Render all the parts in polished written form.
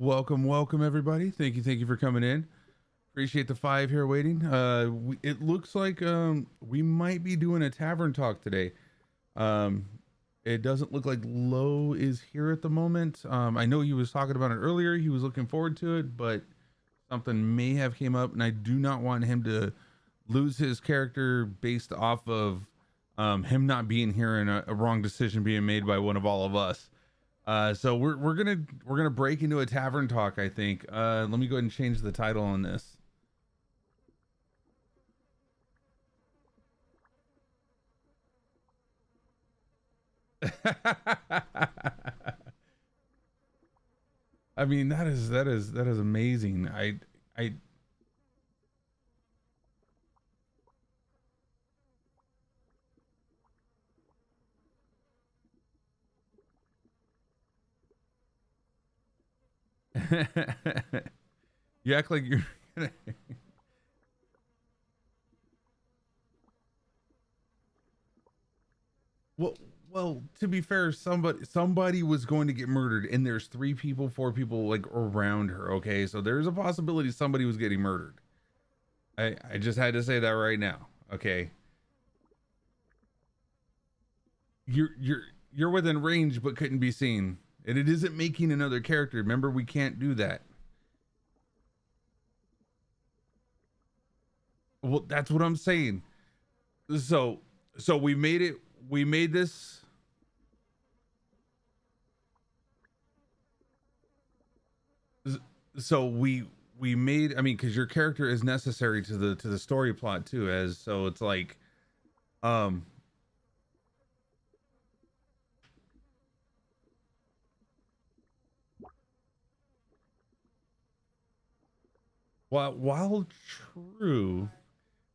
Welcome everybody. Thank you for coming in. Appreciate the five here waiting. It looks like we might be doing a tavern talk today. Um, it doesn't look like Lo is here at the moment. I know he was talking about it earlier. He was looking forward to it, but something may have came up, and I do not want him to lose his character based off of him not being here and a wrong decision being made by one of all of us. So we're gonna break into a tavern talk, I think. Let me go ahead and change the title on this. I mean, that is amazing. I you act like you're gonna well well, to be fair, somebody was going to get murdered, and there's three people, four people like around her, okay? So there's a possibility somebody was getting murdered. I just had to say that right now. Okay. You're you're within range but couldn't be seen. And it isn't making another character. Remember, we can't do that. Well, that's what I'm saying. So we made it, we made this. So we made, I mean, because your character is necessary to the story plot too, as so it's like um while true,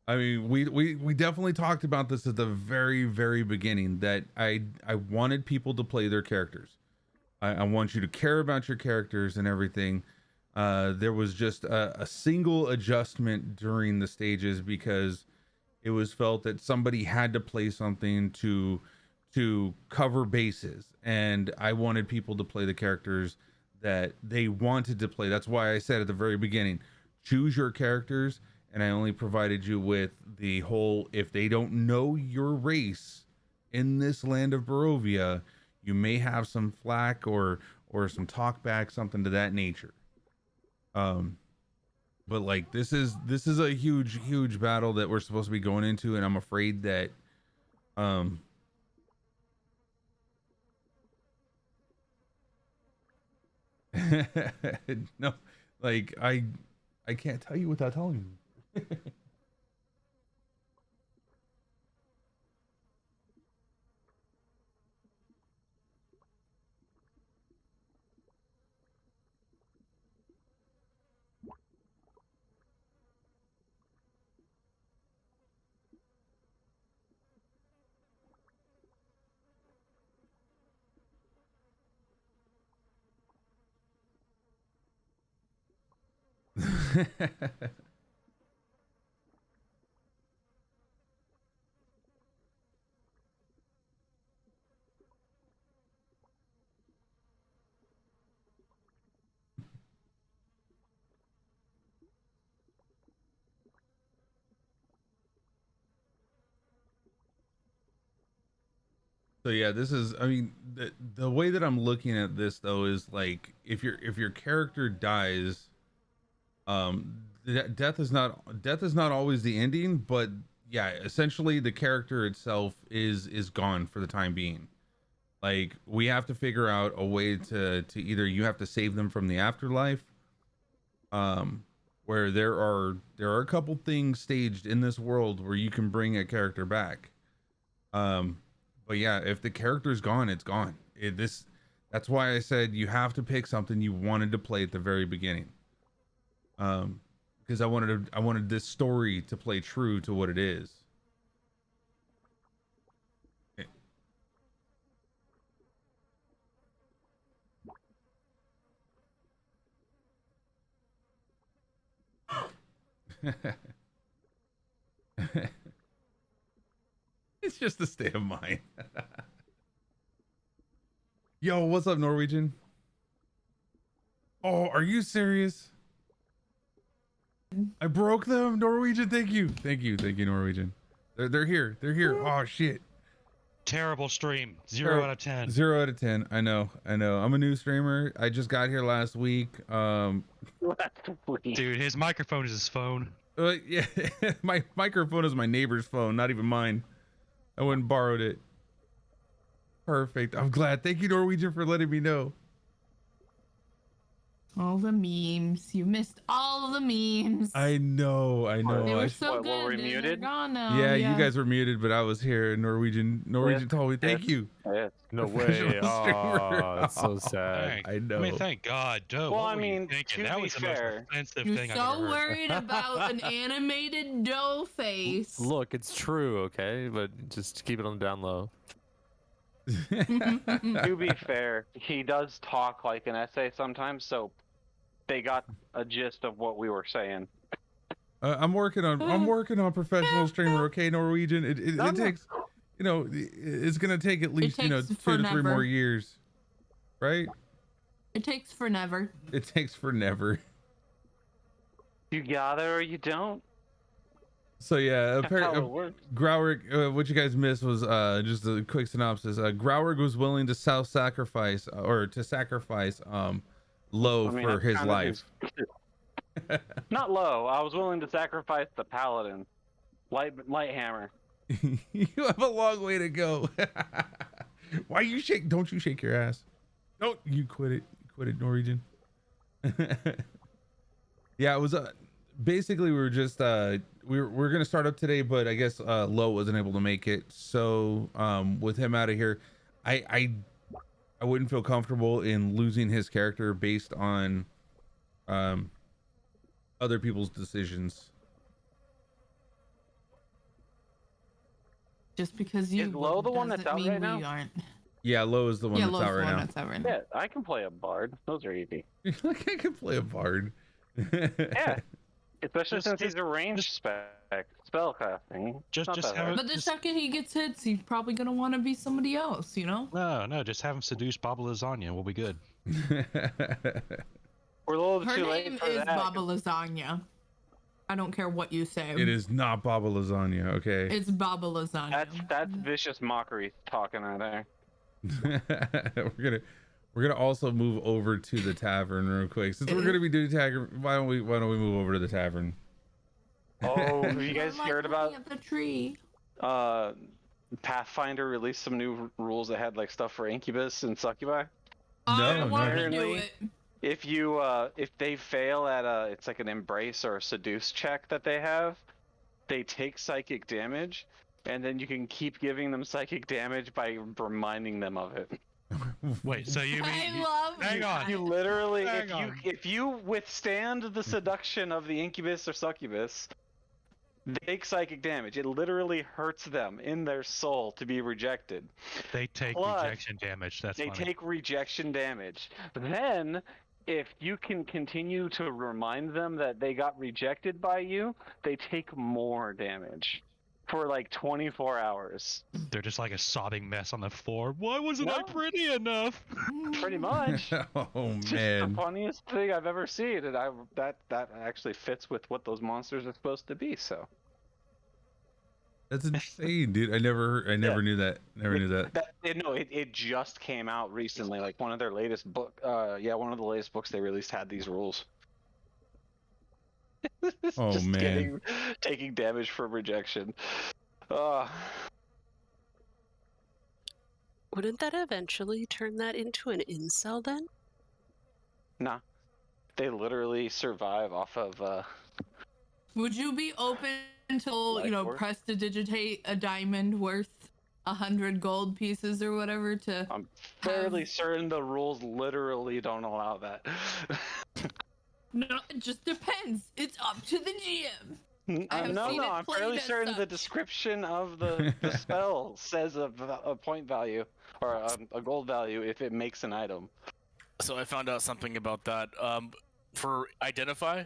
I mean, we definitely talked about this at the very beginning, that I wanted people to play their characters. I want you to care about your characters and everything. There was just a single adjustment during the stages because it was felt that somebody had to play something to cover bases, and I wanted people to play the characters that they wanted to play. That's why I said at the very beginning, choose your characters, and I only provided you with the whole, if they don't know your race in this land of Barovia, you may have some flack or some talk back, something to that nature. Um, but like this is a huge battle that we're supposed to be going into, and I'm afraid that um no, like I can't tell you without telling you. So yeah, this is, I mean, the way that I'm looking at this though is like, if your character dies, death is not always the ending, but yeah, essentially the character itself is gone for the time being. Like, we have to figure out a way to either you have to save them from the afterlife, um where there are a couple things staged in this world where you can bring a character back. um but yeah, if the character's gone, it's gone. That's why I said you have to pick something you wanted to play at the very beginning. um because I wanted this story to play true to what it is. It's just a state of mind. Yo, what's up, Norwegian? Oh, are you serious? I broke them. Norwegian, thank you. Thank you, Norwegian. They're here. They're here. Oh shit. Terrible stream. 0 out of 10. 0 out of 10. I know. I'm a new streamer. I just got here last week. Dude, his microphone is his phone. Yeah, my microphone is my neighbor's phone, not even mine. I went and borrowed it. Perfect. I'm glad. Thank you, Norwegian, for letting me know. All the memes. You missed all the memes. I know. They were so What, good. were we and they're muted? gone now. Yeah, you guys were muted, but I was here. Norwegian told me, thank you. Yeah. No Professional way. streamer. Oh, that's so sad. I know. I mean, thank God. Duh, Well, what I were you mean, thinking? to That be was the fair, most offensive You're thing I've so ever heard. worried about an animated dough face. Look, it's true, okay? But just keep it on the down low. To be fair, he does talk like an essay sometimes, so they got a gist of what we were saying. I'm working on professional streamer. Okay, Norwegian. It takes, it's gonna take at least takes 2 to 3 forever. more years, right? It takes forever. It takes forever. You got it or you don't. So yeah, That's how it works. Growrick, what you guys missed was just a quick synopsis. Growrick was willing to sacrifice Low I mean, for that's his kind of life. Not low. I was willing to sacrifice the paladin. Light hammer. You have a long way to go. Why you shake? Don't you shake your ass? Don't you quit it? Quit it, Norwegian. Yeah, it was basically we were just we were gonna start up today, but I guess Low wasn't able to make it. So with him out of here, I wouldn't feel comfortable in losing his character based on other people's decisions. Just because you Is Lo the one that's doesn't out mean right now? we aren't. Yeah, Low is the one Yeah, that's Lo's out the right one now. that's out right now. Yeah, I can play a bard. Those are easy. Like I could play a bard. Yeah. Especially Just- since he's a ranged spell casting. Just Not that have hard. it. But the Just- second he gets hits, he's probably gonna want to be somebody else, you know? No, just have him seduce Baba Lasagna. We'll be good. We're a little Her too late name for is that. Baba Lasagna. I don't care what you say. It is not Baba Lasagna, okay? It's Baba Lasagna. That's vicious mockery talking right there. we're gonna also move over to the tavern real quick. Since we're gonna be doing tavern, why don't we move over to the tavern? Oh, have you guys I like heard looking about at the tree? Pathfinder released some new rules that had like stuff for incubus and succubi? I No, want to do apparently- it. If you if they fail at it's like an embrace or a seduce check that they have, they take psychic damage, and then you can keep giving them psychic damage by reminding them of it. Wait, so you I mean? love hang that. on. You literally, Hang on. if you withstand the seduction of the incubus or succubus, they take psychic damage. It literally hurts them in their soul to be rejected. They take Plus, rejection damage. That's They funny. take rejection damage. Then, if you can continue to remind them that they got rejected by you, they take more damage for like 24 hours. They're just like a sobbing mess on the floor. Why wasn't I No. pretty enough? Pretty much. Oh It's just man. the funniest thing I've ever seen, and that actually fits with what those monsters are supposed to be. So That's insane, dude. I never knew that. Never knew that. it just came out recently. Like one of their latest book. One of the latest books they released had these rules. Oh, Just man. taking damage from rejection. Wouldn't that eventually turn that into an incel then? Nah, they literally survive off of. Would you be open until, Life work? prestidigitate a diamond worth 100 gold pieces or whatever to... I'm fairly certain the rules literally don't allow that. No, it just depends. It's up to the GM. I have No, seen it I'm played fairly as certain the such. description of the spell says a point value or a gold value if it makes an item. So I found out something about that. For identify,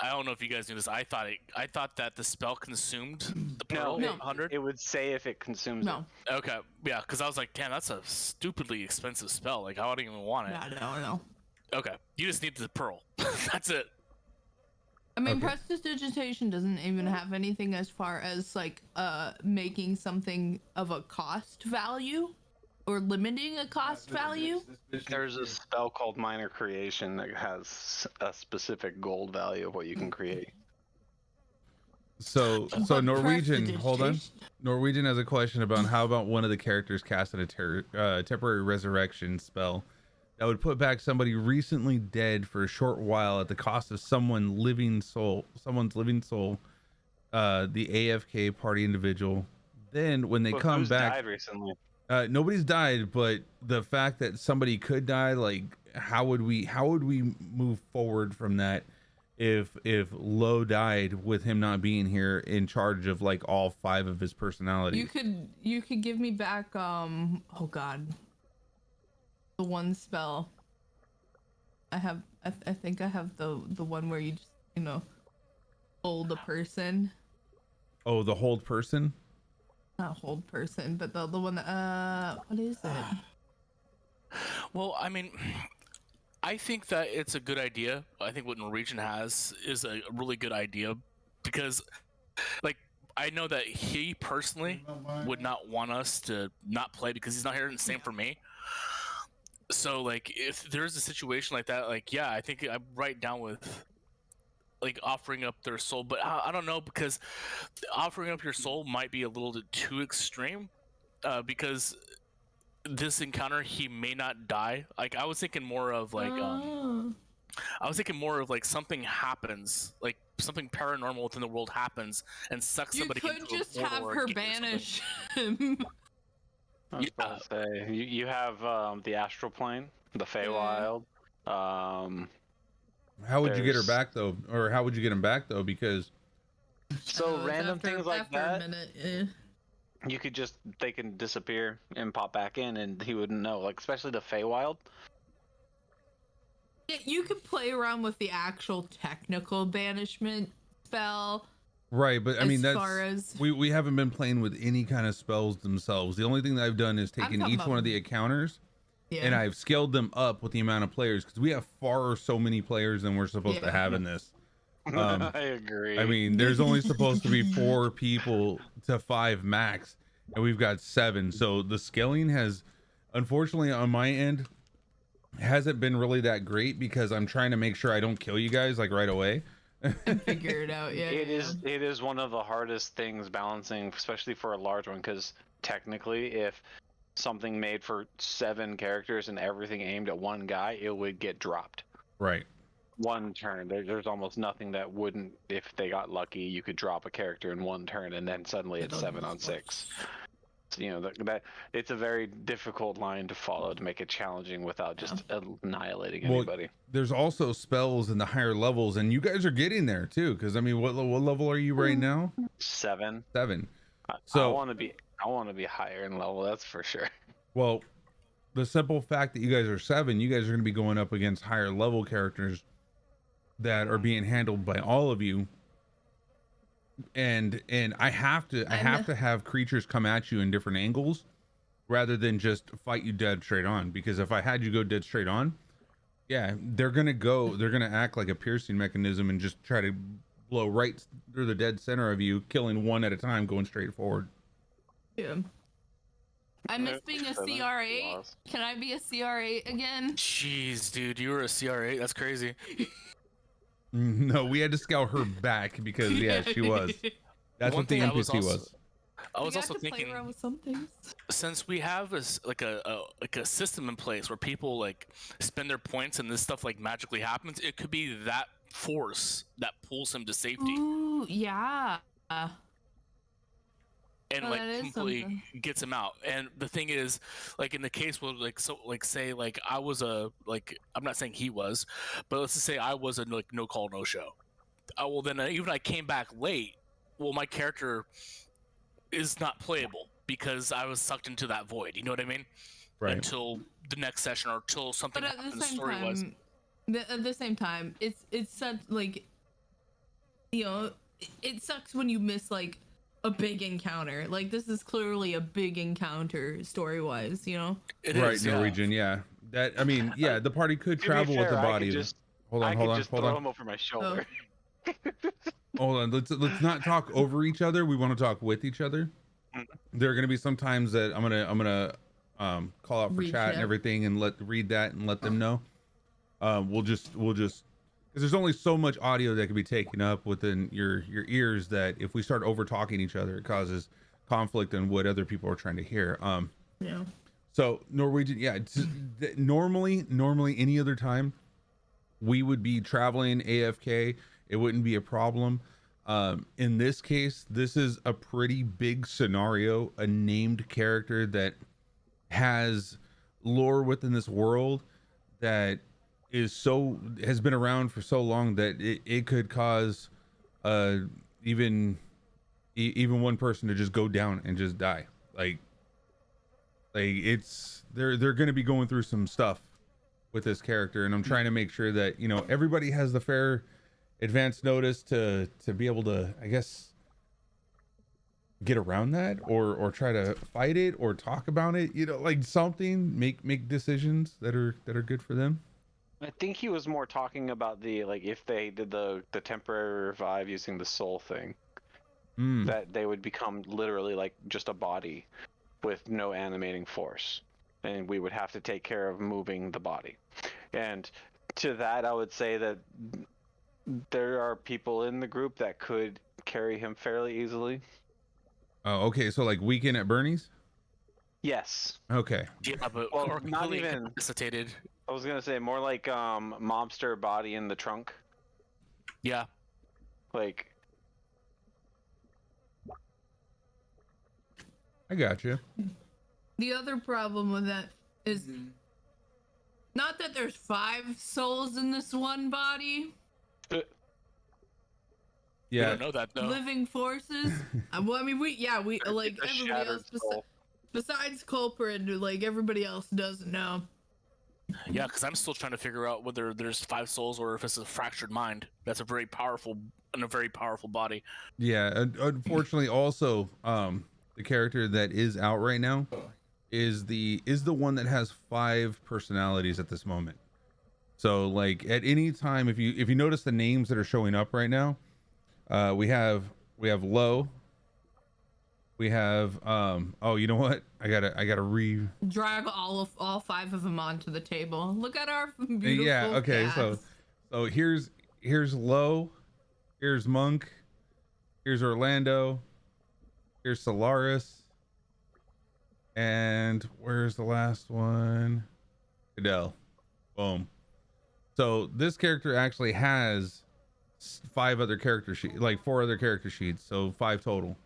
I don't know if you guys knew this. I thought that the spell consumed the pearl No. 100. It would say if it consumes No, Okay, yeah, because I was like, damn, that's a stupidly expensive spell. Like I wouldn't even want it. no. Okay, you just need the pearl. That's it. I mean, Okay. prestidigitation doesn't even have anything as far as like making something of a cost value or limiting a cost value. There's a spell called Minor Creation that has a specific gold value of what you can create. So But Norwegian, hold on. prestidigitation- Norwegian has a question about how about one of the characters casted a temporary resurrection spell that would put back somebody recently dead for a short while at the cost of someone's living soul, the AFK party individual. Then when they Well, come who's back, died recently? nobody's died, but the fact that somebody could die, like how would we move forward from that if Lo died with him not being here in charge of like all 5 of his personalities? You could give me back oh god, the one spell. I think I have the one where you just hold a person. Oh, the hold person. Not hold person, but the one that what is it? Well, I mean, I think that it's a good idea. I think what Norwegian has is a really good idea because, like, I know that he personally would not want us to not play because he's not here, and same for me. So, like, if there's a situation like that, like, yeah, I think I'm right down with, like, offering up their soul. But I don't know, because offering up your soul might be a little bit too extreme because this encounter, he may not die. Like, I was thinking more of, like, something happens, like, something paranormal within the world happens and sucks You somebody could into just a portal have or a her gate or something. banish him. I was about to say, you have the astral plane, the Feywild. How would you get her There's- back though, or how would you get him back though? Because So It's random after- things like after a that, minute, you could just, they can disappear and pop back in, and he wouldn't know. Like, especially the Feywild. Yeah, you could play around with the actual technical banishment spell. right, but I mean As that's far as- we haven't been playing with any kind of spells themselves. The only thing that I've done is taken talking each about- one of the encounters Yeah. and I've scaled them up with the amount of players because we have far so many players than we're supposed to Yeah. have in this. I agree. I mean, there's only supposed to be 4 people to 5 max, and we've got 7. So the scaling has, unfortunately, on my end, hasn't been really that great because I'm trying to make sure I don't kill you guys like right away. and figure it out. Yeah, It yeah, is. It is one of the hardest things balancing, especially for a large one, because technically, if something made for 7 characters and everything aimed at one guy, it would get dropped. Right. One turn. There's almost nothing that wouldn't. If they got lucky, you could drop a character in 1 turn, and then suddenly it's 7 on 6. So, you know that it's a very difficult line to follow to make it challenging without just annihilating Well, anybody. There's also spells in the higher levels, and you guys are getting there too. Because I mean, what level are you right now? 7. 7. I So- want to be. I want to be higher in level. That's for sure. Well, the simple fact that you guys are 7, you guys are going to be going up against higher level characters that are being handled by all of you. And I have to have creatures come at you in different angles rather than just fight you dead straight on, because if I had you go dead straight on, yeah, they're going to act like a piercing mechanism and just try to blow right through the dead center of you, killing one at a time, going straight forward. yeah. I miss being a 7 CR8. lost. Can I be a CR8 again? Jeez, dude, you were a CR8. That's crazy. No, we had to scale her back because yeah, she was. That's One what the thing I was NPC also- was. I was You got also to play thinking, around with some things. since we have a system in place where people like spend their points and this stuff like magically happens, it could be that force that pulls him to safety Ooh, yeah. and Oh, like that is completely something. gets him out. And the thing is, like in the case where say I was I'm not saying he was, but let's just say I was a no call no show. Well then even I came back late. Well, my character is not playable because I was sucked into that void. You know what I mean? Right. Until the next session or until something But at the happens same story-wise. time, at the same time, it's such like, you know, it sucks when you miss like a big encounter. Like this is clearly a big encounter story wise, you know. It Right, is, yeah. Norwegian, yeah. That I mean, yeah, the party could To be travel with the fair, I body. could just, Hold I on, could hold on, just hold throw on, him over my shoulder. hold on. Let's not talk over each other. We want to talk with each other. There are gonna be some times that I'm gonna call out for Read chat and chat. everything and read that and let them know. We'll just because there's only so much audio that can be taken up within your ears that if we start over talking each other, it causes conflict in what other people are trying to hear. Yeah. So Norwegian, yeah. Normally any other time, we would be traveling AFK. It wouldn't be a problem. In this case, this is a pretty big scenario, a named character that has lore within this world that has been around for so long that it could cause even one person to just go down and just die. Like it's they're going to be going through some stuff with this character, and I'm trying to make sure that everybody has the fair advance notice to be able to, I guess, get around that or try to fight it or talk about it, like something, make decisions that are good for them. I think he was more talking about the if they did the temporary revive using the soul thing, that they would become literally like just a body with no animating force, and we would have to take care of moving the body. And to that, I would say that there are people in the group that could carry him fairly easily. Oh, okay. So like Weekend at Bernie's. Yes. Okay. Yeah, but Well, or not completely even- incapacitated. I was gonna say more like mobster body in the trunk. Yeah. Like I got you. The other problem with that is not that there's 5 souls in this one body, We Yeah. don't know that though. living forces. Well, I mean, we like a everybody shattered else soul. besides Kulprid, like everybody else doesn't know. Yeah, because I'm still trying to figure out whether there's 5 souls or if it's a fractured mind. That's a very powerful body. Yeah. Unfortunately, also, the character that is out right now is the one that has 5 personalities at this moment. So like at any time, if you notice the names that are showing up right now, we have Low. We have oh, you know what? I gotta Drag all 5 of them onto the table. Look at our beautiful yeah. Okay. cast. So here's Low, here's Monk, here's Orlando, here's Solaris, and where's the last one? Fidel. Boom. So this character actually has 5 other character sheets, like 4 other character sheets, so 5 total.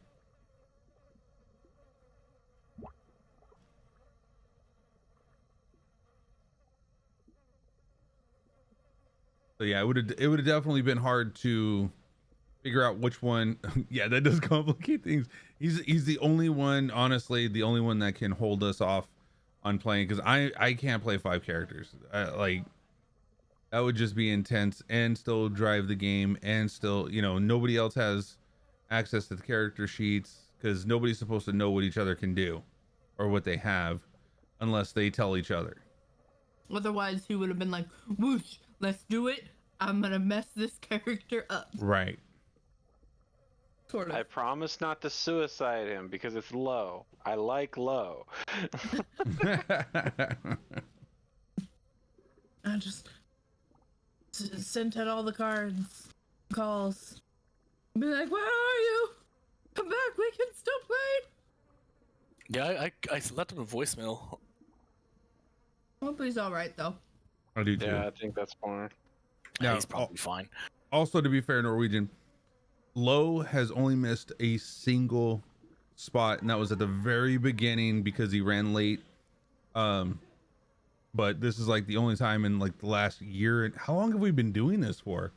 So yeah, it would have definitely been hard to figure out which one. Yeah, that does complicate things. He's the only one, honestly, the only one that can hold us off on playing, because I can't play 5 characters. Like that would just be intense and still drive the game, and still nobody else has access to the character sheets because nobody's supposed to know what each other can do or what they have unless they tell each other. Otherwise, he would have been like, "Whoosh, let's do it. I'm gonna mess this character up." Right. Sort of. I promise not to suicide him because it's Low. I like Low. I just sent out all the cards, calls. Be like, "Where are you? Come back. We can still play." Yeah, I left him a voicemail. Hope he's all right though. I do too. Yeah, I think that's more. Now, He's probably fine. also, to be fair, Norwegian, Low has only missed a single spot, and that was at the very beginning because he ran late. But this is like the only time in like the last year. And how long have we been doing this for?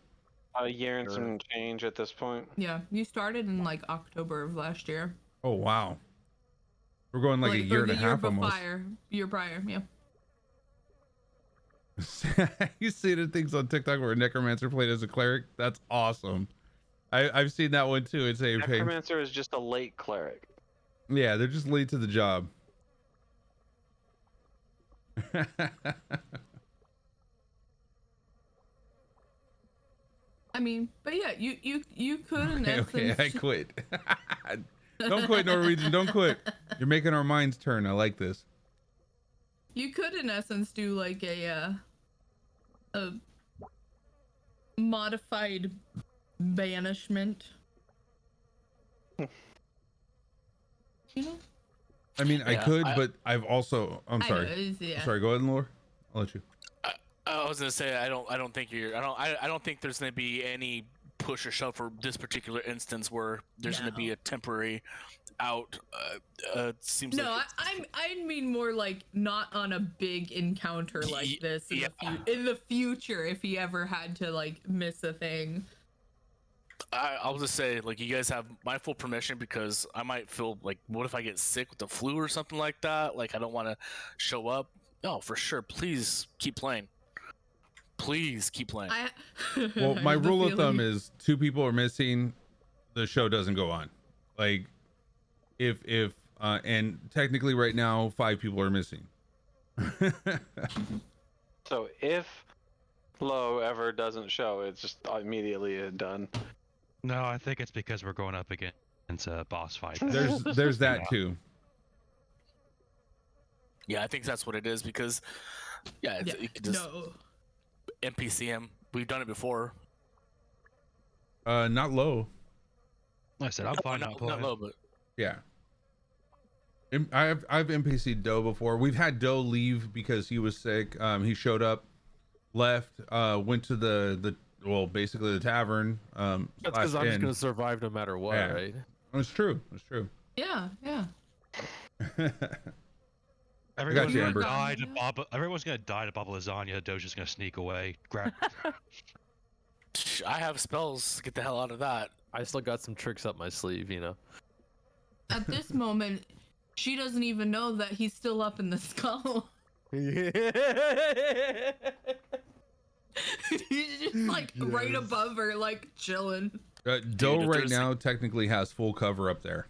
A year and some change at this point. Yeah, you started in like October of last year. Oh wow, we're going like a year or and a the half almost. Year prior, yeah. You see the things on TikTok where a necromancer played as a cleric? That's awesome. I've seen that one too. It's a Necromancer is just a late cleric. yeah, they're just late to the job. I mean, but yeah, you could in Okay, essence. I quit. Don't quit, Norwegian. Don't quit. You're making our minds turn. I like this. You could in essence do like a modified banishment. You know? I mean, I Yeah, could, but I've also. I'm I sorry. know, it's- yeah. Sorry. Go ahead, Laura. I'll let you. I was gonna say I don't think I don't think there's gonna be any push or shove for this particular instance where there's gonna be a temporary out. Seems No, like I mean more like not on a big encounter like this in, yeah. in the future if he ever had to like miss a thing. I'll just say, like, you guys have my full permission because I might feel like, what if I get sick with the flu or something like that? Like, I don't want to show up. No, for sure. Please keep playing. Please keep playing. Well, I my have the rule of thumb feeling- is 2 people are missing, the show doesn't go on. Like, if and technically right now 5 people are missing. So if Lo ever doesn't show, it's just immediately done. No, I think it's because we're going up against a boss fight. There's that too. Yeah, I think that's what it is because, yeah, Yeah, you could just no. NPC him. We've done it before. Not low. I said I'm fine not playing. Not low, but Yeah. I've NPC'd Doe before. We've had Doe leave because he was sick. He showed up, left, went to the basically the tavern. That's because I'm just inn. gonna survive no matter what, Yeah. right? It's true. It's true. Yeah, yeah. Everyone's you, gonna Amber. die to Bob. Everyone's gonna die to Baba Lasagna. Doe's just gonna sneak away. Grab. I have spells. Get the hell out of that. I still got some tricks up my sleeve, you know. At this moment, she doesn't even know that he's still up in the skull. He's just like right above her, like chilling. Doe if right there's- now technically has full cover up there.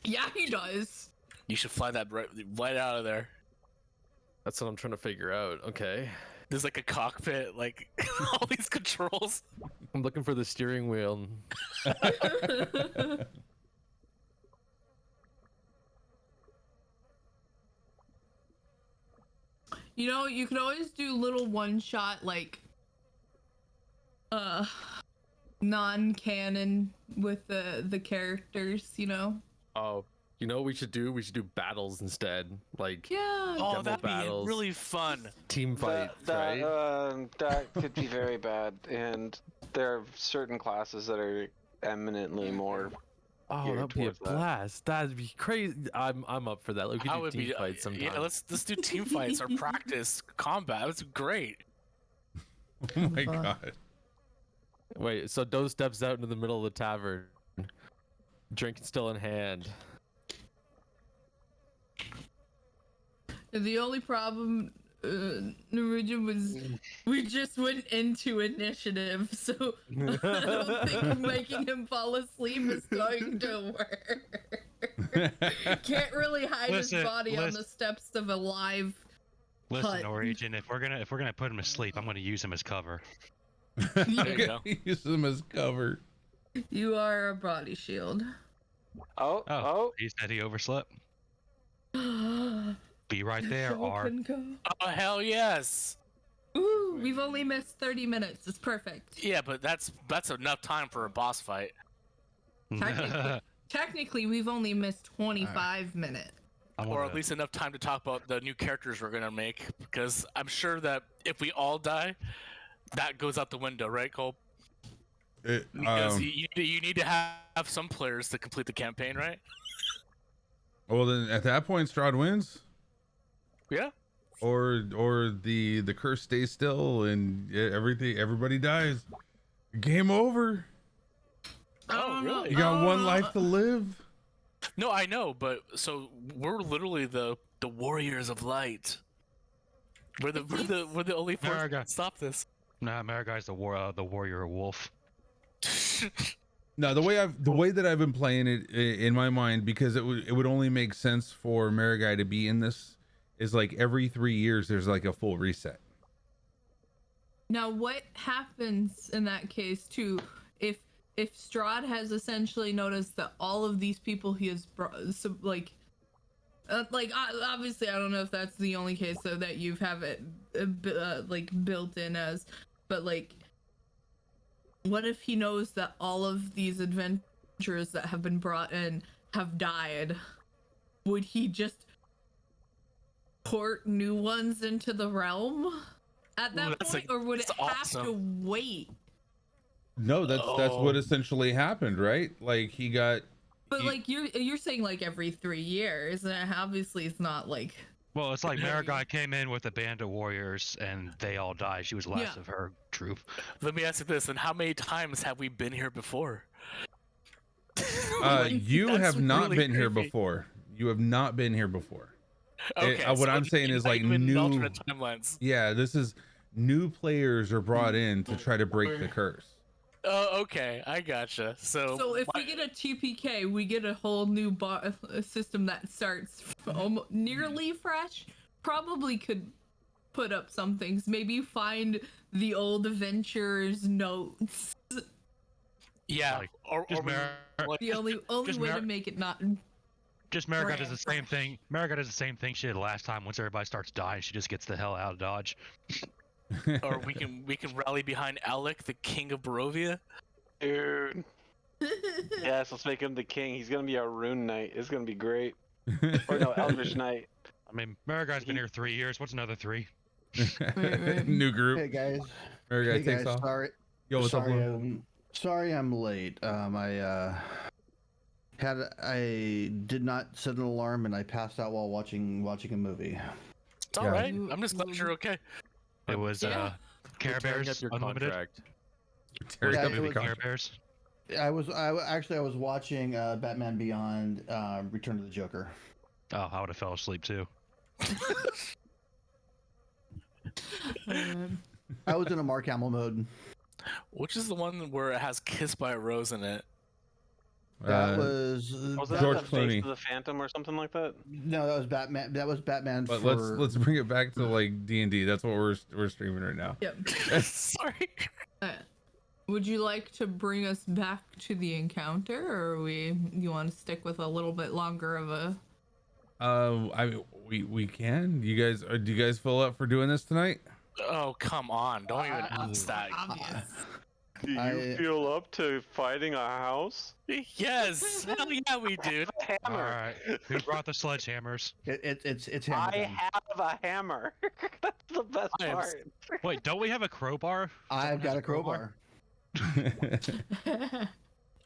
Yeah, he does. You should fly that right out of there. That's what I'm trying to figure out. Okay. There's like a cockpit, like all these controls. I'm looking for the steering wheel. You know, you can always do little one-shot, like, non-canon with the characters, you know? Oh, you know what we should do? We should do battles instead. Like Yeah. Oh, Demo that'd battles. be really fun. team fights, right? That could be very bad, and there are certain classes that are eminently more. Oh, geared that'd be a towards that. blast. That'd be crazy. I'm up for that. We could I do would team be. fights sometime. Yeah, let's do team fights or practice combat. That's great. Oh my Fuck. god. Wait, so Doe steps out into the middle of the tavern, drink still in hand. The only problem, Norwegian, was we just went into initiative, so I don't think making him fall asleep is going to work. Can't really hide Listen, his body on listen. the steps of a live Listen, hut. Norwegian. If we're gonna put him to sleep, I'm gonna use him as cover. There you go. Use them as cover. You are a body shield. Oh, He said he overslept. Be right there, So R. can go. Oh hell yes. Ooh, we've only missed 30 minutes. It's perfect. Yeah, but that's enough time for a boss fight. Technically, we've only missed 25 minutes. Or at least enough time to talk about the new characters we're gonna make, because I'm sure that if we all die, that goes out the window, right, Cole? Because you need to have some players to complete the campaign, right? Well, then at that point, Strahd wins, Yeah. or the curse stays still and everybody dies. Game over. Oh, really? You got one life to live. No, I know, but so we're literally the warriors of light. We're the only force that can stop this. Nah, Maraguy's the warrior wolf. No, the way that I've been playing it in my mind, because it would only make sense for Marigai to be in this is like every 3 years there's like a full reset. Now, what happens in that case too, if Strahd has essentially noticed that all of these people he has brought, so like obviously I don't know if that's the only case though that you have it like built in as, but like, what if he knows that all of these adventurers that have been brought in have died? Would he just port new ones into the realm at that point, or would it have to wait? No, that's what essentially happened, right? Like he got. But like you're saying like every 3 years, and obviously it's not like. Well, it's like Marigai came in with a band of warriors and they all died. She was last of her troop. Let me ask you this: and how many times have we been here before? You have not really been here creepy. before. You have not been here before. Okay, What I'm saying is like new. alternate timelines. Yeah, this is new players are brought in to try to break the curse. Oh, okay, I gotcha. So if we get a TPK, we get a whole new system that starts nearly fresh. Probably could put up some things. Maybe find the old adventurers' notes. yeah, Like, or The only way to make it not. Just Marigai does the same thing. Marigai does the same thing she did last time. Once everybody starts dying, she just gets the hell out of Dodge. or we can rally behind Alec, the king of Barovia. Dude. Yes, let's make him the king. He's gonna be our rune knight. It's gonna be great. Or no, Eldritch knight. I mean, Marigai's been here 3 years. What's another 3? New group. Hey guys. Marigai Hey takes guys. off. Sorry. Yo, what's up, sorry, Lou? sorry I'm late. I did not set an alarm and I passed out while watching a movie. It's all Yeah. right. I'm just glad you're okay. It was Care Tearing Bears up your Unlimited. contract. Tearing Yeah, up it the was- contract. Care Bears. I was watching Batman Beyond Return of the Joker. Oh, I would have fell asleep too. I was in a Mark Hamill mode. Which is the one where it has "Kissed by a Rose" in it? That was Was that that George the Face Clooney. of the Phantom or something like that? no, that was Batman. That was Batman. But for... let's bring it back to like D&D. That's what we're streaming right now. Yep. Sorry. Would you like to bring us back to the encounter, or you want to stick with a little bit longer of a? We can. Do you guys fill up for doing this tonight? Oh, come on! Don't even ask that. Obvious. Do you I- feel up to fighting a house? Yes, hell yeah, we do. All Hammer. right. Who brought the sledgehammers? It's I Hamilton. have a hammer. That's the best I am part. Wait, don't we have a crowbar? I've got a crowbar.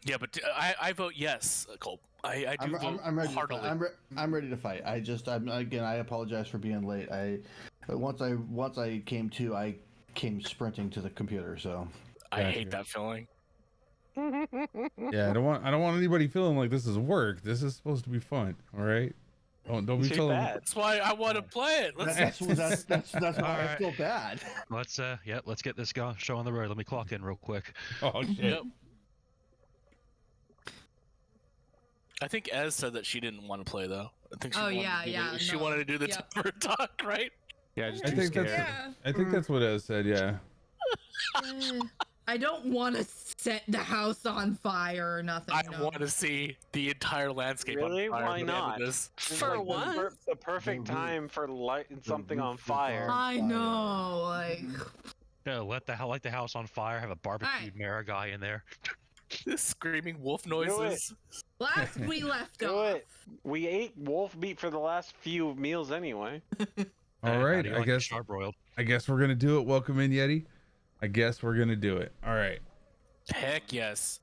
Yeah, but I vote yes, Cole. I do vote I'm ready. heartily. I'm ready to fight. I apologize for being late. Once I came to, I came sprinting to the computer. So I hate that feeling. Yeah, I don't want anybody feeling like this is work. This is supposed to be fun. All right. Don't be Too feeling. bad. That's why I want to play it. Let's. that's why I Alright. feel bad. Let's let's get this show on the road. Let me clock in real quick. Oh shit. Yep. I think Ez said that she didn't want to play though. I think she Oh, wanted yeah, to do yeah, she no. wanted to do the Yep. temper talk, right? Yeah, just I too think that's. scared. Yeah. I think that's what Ez said. Yeah. I don't want to set the house on fire or nothing. I no. want to see the entire landscape Really? on fire. Why by the end of not? this. It's For like what? The perfect time for lighting something on roof is fire. on I fire. know, like. Yeah, light the house on fire. Have a barbecued Marigai in there. Screaming wolf noises. Last we left Do off. it. We ate wolf meat for the last few meals anyway. All How right. do you I like it guess. charbroiled? I guess we're gonna do it. Welcome in, Yeti. I guess we're gonna do it. All right. Heck yes.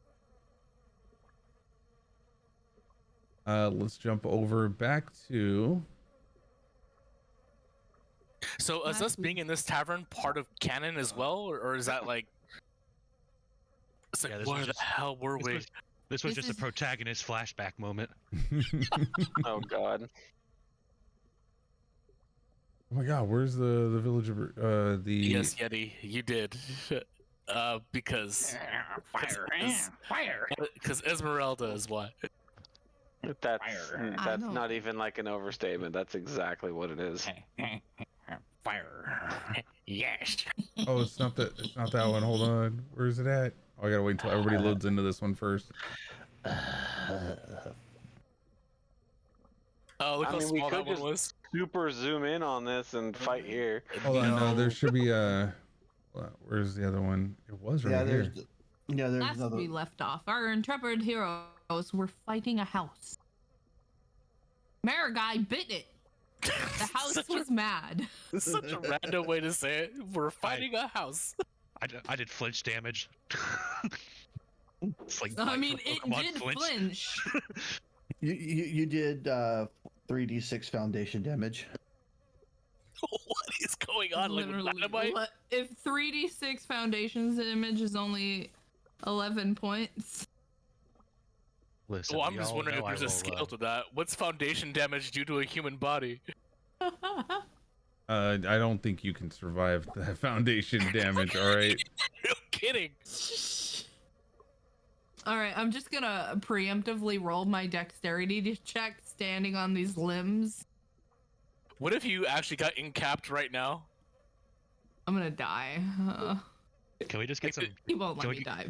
Let's jump over back to. So is us Last being in this tavern part of canon as well, or is that like? It's like Yeah, this where was the just- hell were we? This was This just is- a protagonist flashback moment. Oh god. Oh my God, where's the village of the? Yes, Yeti, you did. Because Fire. Because Esmeralda is why. That's not even like an overstatement. That's exactly what it is. Fire. Yes. Oh, it's not that one. Hold on. Where is it at? Oh, I gotta wait until everybody loads into this one first. Oh, look how we small could that one just was. super zoom in on this and fight here. Hold on, no, there should be a. Where's the other one? It was right here. There's Last another. we left off, our intrepid heroes were fighting a house. Marigai bit it. The house was mad. Such a random way to say it. We're fighting a house. I did flinch damage. It's like I mean, for it Pokemon did flinch. You did 3d6 foundation damage. What is going on? Like, with Literally, dynamite? what- if 3d6 foundations damage is only 11 points. Listen, Well, I'm we just all wondering if know I there's a roll scale low. to that. What's foundation damage due to a human body? I don't think you can survive the foundation damage. All right. No kidding. All right, I'm just gonna preemptively roll my dexterity check standing on these limbs. What if you actually got incapped right now? I'm gonna die. Can we just get some? He won't let Can me we- die.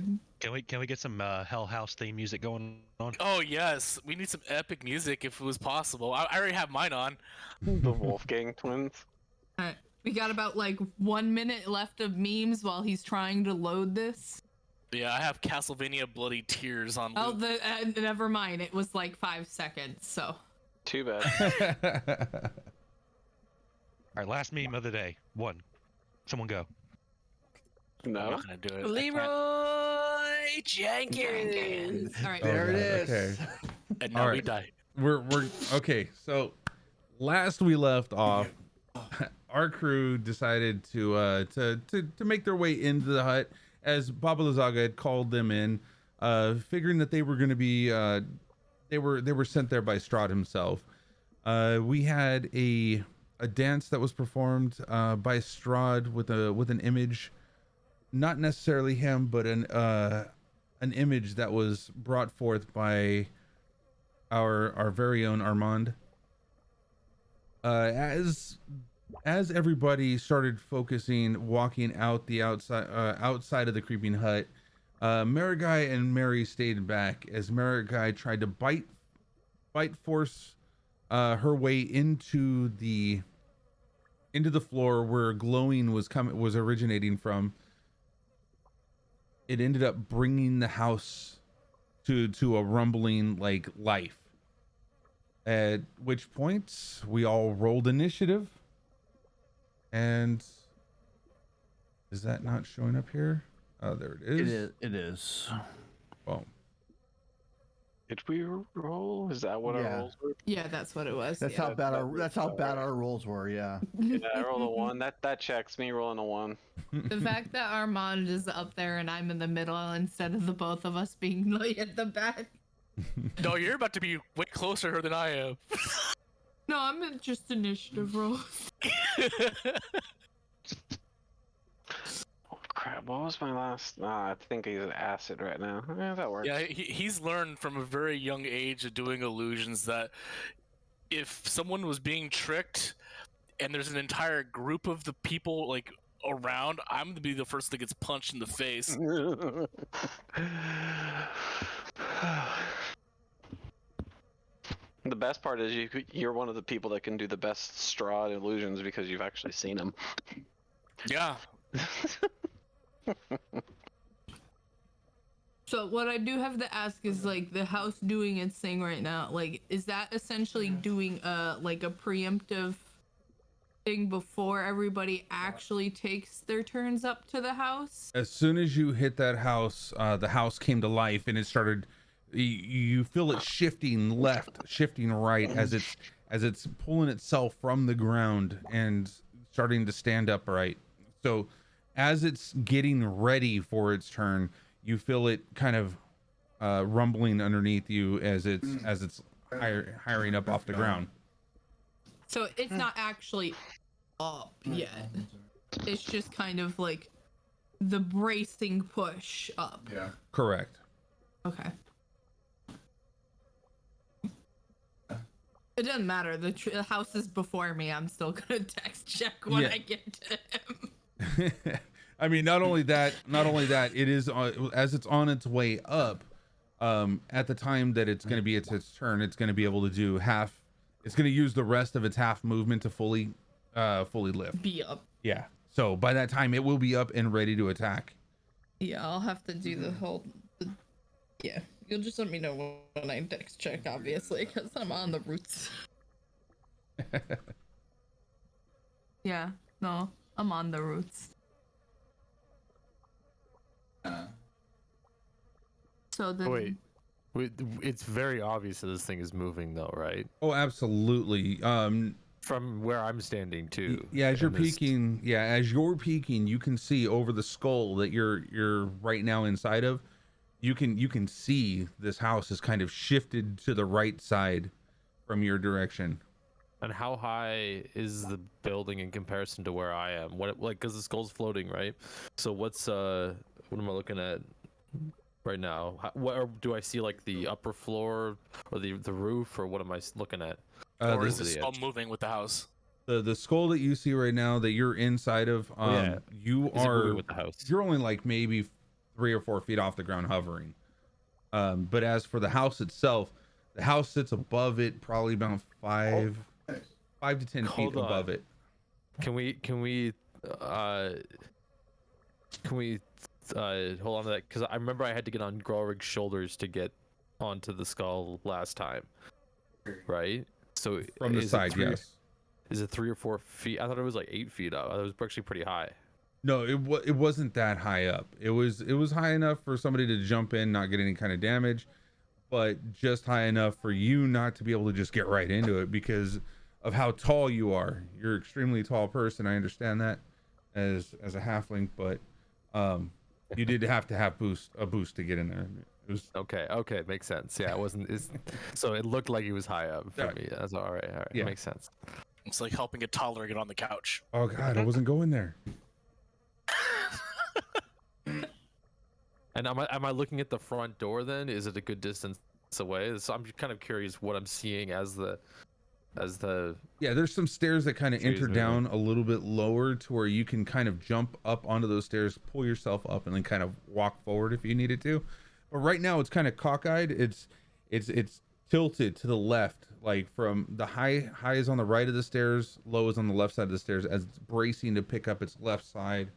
Can we get some Hell House theme music going on? Oh yes, we need some epic music if it was possible. I already have mine on. The Wolfgang twins. All right, we got about like 1 minute left of memes while he's trying to load this. Yeah, I have Castlevania Bloody Tears on Oh, loop. never mind. It was like 5 seconds. So Too bad. All right, last meme of the day. One. Someone go. I'm No. not gonna do it. Leroy Jenkins. all right. There it is. Okay. And now All we right. die. We're okay. So last we left off, our crew decided to make their way into the hut as Baba Lazaga had called them in, figuring that they were going to be they were sent there by Strahd himself. We had a dance that was performed by Strahd with an image, not necessarily him, but an image that was brought forth by our very own Armand. As everybody started focusing, walking out the outside of the creeping hut, Marigai and Mary stayed back as Marigai tried to bite force her way into the floor where glowing was originating from. It ended up bringing the house to a rumbling like life. At which point we all rolled initiative. And is that not showing up here? Oh, there it is. It is. Well, Did we roll? Is that what Yeah. our rolls were? Yeah, that's what it was. That's yeah. how bad our rolls were. Yeah. Yeah, I rolled a 1. That checks me rolling a 1. The fact that Armand is up there and I'm in the middle instead of the both of us being like at the back. No, you're about to be way closer than I am. No, I'm in just initiative rolls. Oh crap! What was my last? I think he's an acid right now. Yeah, that works. Yeah, he's learned from a very young age of doing illusions that if someone was being tricked and there's an entire group of the people like around, I'm gonna be the first that gets punched in the face. The best part is you're one of the people that can do the best Strahd illusions because you've actually seen them. Yeah. So what I do have to ask is like the house doing its thing right now. Like, is that essentially doing like a preemptive thing before everybody actually takes their turns up to the house? as soon as you hit that house, the house came to life and it started. You feel it shifting left, shifting right as it's pulling itself from the ground and starting to stand upright. So as it's getting ready for its turn, you feel it kind of rumbling underneath you as it's hiring up off the ground. So it's not actually up yet. It's just kind of like the bracing push up. Yeah. Correct. Okay. It doesn't matter. The house is before me. I'm still gonna text check when Yeah. I get to him. I mean, not only that, it is as it's on its way up. At the time that it's going to be its turn, it's going to be able to do half. It's going to use the rest of its half movement to fully lift. Be up. Yeah. So by that time, it will be up and ready to attack. Yeah, I'll have to do the whole. Yeah, you'll just let me know when I text check, obviously, because I'm on the routes. Yeah, no, I'm on the routes. So then. Wait, it's very obvious that this thing is moving, though, right? Oh, absolutely. From where I'm standing too. Yeah, as you're peeking, you can see over the skull that you're right now inside of. You can see this house is kind of shifted to the right side from your direction. And how high is the building in comparison to where I am? What, like, because the skull's floating, right? So what am I looking at right now? Or do I see like the upper floor or the roof, or what am I looking at? Or is the skull moving with the house? The skull that you see right now that you're inside of, you are with the house. You're only like maybe 3 or 4 feet off the ground hovering. But as for the house itself, the house sits above it, probably about 5 to 10 feet above it. Can we hold on to that? Because I remember I had to get on Grolrig's shoulders to get onto the skull last time, right? So From the side, yes. Is it 3 or 4 feet? I thought it was like 8 feet up. It was actually pretty high. No, it wasn't that high up. It was high enough for somebody to jump in, not get any kind of damage, but just high enough for you not to be able to just get right into it because of how tall you are. You're an extremely tall person. I understand that as a halfling, but you did have to have a boost to get in there. It was okay, makes sense. Yeah, it wasn't. So it looked like he was high up for me. That's all right. Yeah. Makes sense. It's like helping a toddler get on the couch. Oh God, I wasn't going there. And am I looking at the front door then? Is it a good distance away? So I'm kind of curious what I'm seeing as the Yeah, there's some stairs that kind of enter down a little bit lower to where you can kind of jump up onto those stairs, pull yourself up, and then kind of walk forward if you needed to. But right now it's kind of cockeyed. It's tilted to the left, like from the high is on the right of the stairs, low is on the left side of the stairs as it's bracing to pick up its left side.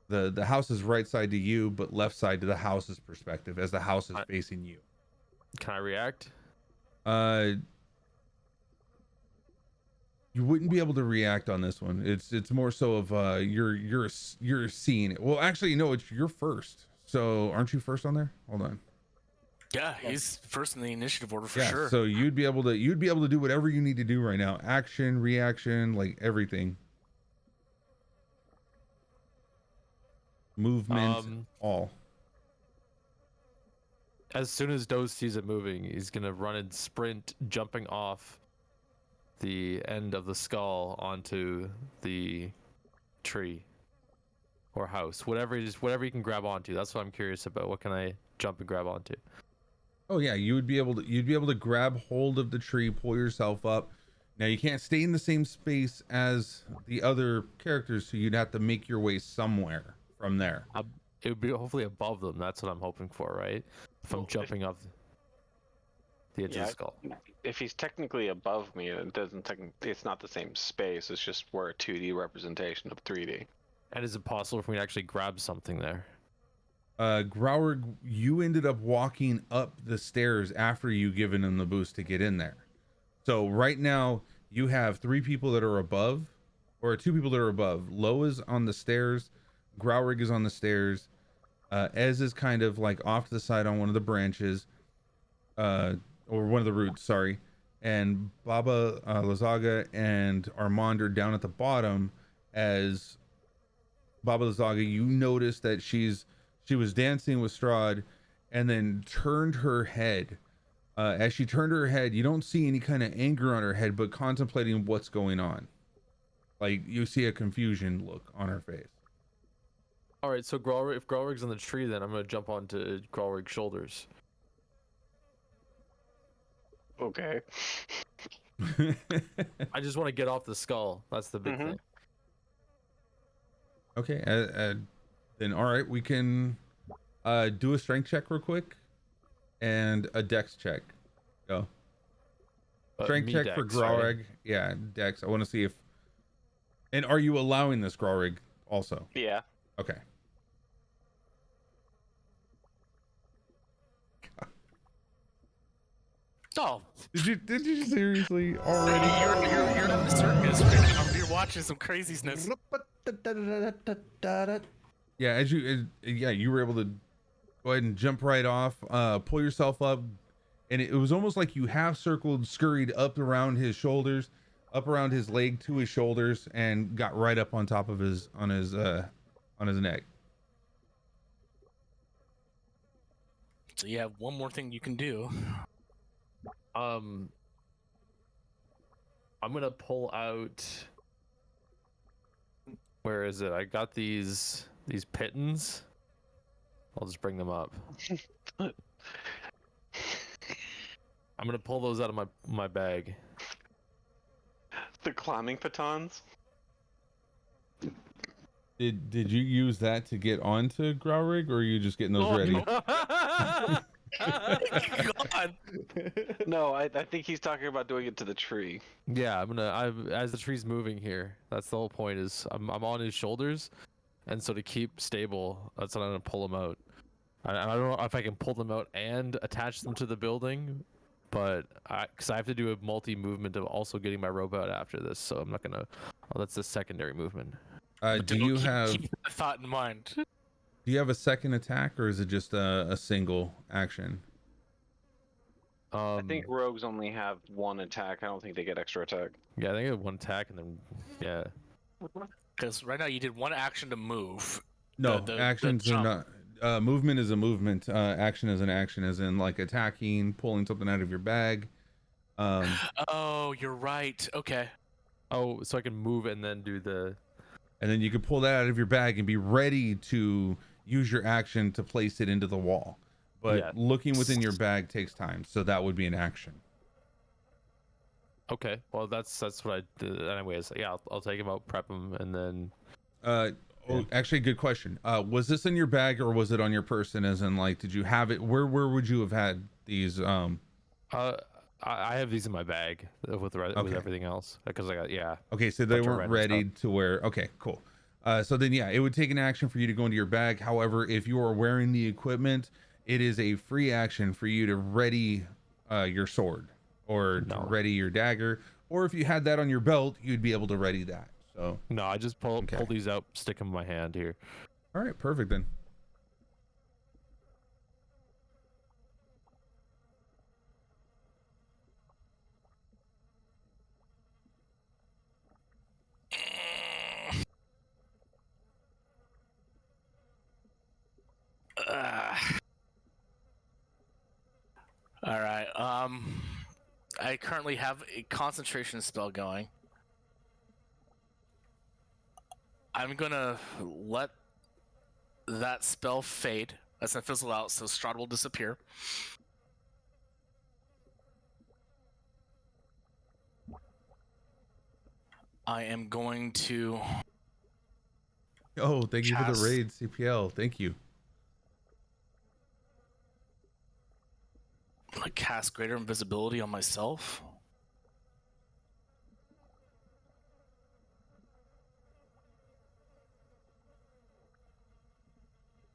The house is right side to you, but left side to the house's perspective as the house is facing you. Can I react? You wouldn't be able to react on this one. It's more so of you're seeing it. Well, actually, no, you're first. So aren't you first on there? Hold on. Yeah, he's first in the initiative order for Yeah, sure. so you'd be able to do whatever you need to do right now. Action, reaction, like everything. Movement, all. As soon as Doe sees it moving, he's gonna run and sprint, jumping off the end of the skull onto the tree or house, whatever you can grab onto. That's what I'm curious about. What can I jump and grab onto? Oh yeah, you'd be able to grab hold of the tree, pull yourself up. Now you can't stay in the same space as the other characters, so you'd have to make your way somewhere from there. It would be hopefully above them. That's what I'm hoping for, right? If I'm jumping off the edge of the skull. If he's technically above me, it's not the same space. It's just we're a 2D representation of 3D. And is it possible for me to actually grab something there? Growrig, you ended up walking up the stairs after you given him the boost to get in there. So right now you have 3 people that are above, or 2 people that are above. Lo is on the stairs, Growrig is on the stairs, Ez is kind of like off to the side on one of the branches, or one of the roots, sorry. And Baba, Lazaga, and Armand are down at the bottom. As Baba Lazaga, you notice that she was dancing with Strahd and then turned her head. As she turned her head, you don't see any kind of anger on her head, but contemplating what's going on. Like you see a confusion look on her face. All right, so if Grolrig's on the tree, then I'm gonna jump onto Grolrig's shoulders. Okay. I just want to get off the skull. That's the big thing. Okay, then all right, we can do a strength check real quick and a dex check. Go. Strength check for Dex, Growrig. right? Yeah, dex. I want to see if. And are you allowing this Growrig also? Yeah. Okay. Oh, Did you seriously already? you're in the circus right now. You're watching some craziness. Yeah, you were able to go ahead and jump right off, pull yourself up, and it was almost like you half circled, scurried up around his shoulders, up around his leg to his shoulders, and got right up on top of his neck. So you have one more thing you can do. I'm gonna pull out. Where is it? I got these pittons. I'll just bring them up. I'm gonna pull those out of my bag. The climbing batons. Did you use that to get onto Growrig, or are you just getting those ready? God. No, I think he's talking about doing it to the tree. Yeah, as the tree's moving here. That's the whole point. Is I'm on his shoulders, and so to keep stable, that's what I'm gonna pull them out. I don't know if I can pull them out and attach them to the building, but because I have to do a multi-movement of also getting my rope out after this, so I'm not gonna. Oh, that's the secondary movement. Do you have Keep that thought in mind? Do you have a second attack, or is it just a single action? I think rogues only have one attack. I don't think they get extra attack. Yeah, I think I have one attack and then yeah. Because right now you did one action to move. No, the actions are jump. not. Movement is a movement. Action is an action, as in like attacking, pulling something out of your bag. Oh, you're right. Okay. Oh, so I can move and then do the. And then you can pull that out of your bag and be ready to use your action to place it into the wall. But Yeah. looking within your bag takes time, so that would be an action. Okay, well that's what I did. Anyways, yeah, I'll take him out, prep him, and then. Actually, good question. Was this in your bag or was it on your person? As in, like, did you have it? Where would you have had these? I have these in my bag with everything else because I got Okay, so they bunch of weren't random ready to wear. Okay, cool. So then, yeah, it would take an action for you to go into your bag. However, if you are wearing the equipment, it is a free action for you to ready your sword or to ready your dagger. Or if you had that on your belt, you'd be able to ready that. So No, I just pull these out, stick them in my hand here. all right, perfect then. All right. I currently have a concentration spell going. I'm gonna let that spell fade as I fizzle out, so Strahd will disappear. I am going to. Oh, thank you for the Cast. raid, CPL. Thank you. Cast greater invisibility on myself.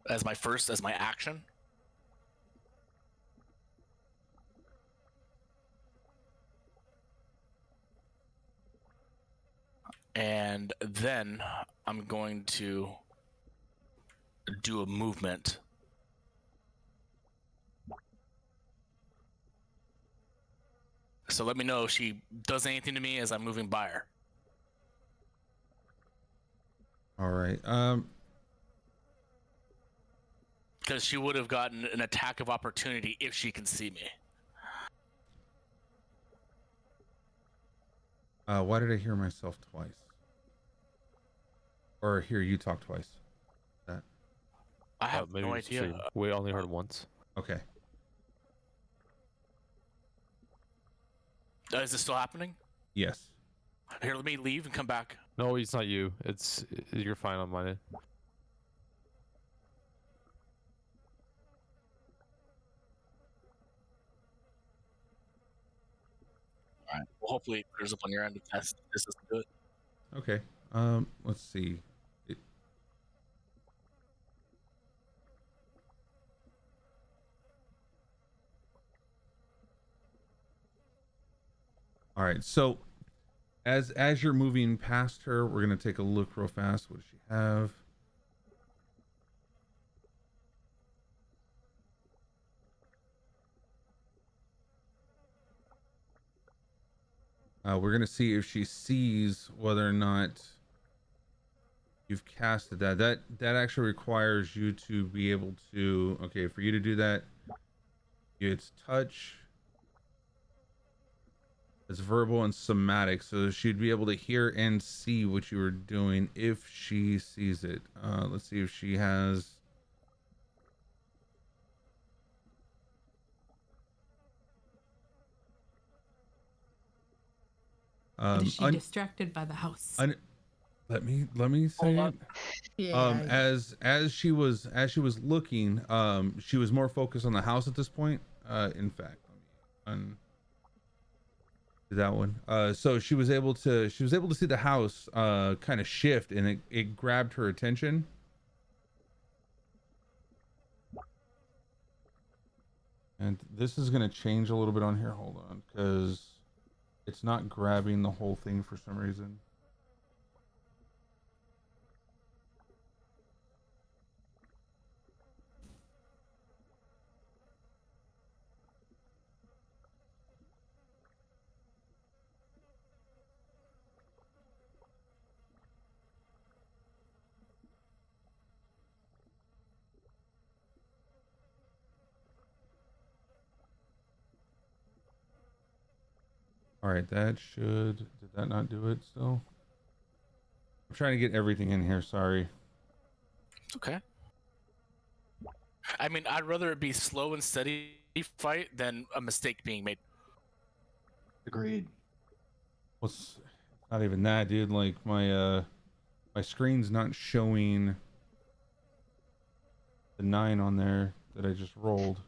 As my action. And then I'm going to do a movement. So let me know if she does anything to me as I'm moving by her. All right. Because she would have gotten an attack of opportunity if she can see me. Why did I hear myself twice? Or hear you talk twice? That. I have Maybe no it's idea. stream. We only heard once. Okay. Is this still happening? Yes. Here, let me leave and come back. No, it's not you. You're fine on mine. All right. Well, hopefully it clears up on your end to test this doesn't do it. Okay. Let's see. All right. So as you're moving past her, we're gonna take a look real fast. What does she have? We're gonna see if she sees whether or not you've casted that. That actually requires you to be able to. Okay, for you to do that, it's touch. It's verbal and somatic, so she'd be able to hear and see what you were doing if she sees it. Let's see if she has. Is she distracted by the house? Let me say it. Yeah. As she was looking, she was more focused on the house at this point. In fact, let me do that one. So she was able to see the house kind of shift, and it grabbed her attention. And this is gonna change a little bit on here. Hold on, because it's not grabbing the whole thing for some reason. All right, did that not do it still? I'm trying to get everything in here, sorry. It's okay. I mean, I'd rather it be slow and steady fight than a mistake being made. Agreed. Well, it's not even that, dude. Like my screen's not showing the 9 on there that I just rolled.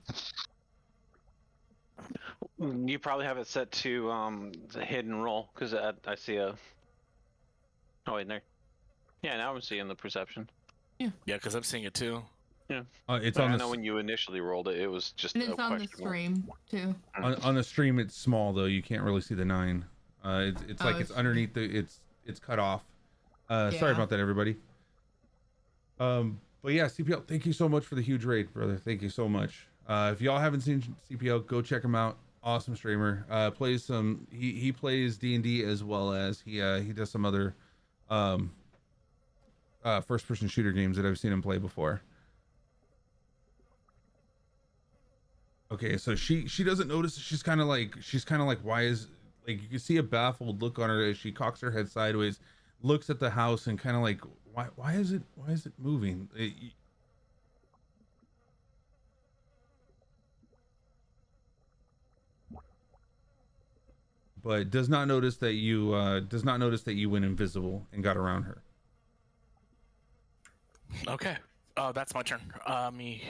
You probably have it set to the hidden roll, because I see a. Oh wait, there. Yeah, now I'm seeing the perception. Yeah, because I'm seeing it too. Yeah. It's But on I the know when you initially rolled it, it was just. And it's a on the question mark. stream too. on the stream. It's small though. You can't really see the 9. It's like it's underneath the. It's cut off. Sorry Yeah. about that, everybody. But yeah, CPL. Thank you so much for the huge raid, brother. Thank you so much. If y'all haven't seen CPL, go check him out. Awesome streamer. Plays some. He plays D&D as well as he does some other first person shooter games that I've seen him play before. Okay, so she doesn't notice. She's kind of like why is, like, you can see a baffled look on her as she cocks her head sideways, looks at the house and kind of like why is it moving? But does not notice that you went invisible and got around her. Okay. That's my turn. Me.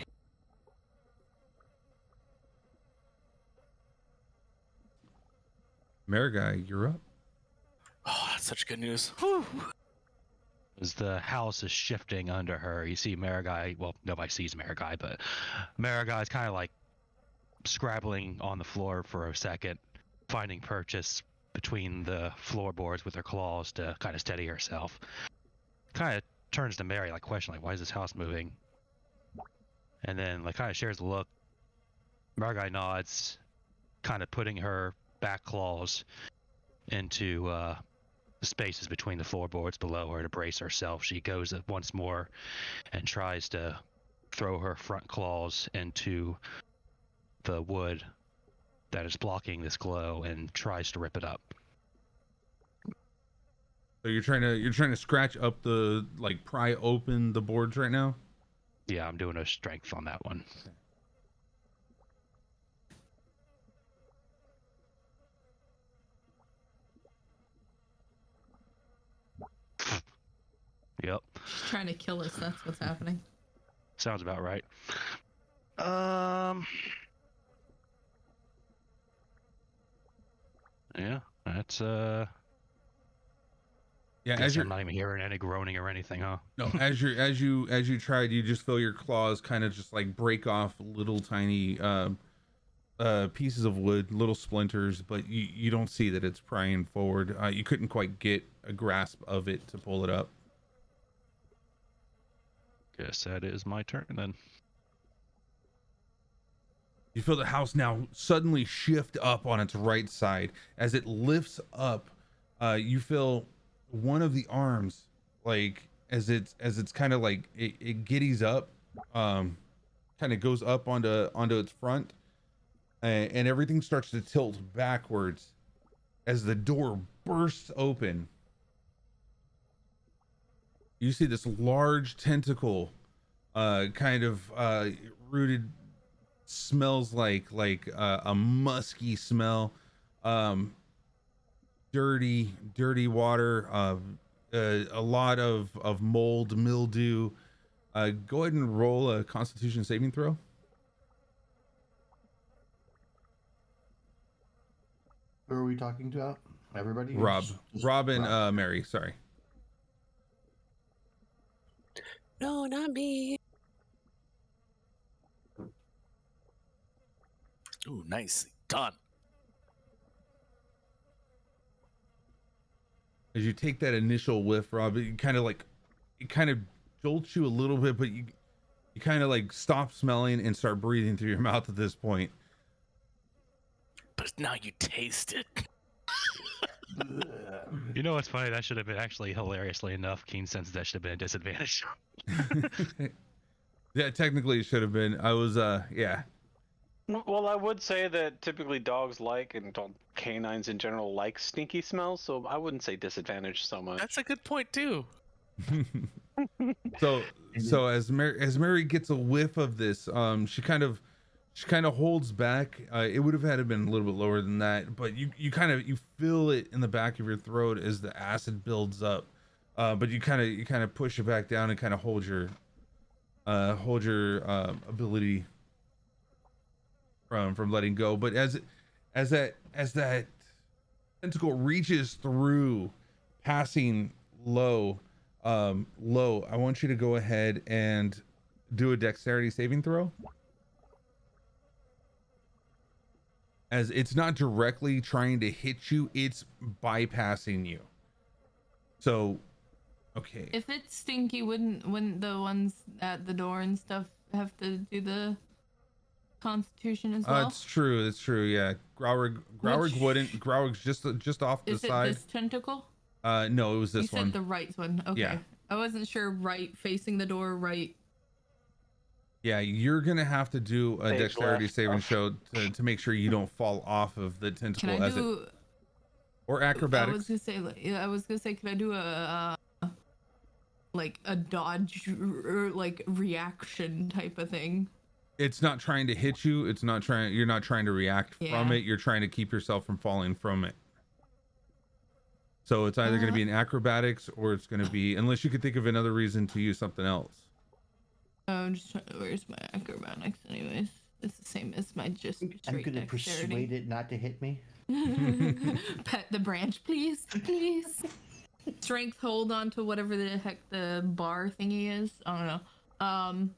Marigai, you're up. Oh, that's such good news. Whew. As the house is shifting under her, you see Marigai. Well, nobody sees Marigai, but Marigai's kind of like scrabbling on the floor for a second, finding purchase between the floorboards with her claws to kind of steady herself. Kind of turns to Mary, like, question, like, why is this house moving? And then, like, kind of shares a look. Marigai nods, kind of putting her back claws into the spaces between the floorboards below her to brace herself. She goes once more and tries to throw her front claws into the wood that is blocking this glow and tries to rip it up. So you're trying to scratch up the, like, pry open the boards right now? Yeah, I'm doing a strength on that one. Yep. She's trying to kill us. That's what's happening. Sounds about right. Yeah, that's Yeah, Guess as you're I'm not even hearing any groaning or anything, huh? no, as you tried, you just feel your claws kind of just like break off little tiny pieces of wood, little splinters, but you don't see that it's prying forward. You couldn't quite get a grasp of it to pull it up. Guess that is my turn then. You feel the house now suddenly shift up on its right side. As it lifts up, you feel one of the arms, like as it's kind of like it giddies up, kind of goes up onto its front, and everything starts to tilt backwards as the door bursts open. You see this large tentacle, kind of rooted, smells like a musky smell, dirty water, a lot of mold, mildew. Go ahead and roll a Constitution saving throw. Who are we talking about? Everybody? Rob and Rob. Mary, sorry. No, not me. Ooh, nice. Done. As you take that initial whiff, Rob, it kind of jolts you a little bit, but you kind of like stop smelling and start breathing through your mouth at this point. But now you taste it. You know what's funny? That should have been actually hilariously enough. Keen sense that should have been a disadvantage. Yeah, technically it should have been. I was yeah. Well, I would say that typically dogs like, and canines in general like stinky smells, so I wouldn't say disadvantage so much. That's a good point too. So as Mary gets a whiff of this, she kind of holds back. It would have had to been a little bit lower than that, but you feel it in the back of your throat as the acid builds up. But you kind of push it back down and kind of hold your ability from letting go. But as that tentacle reaches through, passing low, I want you to go ahead and do a dexterity saving throw. As it's not directly trying to hit you, it's bypassing you. So, okay. If it's stinky, wouldn't the ones at the door and stuff have to do the Constitution as well? It's true. Yeah, Growrig wouldn't. Growrig's just off the side. Is it this tentacle? No, it was this you one. said the right one. Okay. Yeah. I wasn't sure. Right, facing the door. Right. Yeah, you're gonna have to do a Stage dexterity left. saving show to make sure you don't fall off of the Can tentacle I do? or I acrobatics. was gonna say, can I do a like a dodge or like reaction type of thing? It's not trying to hit you. You're not trying to react from Yeah. it. You're trying to keep yourself from falling from it. So it's either going to be an acrobatics or it's going to be, unless you could think of another reason to use something else. I'm just trying. Where's my acrobatics, anyways? It's the same as my just I'm straight gonna dexterity. persuade it not to hit me. Pet the branch, please. Strength, hold on to whatever the heck the bar thingy is. I don't know.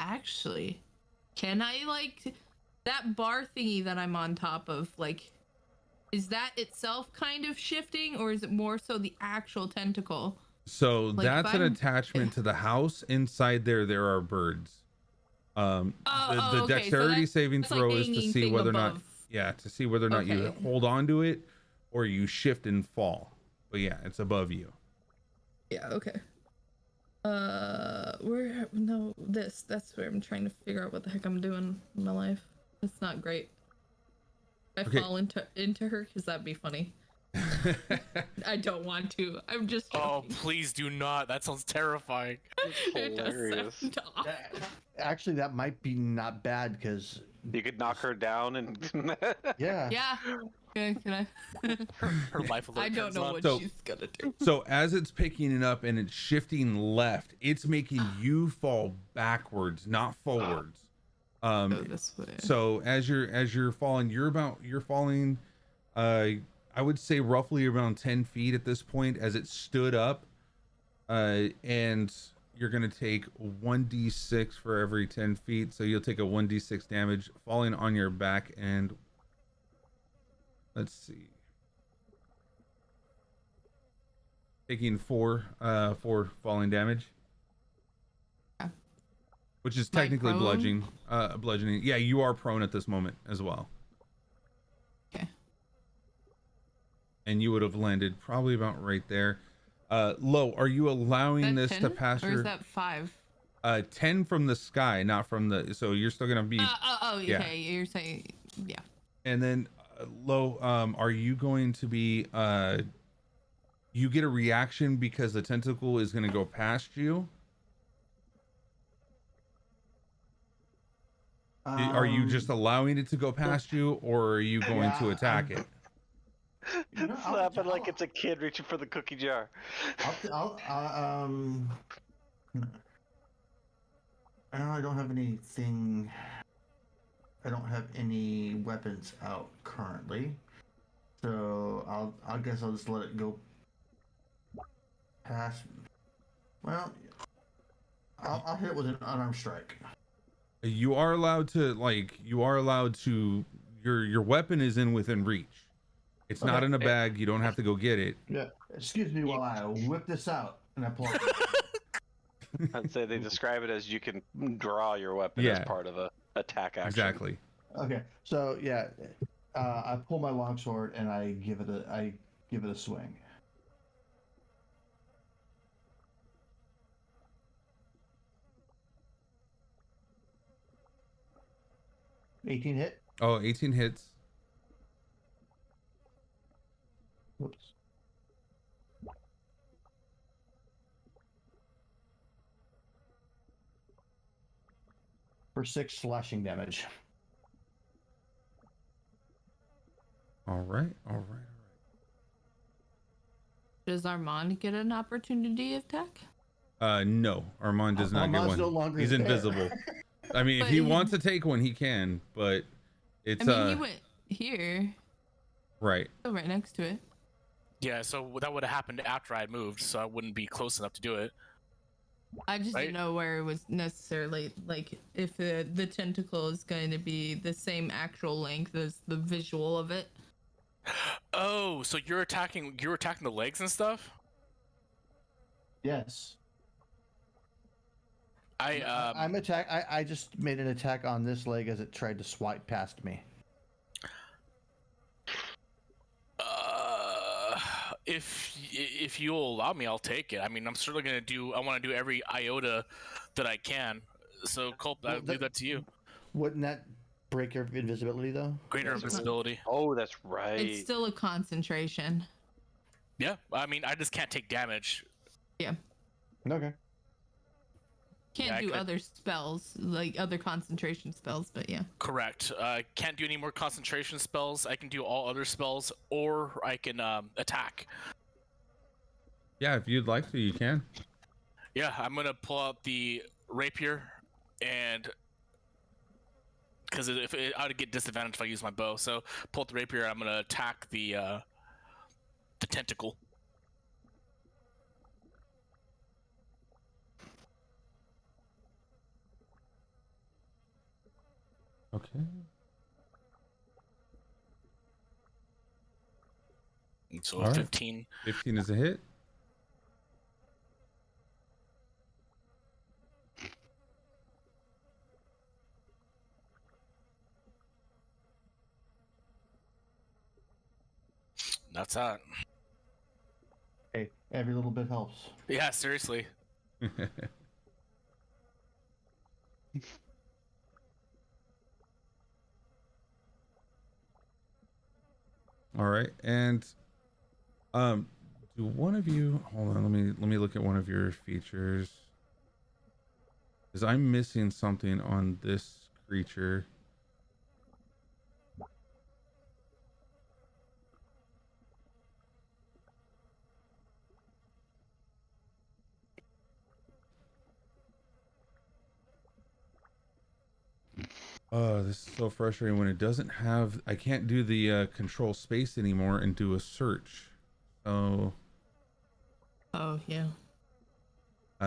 Actually, can I like that bar thingy that I'm on top of? Like, is that itself kind of shifting, or is it more so the actual tentacle? So Like, that's if an I'm- attachment to the house. Inside there are birds. The okay, so dexterity saving that's like throw is to hanging see thing whether or not, above. yeah, to see whether or not you Okay. hold on to it or you shift and fall. But yeah, it's above you. Yeah, okay. That's where I'm trying to figure out what the heck I'm doing in my life. It's not great. I Okay. fall into her, because that'd be funny. I don't want to. I'm just Oh, joking. please do not. That sounds terrifying. It does hilarious. sound awful. Actually, that might be not bad because You could knock her down and yeah. Yeah. Can I? Her life alert I don't turns know on. what So- she's gonna do. So as it's picking it up and it's shifting left, it's making you fall backwards, not forwards. Go this way. So as you're falling, you're falling, I would say roughly around 10 feet at this point as it stood up, and you're gonna take 1d6 for every 10 feet. So you'll take a 1d6 damage falling on your back, and let's see, taking four falling damage. Yeah. Which is Am I technically prone? bludgeoning. Yeah, you are prone at this moment as well. Okay. And you would have landed probably about right there. Lo, are you allowing Is that this 10? to pass Or your is that 5? 10 from the sky, not from the, so you're still gonna be yeah. Okay. You're saying, yeah. And then Lo, are you going to be you get a reaction because the tentacle is gonna go past you? Are you just allowing it to go past you, or are you going to attack it? No, Slap it like it's a kid reaching for the cookie jar. I don't have anything. I don't have any weapons out currently, so I guess I'll just let it go past. Well, I'll hit it with an unarmed strike. You are allowed to, your weapon is within reach. It's not Okay. in a bag. You don't have to go get it. Yeah. Excuse me while I whip this out and I pull it. I'd say they describe it as you can draw your weapon Yeah. as part of a attack action. Exactly. Okay. So yeah, I pull my longsword and I give it a swing. $18 hit. Oh, 18 hits. Whoops. For 6 slashing damage. All right. Does Armand get an opportunity attack? No, Armand does not Armand's get one. no longer He's there. invisible. I mean, if But he he- wants to take one, he can, but it's I mean, he went here, right. so right next to it. Yeah, so that would have happened after I had moved, so I wouldn't be close enough to do it. I just Right. didn't know where it was necessarily, like, if the tentacle is going to be the same actual length as the visual of it. Oh, so you're attacking the legs and stuff? Yes. I'm I just made an attack on this leg as it tried to swipe past me. If you'll allow me, I'll take it. I mean, I'm certainly gonna do. I want to do every iota that I can. So, Culp, I'll leave that to you. Wouldn't that break your invisibility though? Greater invisibility. Oh, that's right. It's still a concentration. Yeah, I mean, I just can't take damage. Yeah. Okay. Can't Yeah, I do could- other spells, like other concentration spells, but yeah. Correct. Can't do any more concentration spells. I can do all other spells, or I can attack. Yeah, if you'd like to, you can. Yeah, I'm gonna pull out the rapier, and because I would get disadvantage if I use my bow. So pull out the rapier. I'm gonna attack the tentacle. Okay. So All right. 15. 15 is a hit. That's that. Hey, every little bit helps. Yeah, seriously. All right, and do one of you hold on? Let me look at one of your features, because I'm missing something on this creature. Oh, this is so frustrating when it doesn't have. I can't do the control space anymore and do a search. So. Oh yeah.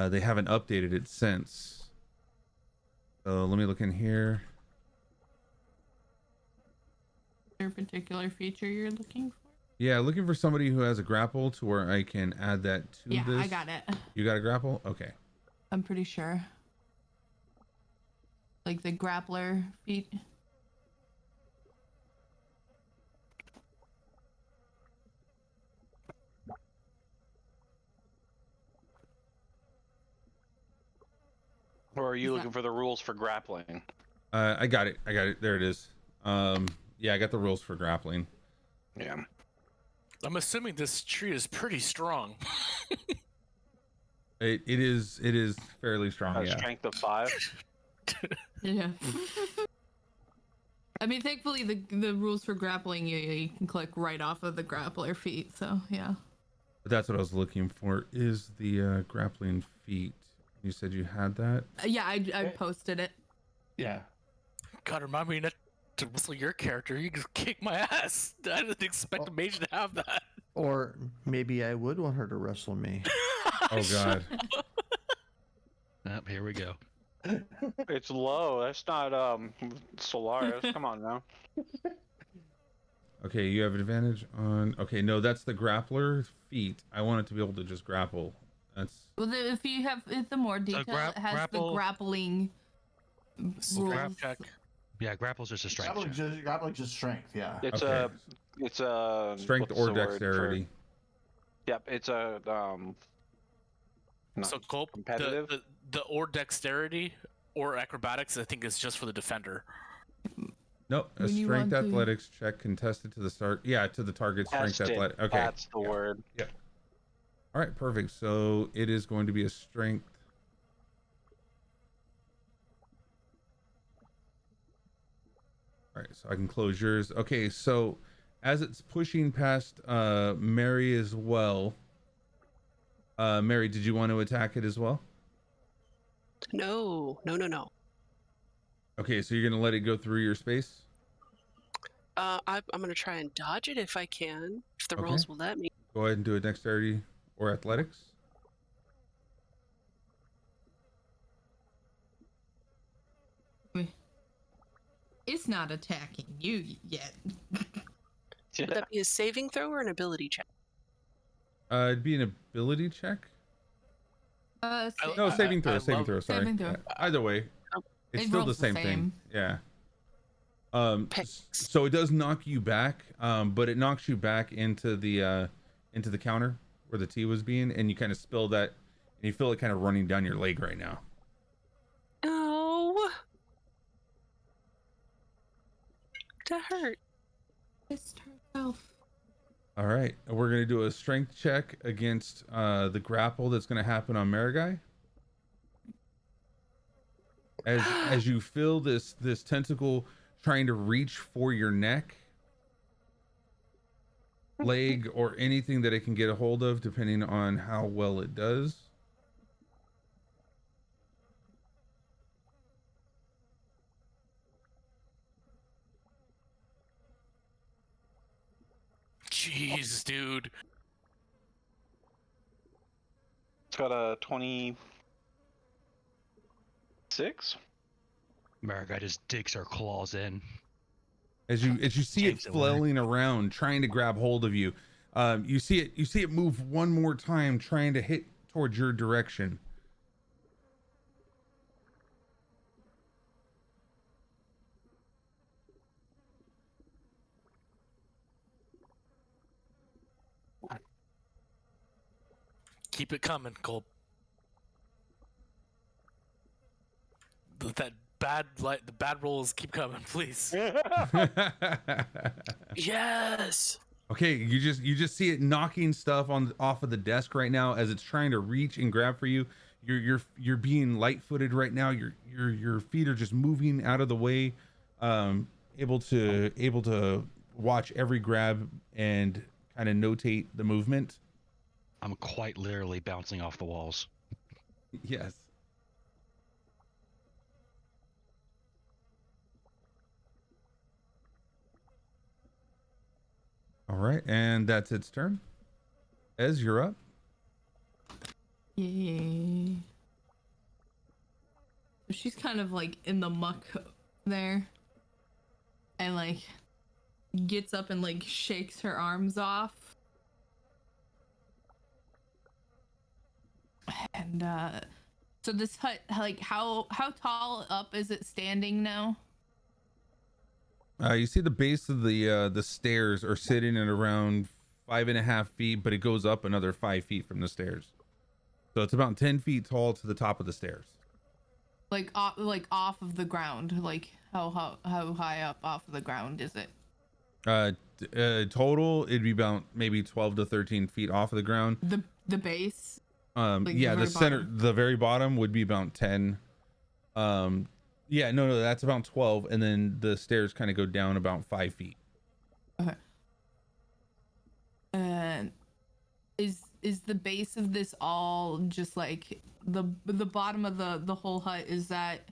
They haven't updated it since. So let me look in here. Is there a particular feature you're looking for? Yeah, looking for somebody who has a grapple to where I can add that to Yeah, this. I got it. You got a grapple? Okay. I'm pretty sure. Like the grappler feat. Or are you Is looking for the rules for grappling? I got it. There it is. Yeah, I got the rules for grappling. Yeah. I'm assuming this tree is pretty strong. It is fairly strong. Yeah. Strength of 5. Yeah. I mean, thankfully the rules for grappling you can click right off of the grappler feat. So yeah. But that's what I was looking for. Is the grappling feat? You said you had that. Yeah, I posted it. Yeah. God, remind me not to wrestle your character. You just kick my ass. I didn't expect a mage to have that. Or maybe I would want her to wrestle me. Oh God. Yep, here we go. It's low. That's not Solaris. Come on now. Okay, you have advantage on. Okay, no, that's the grappler feat. I want it to be able to just grapple. That's. Well, if you have the more detail, it has grapple- the grappling Grab rules. check. Yeah, grapple's just a strength check. Grappling just strength, yeah. It's Okay. it's a Strength what's or the word for- dexterity. Yep, it's a not So Culp, competitive. the or dexterity or acrobatics, I think is just for the defender. No, a When you strength want to- athletics check contested to the start. Yeah, to the target strength That's it. athletic. Okay. That's the word. All right, perfect. So it is going to be a strength. All right, so I can close yours. Okay, so as it's pushing past Mary as well. Mary, did you want to attack it as well? No. Okay, so you're gonna let it go through your space. I'm gonna try and dodge it if I can, if the Okay. rolls will let me. Go ahead and do a dexterity or athletics. It's not attacking you yet. Would that be a saving throw or an ability check? It'd be an ability check. No, I- saving throw. I Saving love- throw. Sorry. Saving throw. Yeah, either way, it's It still the rolls the same thing. same. Yeah. Picks. So it does knock you back, but it knocks you back into the counter where the tea was being, and you kind of spill that, and you feel it kind of running down your leg right now. Oh, that hurt. It's herself. All right, we're gonna do a strength check against the grapple that's gonna happen on Marigai. As you feel this tentacle trying to reach for your neck, leg, or anything that it can get a hold of, depending on how well it does. Jeez, dude. It's got a 26. America just digs her claws in. As you see it Takes it flailing around, trying to grab hold of you, you see it move one more time, trying to hit towards your direction. Keep it coming, Cole. That bad the bad rolls keep coming, please. Yes. Okay, you just see it knocking stuff off of the desk right now as it's trying to reach and grab for you. You're being light-footed right now. Your feet are just moving out of the way, able to watch every grab and kind of notate the movement. I'm quite literally bouncing off the walls. Yes. All right, and that's its turn. Ez, you're up. Yay. So she's kind of like in the muck there, and like gets up and like shakes her arms off. And so this hut, like how tall up is it standing now? You see the base of the stairs are sitting at around 5.5 feet, but it goes up another 5 feet from the stairs. So it's about 10 feet tall to the top of the stairs. Like off of the ground. Like how high up off of the ground is it? Total, it'd be about maybe 12 to 13 feet off of the ground. The base. Like yeah, the center, bottom. the very bottom would be about 10. Yeah, no, that's about 12, and then the stairs kind of go down about 5 feet. Okay. And is the base of this all just like the bottom of the whole hut? Is that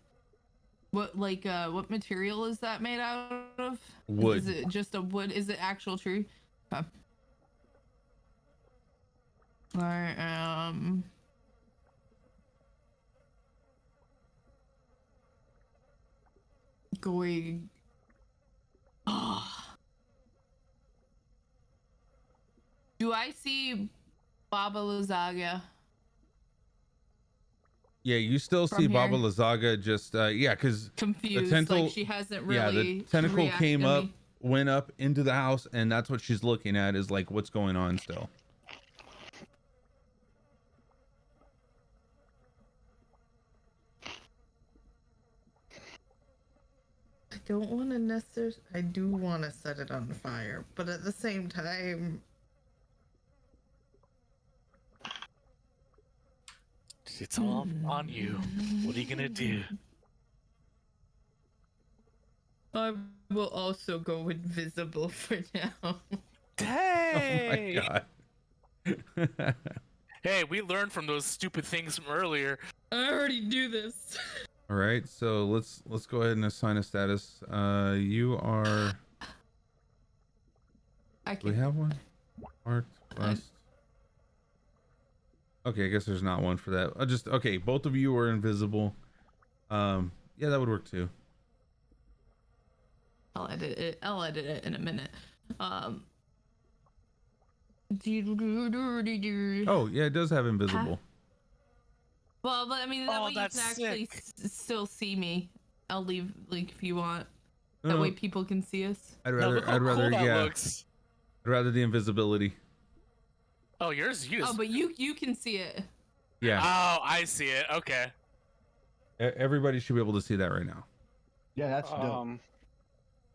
what what material is that made out of? Wood. Is it just a wood? Is it actual tree? Okay. Alright, going. Do I see Baba Lazaga? Yeah, you still From see Baba here? Lazaga just yeah, because Confused, tentacle- like she hasn't really. yeah, the tentacle reacted came to up, me. went up into the house, and that's what she's looking at, is like what's going on still. I don't want to necessarily. I do want to set it on fire, but at the same time, It's all on you. What are you gonna do? I will also go invisible for now. Hey! Oh my god. Hey, we learned from those stupid things from earlier. I already do this. All right, so let's go ahead and assign a status. You are. I Do we can. have one? Marked, blessed. Okay, I guess there's not one for that. Okay, both of you are invisible. Yeah, that would work too. I'll edit it in a minute. Oh, yeah, it does have invisible. Well, but I mean, that Oh, way you can that's actually sick. still see me. I'll leave like if you want. No, That way people can see us. I'd No, rather, look how I'd rather, cool that yeah, looks. I'd rather the invisibility. Oh, yours. Oh, but you can see it. Yeah, Oh, I see it. Okay. everybody should be able to see that right now. Yeah, that's dope.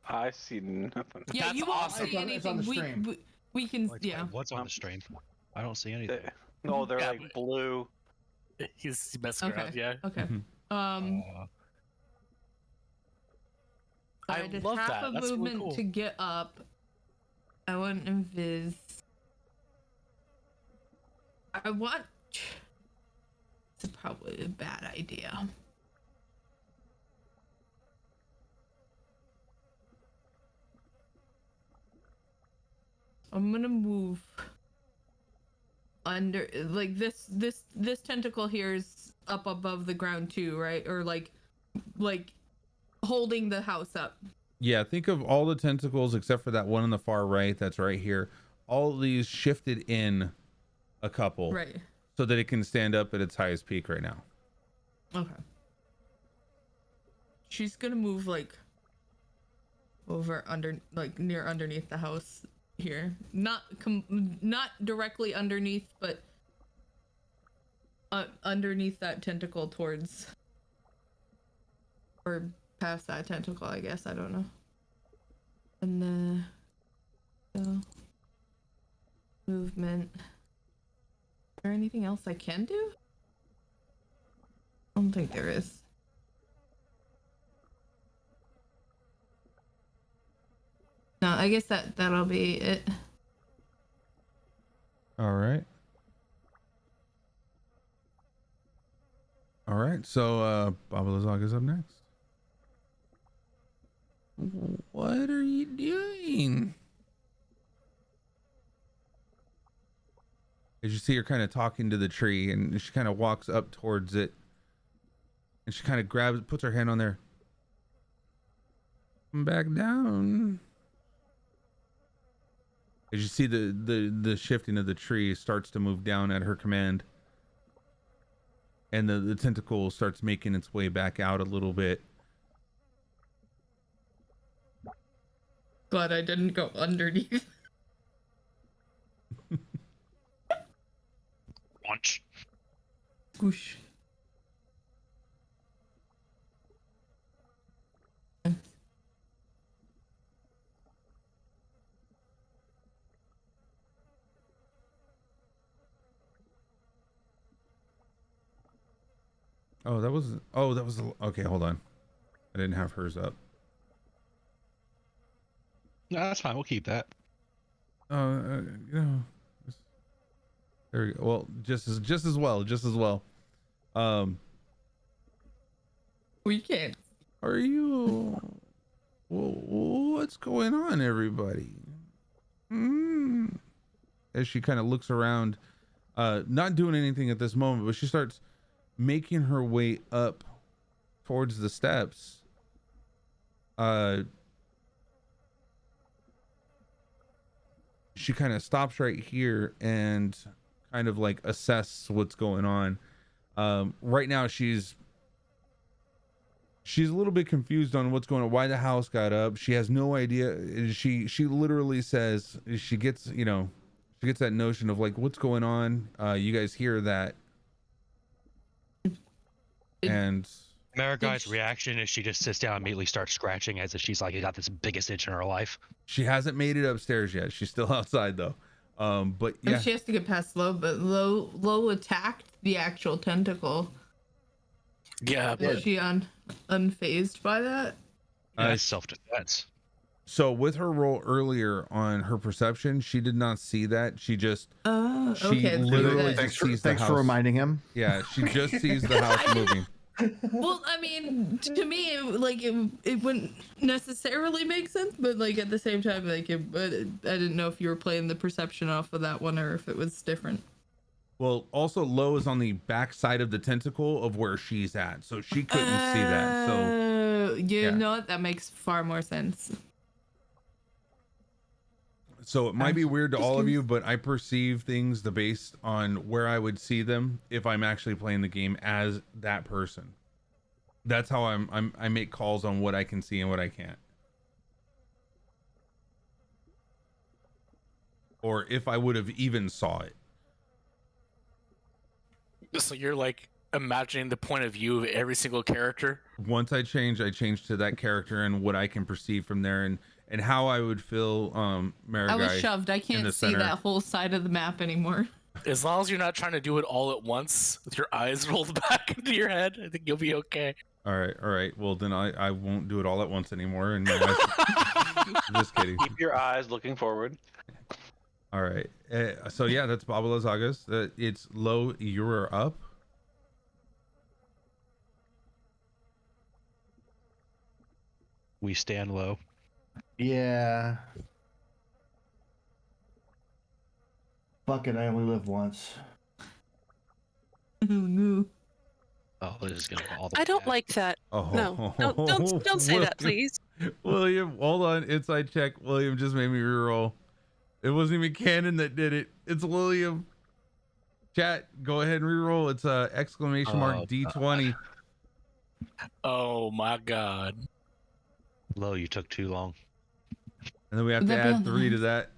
I see nothing. Yeah, That's you won't awesome. see It's on the anything. stream. We can. What's, Yeah. what's on the stream? I don't see anything. No, they're Yeah, like blue. He's messing Okay. around. Yeah. Okay. Uh, I did love half that. a That's really movement cool. to get up. I went invis. I want. It's probably a bad idea. I'm gonna move under, like this tentacle here is up above the ground too, right? Or like holding the house up. Yeah, think of all the tentacles except for that one on the far right that's right here. All of these shifted in a couple, Right. so that it can stand up at its highest peak right now. Okay. She's gonna move like over under, like near underneath the house here. Not directly underneath, but underneath that tentacle towards, or past that tentacle, I guess. I don't know. And then movement. Is there anything else I can do? I don't think there is. No, I guess that'll be it. All right. All right. So Baba Lazaga's up next. What are you doing? as you see her kind of talking to the tree, and she kind of walks up towards it, and she kind of grabs, puts her hand on there. Come back down. As you see the shifting of the tree starts to move down at her command, and the tentacle starts making its way back out a little bit. Glad I didn't go underneath. Launch. Whoosh. Oh, that was okay. Hold on, I didn't have hers up. No, that's fine. We'll keep that. You know, there we go. Well, just as well. We can't. Are you? What's going on, everybody? As she kind of looks around, not doing anything at this moment, but she starts making her way up towards the steps. She kind of stops right here and kind of like assess what's going on. Right now she's a little bit confused on what's going on, why the house got up. She has no idea. She literally says, she gets that notion of like, what's going on? You guys hear that? And Maragai's reaction is she just sits down and immediately starts scratching as if she's like got this biggest itch in her life. she hasn't made it upstairs yet. She's still outside though. But yeah, And she has to get past Lo, but Lo attacked the actual tentacle. Yeah, but Is she unfazed by that? It's self-defense. so with her roll earlier on her perception, she did not see that. She just she Okay. literally Good. just sees the Thanks house. for reminding him. Yeah, she just sees the house moving. Well, I mean, to me, it wouldn't necessarily make sense, but like at the same time, like I didn't know if you were playing the perception off of that one or if it was different. Well, also Lo is on the back side of the tentacle of where she's at, so she couldn't see that. So you yeah. know what? That makes far more sense. So it might be weird to all of you, but I perceive things based on where I would see them if I'm actually playing the game as that person. That's how I make calls on what I can see and what I can't. Or if I would have even saw it. so you're like imagining the point of view of every single character. Once I change to that character and what I can perceive from there and how I would feel Marigai. I was shoved. I the can't see center. that whole side of the map anymore. As long as you're not trying to do it all at once with your eyes rolled back into your head, I think you'll be okay. All right. Well, then I won't do it all at once anymore. And just kidding. Keep your eyes looking forward. All right. So yeah, that's Baba Lazagas. It's Lo. You're up. We stand low. Yeah. Fuck it, I only live once. Oh no. Oh, this is gonna go all the I way don't back. like that. Oh, No, don't say that, please. William, hold on. Inside check. William just made me reroll. It wasn't even Cannon that did it. It's William. Chat, go ahead and reroll. It's exclamation mark Oh, D20. Oh my god. Low, you took too long. And then we have to Would that be add on 3 to the that.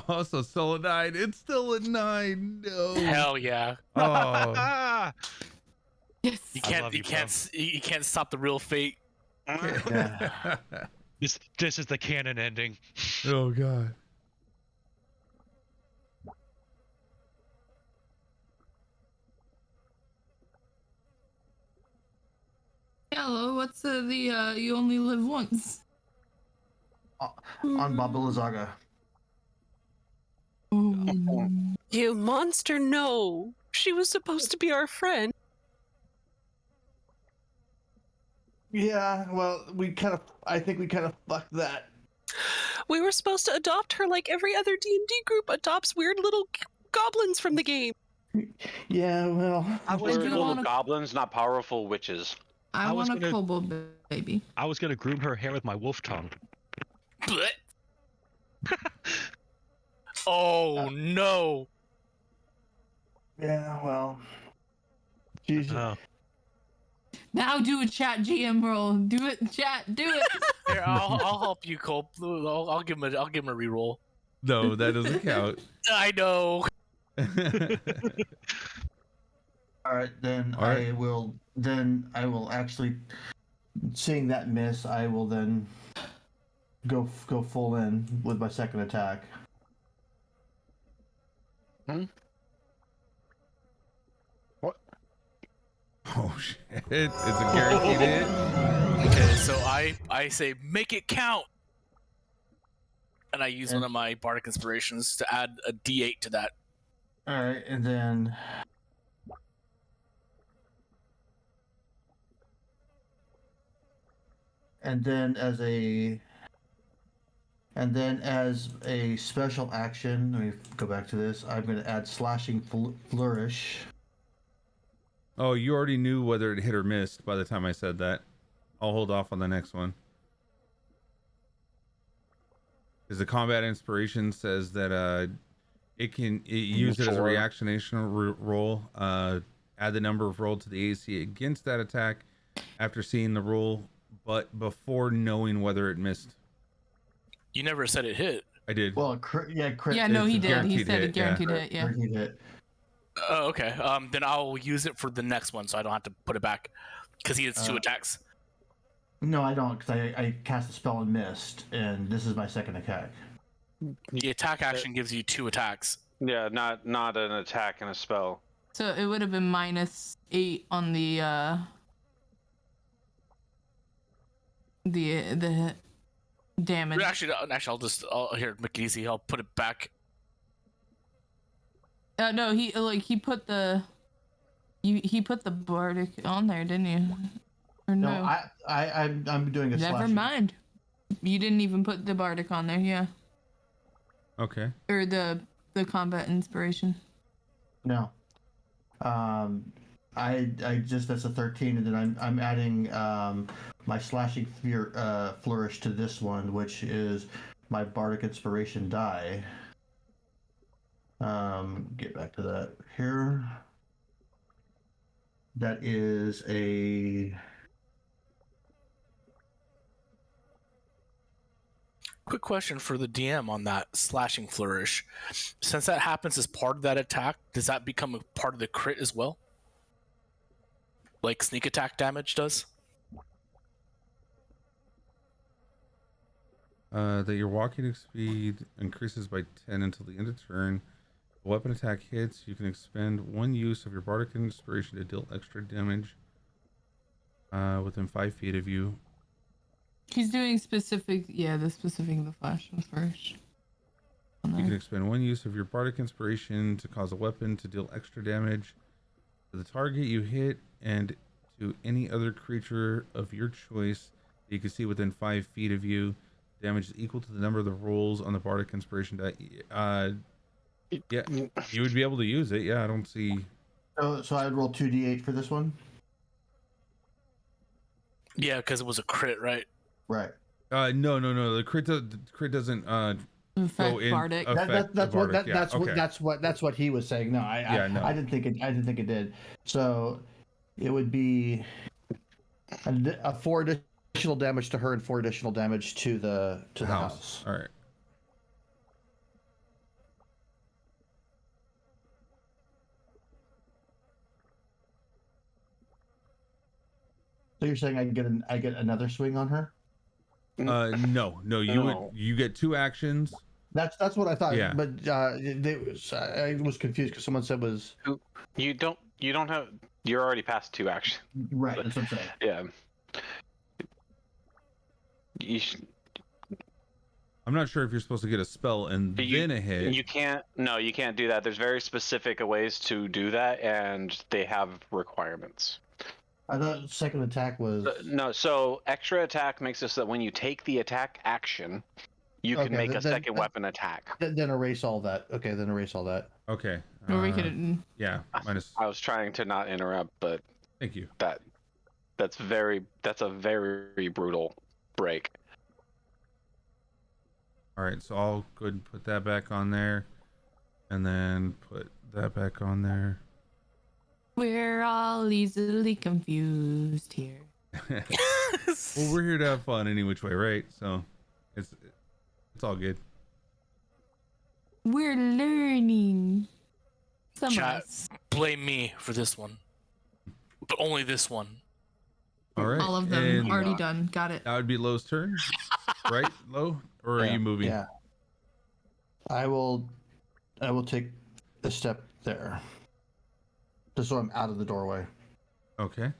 Oh, so still a 9. It's still a 9. No. Hell yeah. Oh. Yes. You I can't love you you, can't you can't stop the real fate. Yeah. This is the canon ending. Oh god. Hello, what's the you only live once? On Baba Lazaga. Oh. You monster, no. She was supposed to be our friend. Yeah, well, I think we kind of fucked that. We were supposed to adopt her like every other D&D group adopts weird little goblins from the game. Yeah, well, We're do little wanna- goblins, not powerful witches. I I was want a gonna- kobold baby. I was gonna groom her hair with my wolf tongue. Blech. Oh no! yeah, well. She's Now do a chat GM roll. Do it, chat. Do it. Here, I'll help you, Cole. I'll give him a reroll. No, that doesn't count. I know. all right. Then All right. I will actually, seeing that miss, I will then go full in with my second attack. Oh shit! It's a guaranteed hit. Okay, so I say make it count, and I use one of my bardic inspirations to add a D8 to that. All right, and then. And then as a special action, let me go back to this. I'm going to add slashing flourish. Oh, you already knew whether it hit or missed by the time I said that. I'll hold off on the next one. Because the combat inspiration says that it use it as a reactionation roll. Add the number of roll to the AC against that attack after seeing the roll, but before knowing whether it missed. You never said it hit. I did. Well, crit. Yeah, no, it's he a did. He guaranteed said a hit, yeah. guaranteed hit. Yeah. guaranteed hit. Oh, okay. Then I'll use it for the next one, so I don't have to put it back, because he has 2 attacks. No, I don't, because I cast a spell and missed, and this is my second attack. The attack action gives you 2 attacks. Yeah, not an attack and a spell. So it would have been -8 on the damage. Actually, I'll here, make it easy. I'll put it back. No, he put the bardic on there, didn't you? Or no? No, I'm doing a Never slashing. mind. You didn't even put the bardic on there, yeah. Okay. Or the combat inspiration. No. I just, that's a 13, and then I'm adding my slashing flourish to this one, which is my bardic inspiration die. Get back to that here. That is a. Quick question for the DM on that slashing flourish. Since that happens as part of that attack, does that become a part of the crit as well? Like sneak attack damage does? That your walking speed increases by 10 until the end of turn. The weapon attack hits. You can expend 1 use of your bardic inspiration to deal extra damage within 5 feet of you. He's doing specific, the flash was first. You can expend 1 use of your bardic inspiration to cause a weapon to deal extra damage to the target you hit and to any other creature of your choice that you can see within 5 feet of you. Damage is equal to the number of the rolls on the bardic inspiration die. Yeah, you would be able to use it. Yeah, I don't see. So I'd roll 2d8 for this one. Yeah, because it was a crit, right? Right. No. The crit doesn't Affect in- bardic. affect the bardic, yeah, okay. That's what he was saying. No, I didn't think it did. So it would be a 4 additional damage to her and 4 additional damage to the house. All right. So you're saying I get another swing on her? No. You get 2 actions. That's what I thought. Yeah. But I was confused because someone said was You don't have. You're already past 2 actions. right. That's what I'm saying. Yeah. I'm not sure if you're supposed to get a spell and then a hit. You can't. No, you can't do that. There's very specific ways to do that, and they have requirements. I thought second attack was No, so extra attack makes it so that when you take the attack action, you can Okay, make a then- second weapon attack. Then erase all that. Okay, then erase all that. Okay. Or we could. Yeah. Minus. I was trying to not interrupt, but Thank you. that's a very brutal break. All right. So I'll go ahead and put that back on there, and then put that back on there. We're all easily confused here. Well, we're here to have fun any which way, right? So it's all good. We're learning. Some of Chat, us. blame me for this one, but only this one. All right. All of them and already done. Got it. that would be Lo's turn, right? Lo, or are you moving? Yeah. I will take a step there. Just so I'm out of the doorway. Okay.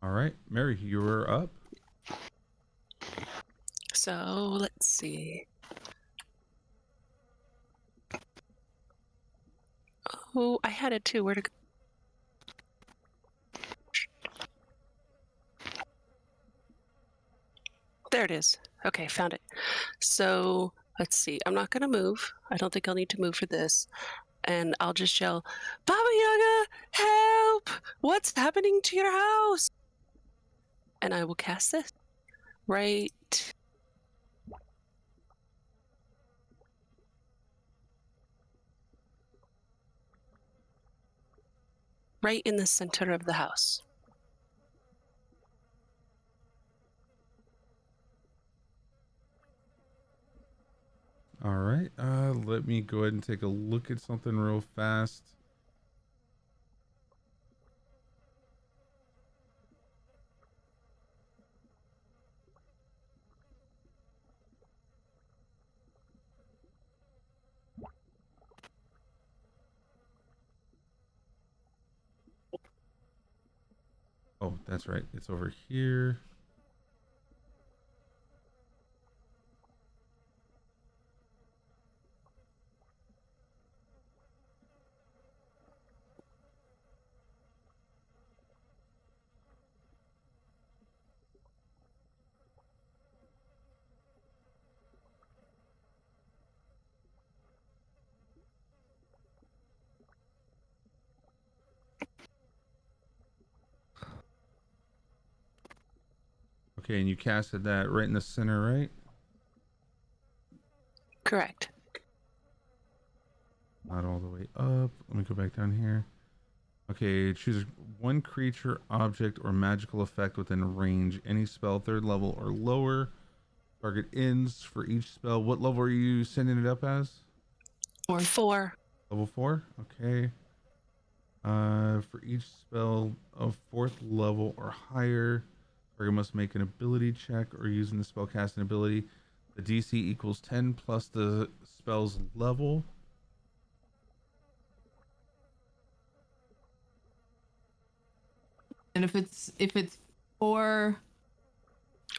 All right, Mary, you were up. So let's see. Oh, I had it too. Where to go? There it is. Okay, found it. So let's see. I'm not going to move. I don't think I'll need to move for this. And I'll just yell, Baba Yaga, help! What's happening to your house? And I will cast this right in the center of the house. All right. Let me go ahead and take a look at something real fast. Oh, that's right. It's over here. Okay, and you casted that right in the center, right? Correct. Not all the way up. Let me go back down here. Okay, choose one creature, object, or magical effect within range. Any spell, 3rd level or lower. Target ends for each spell. What level are you sending it up as? 4. Level 4? Okay. For each spell of 4th level or higher, target must make an ability check or using the spell casting ability. The DC equals 10 plus the spell's level. And if it's 4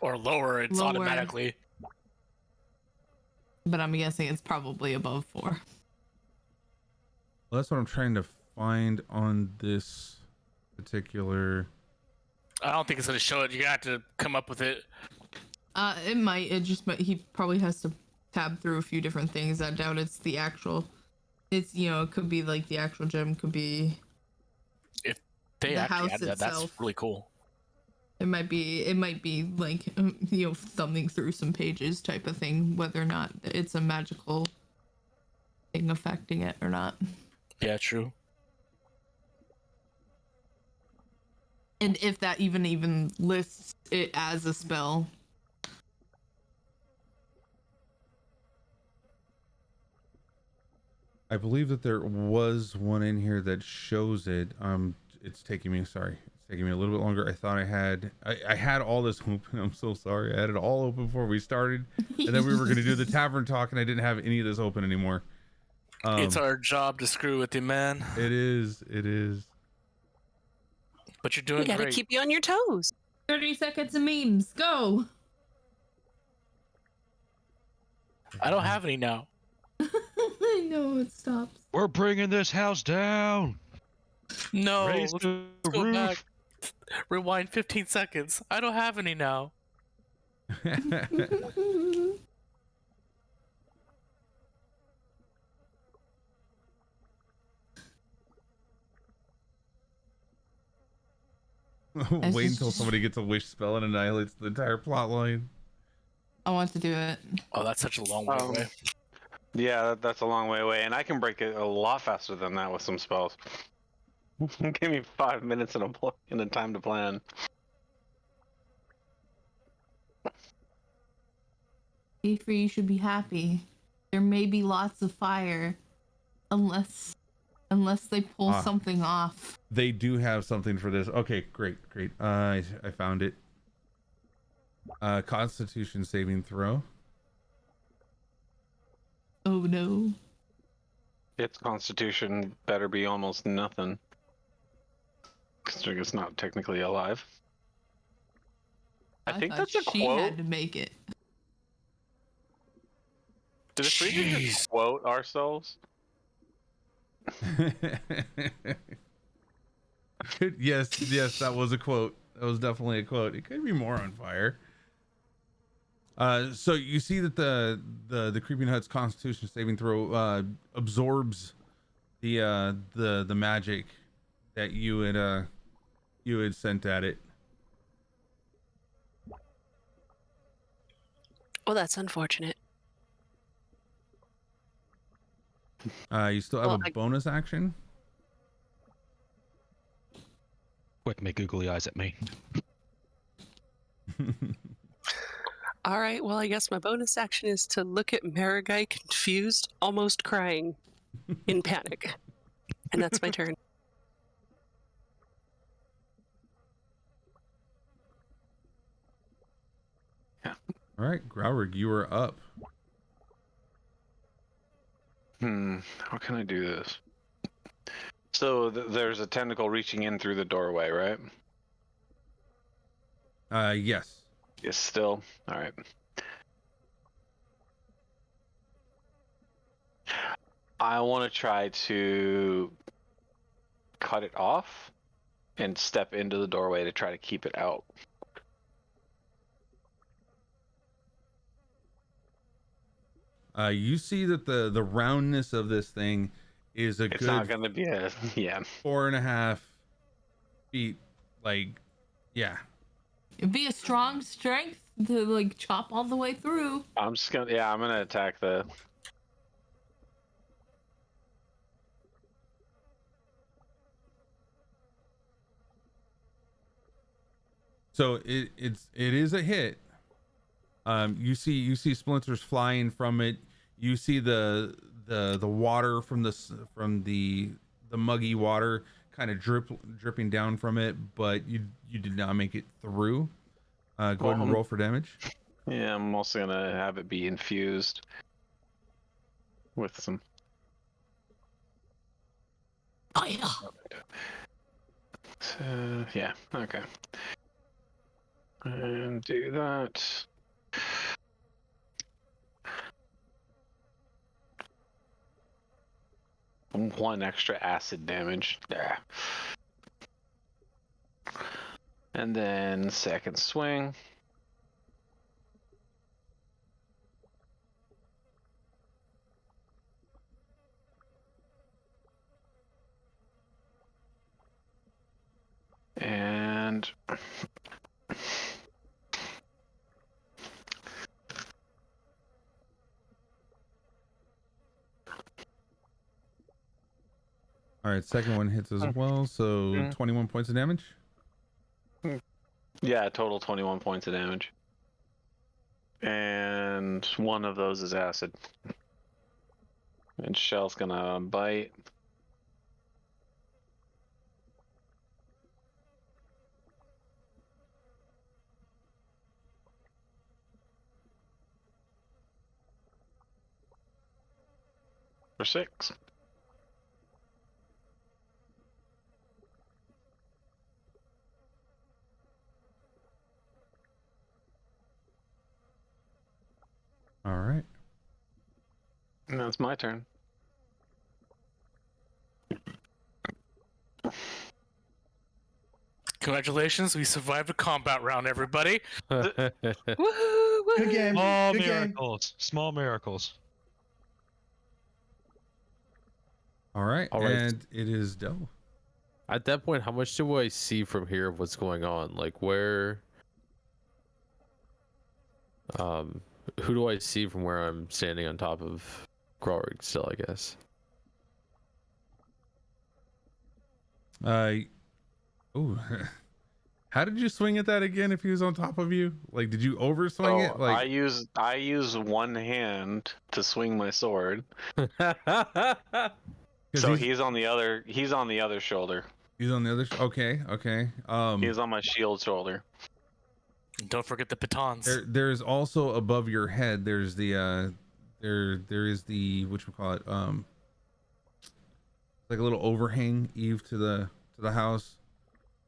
Or lower, it's Lower. automatically. but I'm guessing it's probably above 4. Well, that's what I'm trying to find on this particular. I don't think it's going to show it. You're going to have to come up with it. It might. It just might. He probably has to tab through a few different things. I doubt it's the actual. It's it could be like the actual gym. Could be. If they The actually house had that, that's itself. really cool. It might be. It might be like thumbing through some pages type of thing. Whether or not it's a magical thing affecting it or not. Yeah, true. And if that even lists it as a spell. I believe that there was one in here that shows it. It's taking me. Sorry, it's taking me a little bit longer. I thought I had. I had all this open. I'm so sorry. I had it all open before we started, and then we were going to do the tavern talk, and I didn't have any of this open anymore. It's our job to screw with you, man. It is. It is. But you're We doing gotta great. keep you on your toes. You're 30 seconds of memes. Go. I don't have any now. I know it stops. We're bringing this house down. No, Raise let's the go roof. back. Rewind 15 seconds. I don't have any now. Wait until somebody gets a wish spell and annihilates the entire plot line. I want to do it. Oh, that's such a long way away. Yeah, that's a long way away, and I can break it a lot faster than that with some spells. Give me 5 minutes and a time to plan. Beefree, you should be happy. There may be lots of fire, unless they pull something off. They do have something for this. Okay, great. I found it. Constitution saving throw. Oh no. Its constitution better be almost nothing, considering it's not technically alive. I think that's a she quote. had to make it. Did the region just quote ourselves? Yes, that was a quote. That was definitely a quote. It could be more on fire. So you see that the Creeping Hut's Constitution saving throw absorbs the magic that you had sent at it. Oh, that's unfortunate. You still have a bonus action. Quick, make googly eyes at me. All right, well, I guess my bonus action is to look at Marigai confused, almost crying in panic. And that's my turn. Yeah. All right, Growrig, you are up. How can I do this? So there's a tentacle reaching in through the doorway, right? Yes. Yes, still. All right. I want to try to cut it off and step into the doorway to try to keep it out. You see that the roundness of this thing is It's good not going to be a 4.5 feet. Like, yeah. It'd be a strong strength to like chop all the way through. I'm gonna attack the. So it is a hit. You see splinters flying from it. You see the water from the muggy water kind of dripping down from it, but you did not make it through. Go ahead and roll for damage. Yeah, I'm also gonna have it be infused with some. Oh yeah. So, yeah. Okay. And do that. One extra acid damage. Yeah. And then second swing. And All right, second one hits as well. So 21 points of damage. yeah, total 21 points of damage. And one of those is acid. And Shell's gonna bite. For 6. All right. Now it's my turn. Congratulations, we survived a combat round, everybody. Woohoo! Good game. Small Good game. miracles. Small miracles. All right. All right. And it is Dell. At that point, how much do I see from here of what's going on? Like where? Who do I see from where I'm standing on top of Grorig still, I guess? Oh, how did you swing at that again if he was on top of you? Like, did you overswing it? Like, I use one hand to swing my sword. So he's on the other shoulder. He's on the other. Okay. He's on my shield shoulder. Don't forget the batons. There's also above your head. There's the there is the whatchamacallit, like a little overhang eave to the house.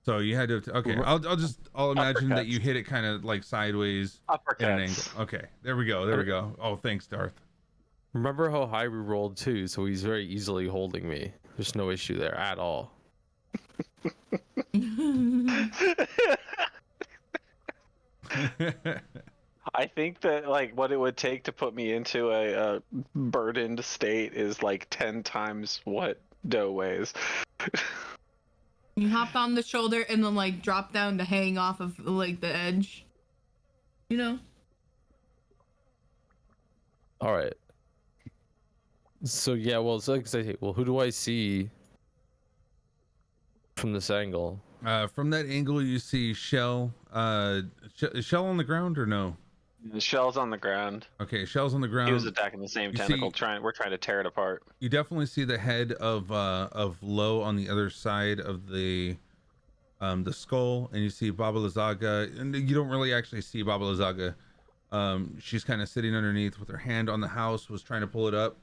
So you had to. Okay, I'll imagine that you hit it kind of like sideways at an angle. Okay, there we go. Oh, thanks, Darth. Remember how high we rolled too, so he's very easily holding me. There's no issue there at all. I think that like what it would take to put me into a burdened state is like 10 times what Doe weighs. You hop on the shoulder and then like drop down to hang off of like the edge. You know? All right. So yeah, well, it's like I say, well, who do I see from this angle? From that angle, you see Shell. Is Shell on the ground or no? The Shell's on the ground. Okay, Shell's on the ground. He was attacking the same tentacle. We're trying to tear it apart. You definitely see the head of Lo on the other side of the skull, and you see Baba Lysaga, and you don't really actually see Baba Lysaga. She's kind of sitting underneath with her hand on the house, was trying to pull it up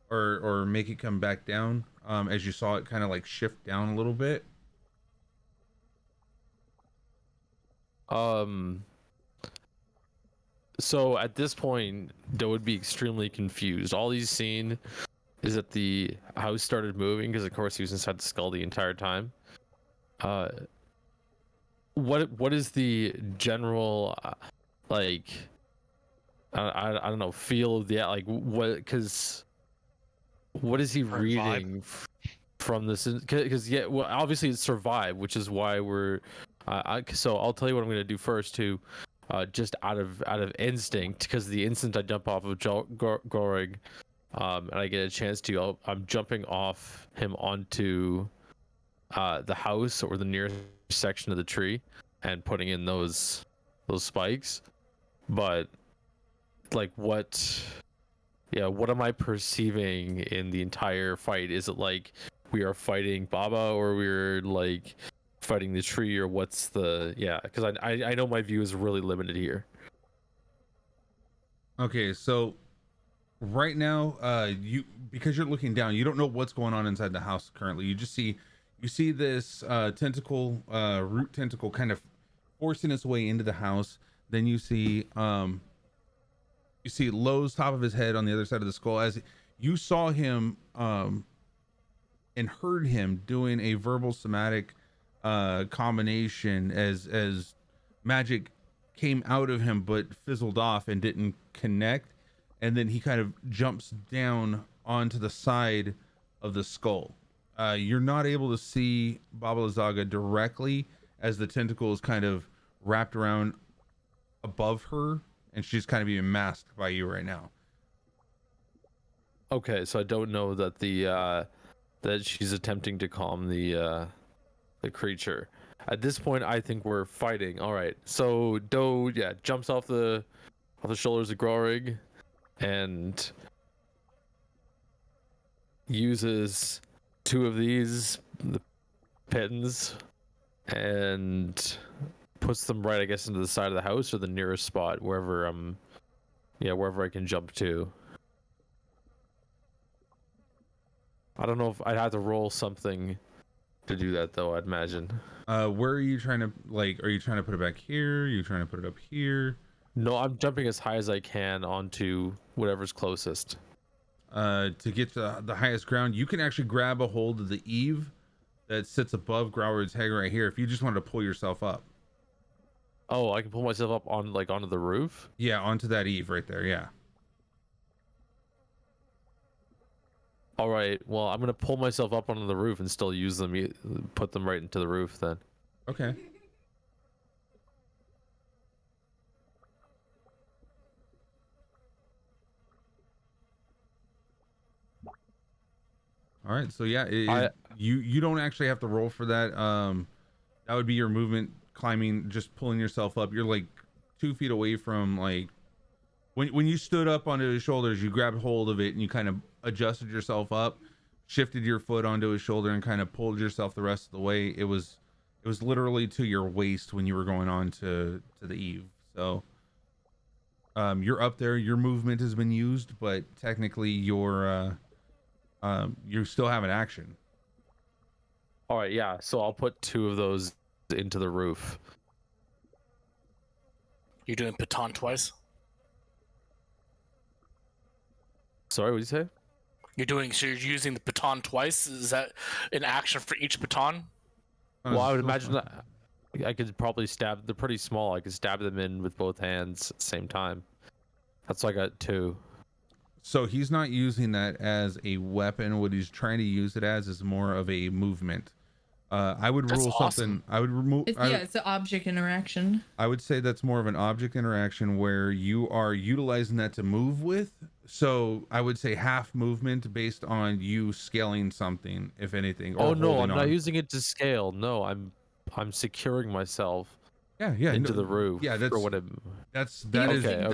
or make it come back down. As you saw it kind of like shift down a little bit. So at this point, Doe would be extremely confused. All he's seen is that the house started moving because, of course, he was inside the skull the entire time. What is the general like? I don't know, feel of the like what? Because what is he reading from this? Because yeah, well, obviously it's survive, which is why we're. So I'll tell you what I'm gonna do first too, just out of instinct, because the instant I jump off of Gorig, and I get a chance to, I'm jumping off him onto the house or the nearest section of the tree, and putting in those spikes. But like what am I perceiving in the entire fight? Is it like we are fighting Baba, or we're like fighting the tree, or what's the because I know my view is really limited here. Okay, so right now because you're looking down, you don't know what's going on inside the house currently. You just see this tentacle, root tentacle kind of forcing its way into the house. Then you see Lowe's top of his head on the other side of the skull, as you saw him and heard him doing a verbal somatic combination as magic came out of him but fizzled off and didn't connect, and then he kind of jumps down onto the side of the skull. You're not able to see Baba Lysaga directly, as the tentacle is kind of wrapped around above her, and she's kind of being masked by you right now. Okay, so I don't know that that she's attempting to calm the creature. At this point, I think we're fighting. All right, so Doe jumps off the shoulders of Grorig and uses two of the pins, and puts them right, I guess, into the side of the house, or the nearest spot, wherever I can jump to. I don't know if I'd have to roll something to do that, though, I'd imagine. Where are you trying to, like, are you trying to put it back here? Are you trying to put it up here? No, I'm jumping as high as I can onto whatever's closest. To get to the highest ground, you can actually grab a hold of the eave that sits above Growlwood's head right here if you just wanted to pull yourself up. Oh, I can pull myself up on onto the roof? Yeah, onto that eave right there, yeah. All right, well, I'm going to pull myself up onto the roof and still use them, put them right into the roof then. Okay. All right, so yeah, you don't actually have to roll for that. That would be your movement, climbing, just pulling yourself up. You're like 2 feet away from, like, when you stood up onto his shoulders, you grabbed hold of it and you kind of adjusted yourself up, shifted your foot onto his shoulder, and kind of pulled yourself the rest of the way. It was literally to your waist when you were going on to the eave. So you're up there. Your movement has been used, but technically you still have an action. All right, yeah. So I'll put 2 of those into the roof. You're doing baton twice? Sorry, what did you say? So you're using the baton twice? Is that an action for each baton? Well, I would imagine that I could probably stab. They're pretty small. I could stab them in with both hands at the same time. That's why I got 2. So he's not using that as a weapon. What he's trying to use it as is more of a movement. I would rule something. I would remove. It's an object interaction. I would say that's more of an object interaction where you are utilizing that to move with. So I would say half movement based on you scaling something, if anything. Or Oh no, I'm on. not using it to scale. No, I'm securing myself. Yeah, into the roof. Yeah, that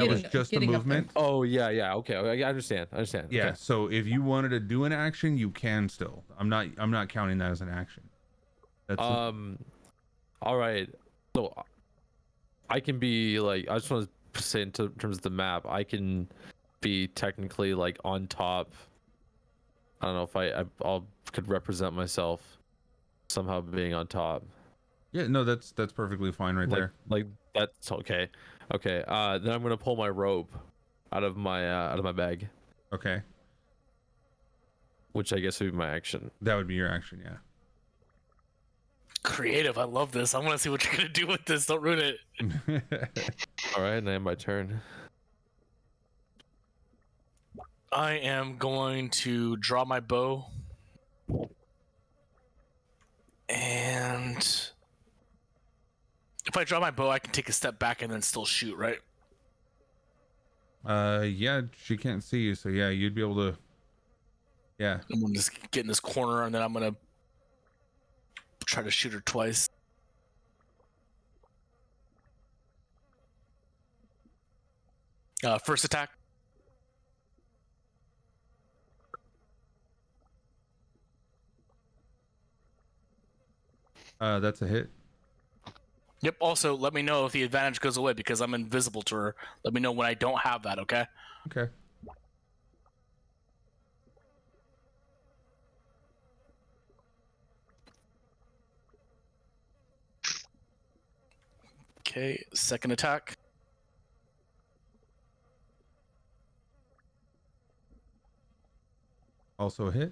was just a movement. Oh yeah. Okay, I understand. Yeah. Okay. So if you wanted to do an action, you can still. I'm not counting that as an action. That's all right. So I can be like, I just want to say in terms of the map, I can be technically like on top. I don't know if I could represent myself somehow being on top. Yeah, no, that's perfectly fine right there. Like that's okay. Okay. Then I'm gonna pull my rope out of my bag. Okay. Which I guess would be my action. That would be your action, yeah. Creative, I love this. I want to see what you're gonna do with this. Don't ruin it. All right, now my turn. I am going to draw my bow. And if I draw my bow, I can take a step back and then still shoot, right? Yeah, she can't see you, so yeah, you'd be able to. Yeah. I'm gonna just get in this corner, and then I'm gonna try to shoot her twice. First attack. That's a hit. Yep. Also, let me know if the advantage goes away because I'm invisible to her. Let me know when I don't have that, okay? Okay. Okay, second attack. Also a hit.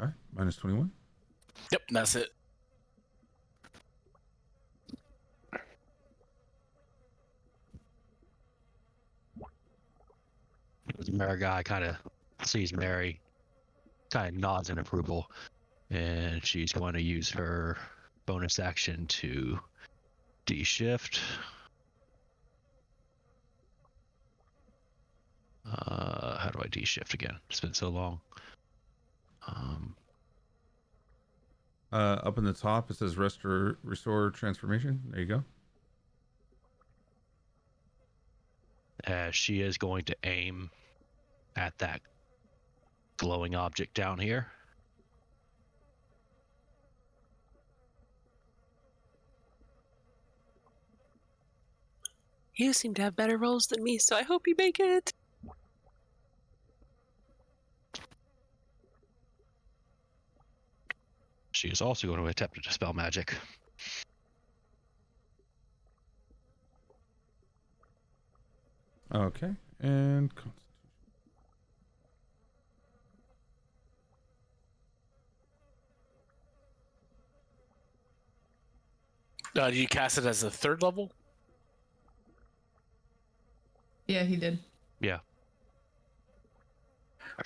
All right, minus 21. Yep, that's it. Marigai kind of sees Mary, kind of nods in approval, and she's going to use her bonus action to de-shift. How do I de-shift again? It's been so long. Up in the top it says restore transformation. There you go. She is going to aim at that glowing object down here. You seem to have better rolls than me, so I hope you make it. She is also going to attempt to dispel magic. Okay, and Do you cast it as a 3rd level? Yeah, he did. Yeah.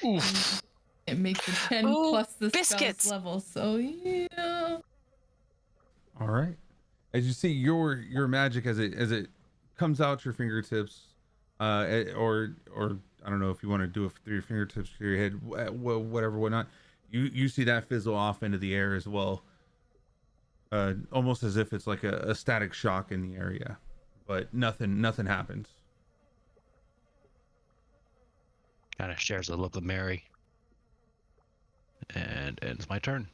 Oof. It makes a 10 Ooh, plus the biscuits. spell's level, so yeah. all right. As you see your magic as it comes out your fingertips, or I don't know if you want to do it through your fingertips to your head, whatever, whatnot. You see that fizzle off into the air as well, almost as if it's like a static shock in the area, but nothing happens. Kind of shares a look with Mary. And ends my turn.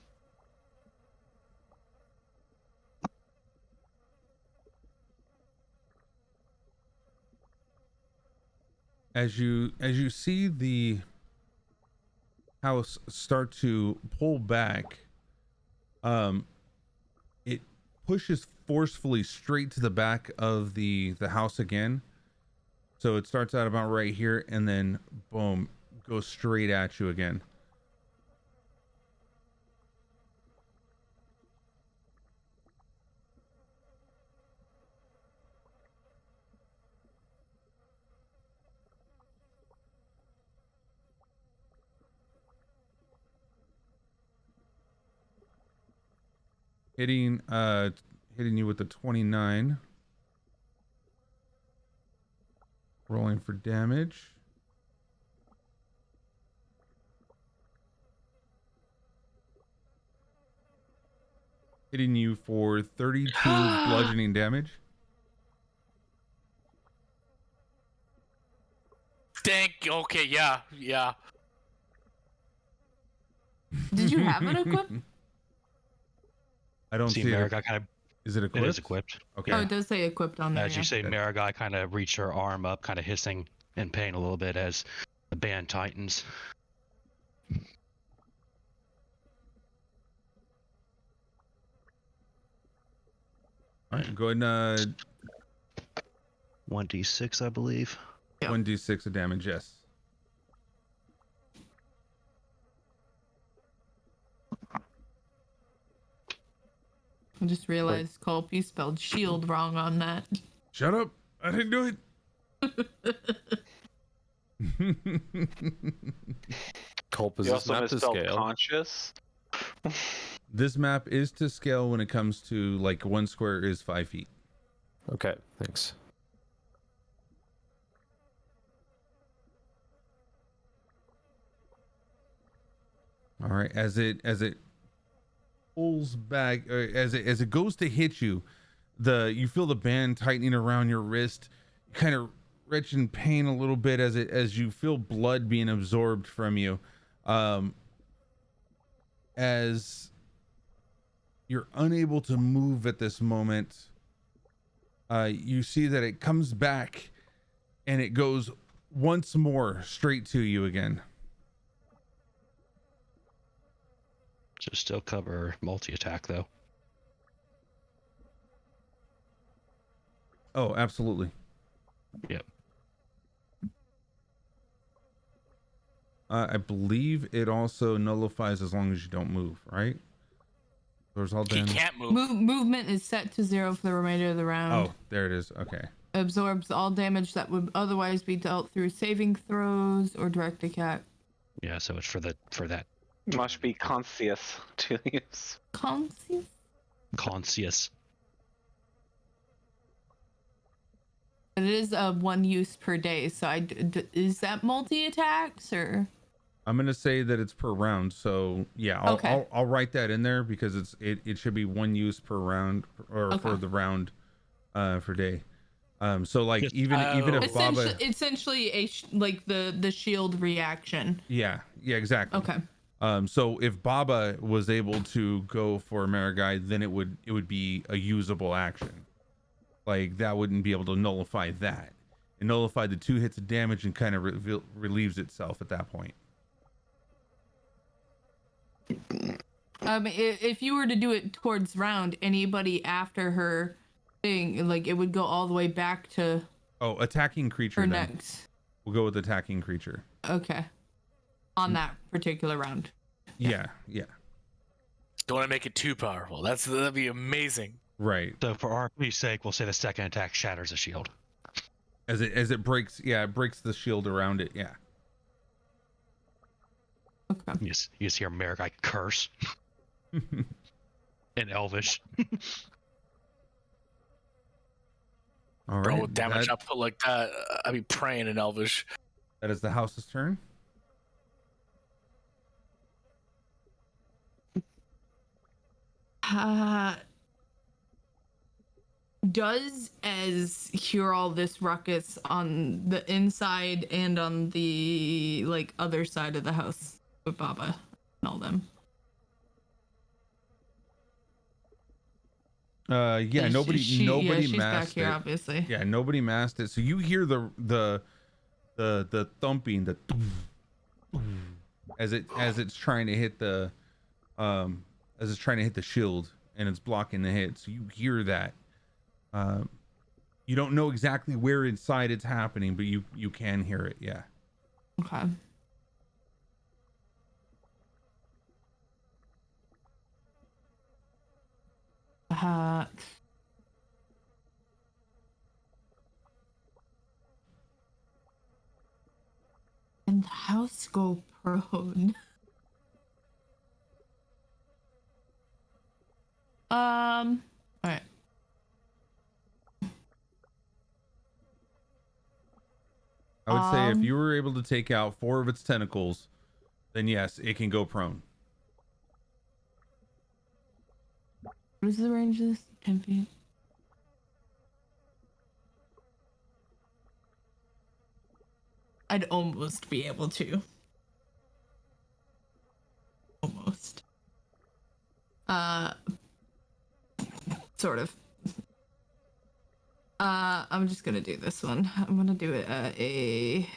As you see the house start to pull back, it pushes forcefully straight to the back of the house again. So it starts out about right here and then boom, goes straight at you again. Hitting you with the 29. Rolling for damage. Hitting you for 32 bludgeoning damage. Okay, yeah. Did you have it equipped? I don't see Marigai it. kind of. Is it equipped? It is equipped. Okay. Oh, it does say equipped on there. As you say, Marigai kind of reached her arm up, kind of hissing in pain a little bit as the band tightens. All right, go ahead and 1d6, I believe. Yeah. 1d6 of damage, yes. I just realized, Culp, you spelled shield wrong on that. Shut up. I didn't do it. Culp is You this also map to misspelled scale? conscious. This map is to scale when it comes to like 1 square is 5 feet. Okay, thanks. All right, as it pulls back, as it goes to hit you, you feel the band tightening around your wrist. You kind of retch in pain a little bit as you feel blood being absorbed from you. As you're unable to move at this moment, you see that it comes back and it goes once more straight to you again. So still cover multi-attack, though. Oh, absolutely. Yep. I believe it also nullifies as long as you don't move, right? There's all He damage. can't move. Movement is set to 0 for the remainder of the round. Oh, there it is. Okay. Absorbs all damage that would otherwise be dealt through saving throws or direct attack. Yeah, so it's for that Must be conscious to use. Conscious? conscious. It is 1 use per day, so is that multi-attacks or? I'm gonna say that it's per round, so yeah, I'll write that in there because it should be 1 use per round or for the round for day. So like even if Baba essentially like the shield reaction. yeah exactly. Okay. So if Baba was able to go for Marigai, then it would be a usable action. Like that wouldn't be able to nullify that. It nullified the 2 hits of damage and kind of relieves itself at that point. If you were to do it towards round, anybody after her thing, like it would go all the way back to. Oh, attacking creature. Her then. next. We'll go with attacking creature. Okay. On that particular round. Yeah. Don't want to make it too powerful. That'd be amazing. Right. So for RP's sake, we'll say the second attack shatters a shield. As it breaks, it breaks the shield around it. Yeah. Okay. You just hear Marigai curse in Elvish. All right. Bro, with damage output like that, I'd be praying in Elvish. That is the house's turn. Does as hear all this ruckus on the inside and on the like other side of the house with Baba and all them? Yeah, nobody she's masked back here, it. obviously. Yeah, nobody masked it. So you hear the thumping, the as it's trying to hit the shield and it's blocking the hit. So you hear that. You don't know exactly where inside it's happening, but you can hear it. Yeah. Okay. And the house go prone. All right. I would say if you were able to take out 4 of its tentacles, then yes, it can go prone. What is the range of this? 10 feet. I'd almost be able to. Almost. Sort of. I'm just gonna do this one. I'm gonna do it at a...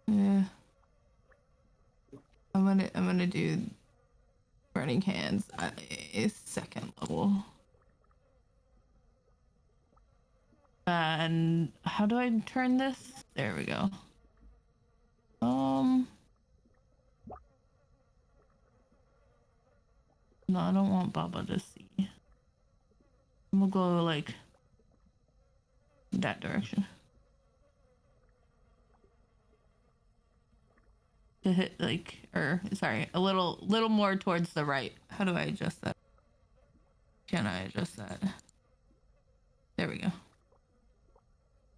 Yeah. I'm gonna do Burning Hands at a 2nd level. And how do I turn this? There we go. No, I don't want Baba to see. I'm gonna go like that direction. To hit like, a little more towards the right. How do I adjust that? Can I adjust that? There we go.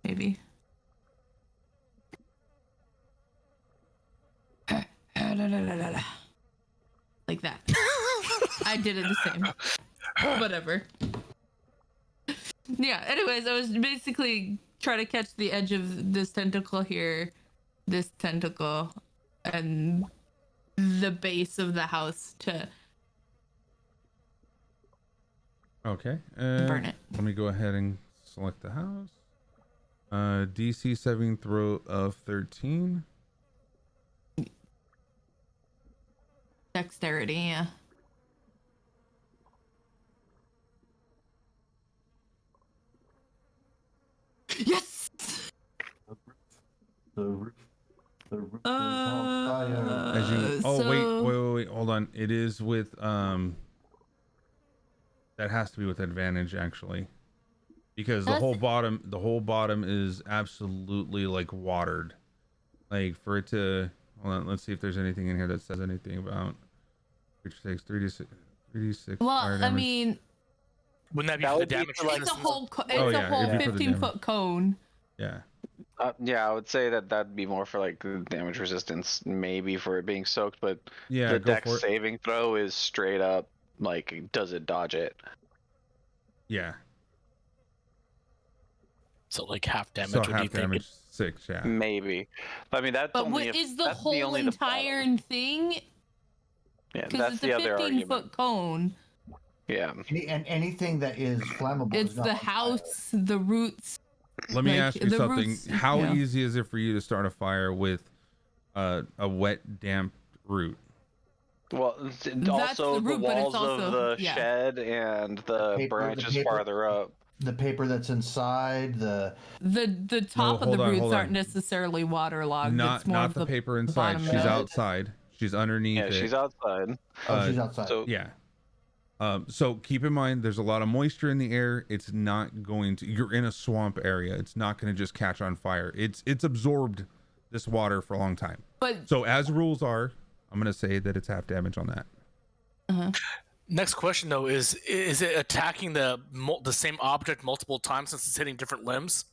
Maybe. Like that. I did it the same. Whatever. Yeah, anyways, I was basically trying to catch the edge of this tentacle here, this tentacle, and the base of the house to burn it. Let me go ahead and select the house. DC saving throw of 13. Dexterity, yeah. Yes! The roof is on fire. As you, so... wait, hold on. It is with that has to be with advantage actually, because the whole bottom is absolutely like watered. Like for it to, hold on, let's see if there's anything in here that says anything about creature takes 3d6 Well, fire I damage. mean, Wouldn't that be That for the would be damage? for, like, it's a whole yeah, whole it'd be for the 15-foot cone. Yeah. Yeah, I would say that'd be more for like the damage resistance, maybe for it being soaked, but Yeah, the go dex for it. saving throw is straight up like, does it dodge it? Yeah. So like half damage. So What do you half think? damage 6, yeah. Maybe. I mean, that's But only what if, is the that's whole only the entire bottom. thing? Yeah, Because that's it's the a other 15-foot argument. cone. Yeah. And anything that is flammable. It's is not the on fire. house, the roots. Let me Like, ask you the something. roots- How yeah. easy is it for you to start a fire with a wet, damp root. Well, That's also the root, the but it's walls also- of the yeah. shed and the branches farther up. The paper that's inside The top of hold the on, roots hold aren't on. necessarily waterlogged. It's more Not of the paper inside. bottom She's of it. outside. She's underneath Yeah, it. she's outside. she's outside. So Yeah. So keep in mind, there's a lot of moisture in the air. It's not going to. You're in a swamp area. It's not going to just catch on fire. It's absorbed this water for a long time. But So as rules are, I'm going to say that it's half damage on that. Next question though is it attacking the same object multiple times since it's hitting different limbs?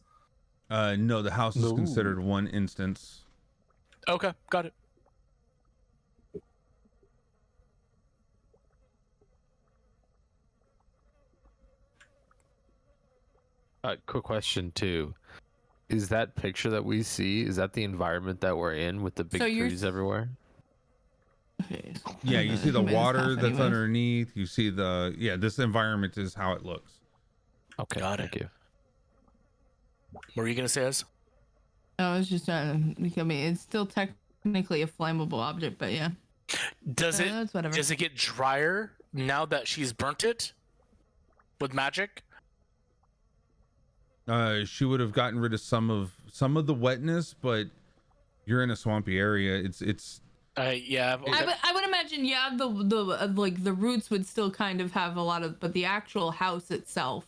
No, the house is considered one instance. Okay, got it. Quick question too. Is that picture that we see, is that the environment that we're in with the big So you're- trees everywhere? okay, so Yeah, you see the minus water half that's anyways. underneath. You see this environment is how it looks. Okay, Got thank it. you. What were you gonna say, Ez? I was just trying to. I mean, it's still technically a flammable object, but yeah. Does it It's whatever. does it get drier now that she's burnt it with magic? She would have gotten rid of some of the wetness, but you're in a swampy area. It's Yeah. Okay. I would imagine, yeah, the like the roots would still kind of have a lot of, but the actual house itself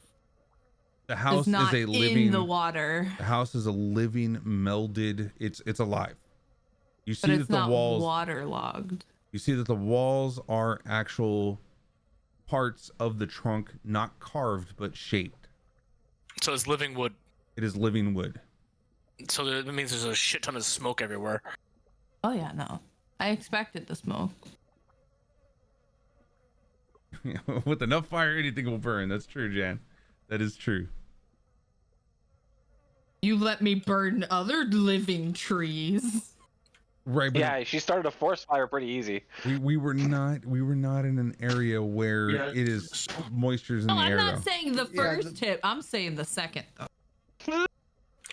the house is not is a living. in the water, The house is a living, melded. It's alive. You but see it's that the not walls. waterlogged. You see that the walls are actual parts of the trunk, not carved but shaped. So it's living wood. It is living wood. So that means there's a shit ton of smoke everywhere. Oh yeah, no, I expected the smoke. With enough fire, anything will burn. That's true, Jan. That is true. You let me burn other living trees. Right, but Yeah, she started a forest fire pretty easy. we were not in an area where it is moisture's in No, the I'm air not though. saying the first tip. I'm saying the second though.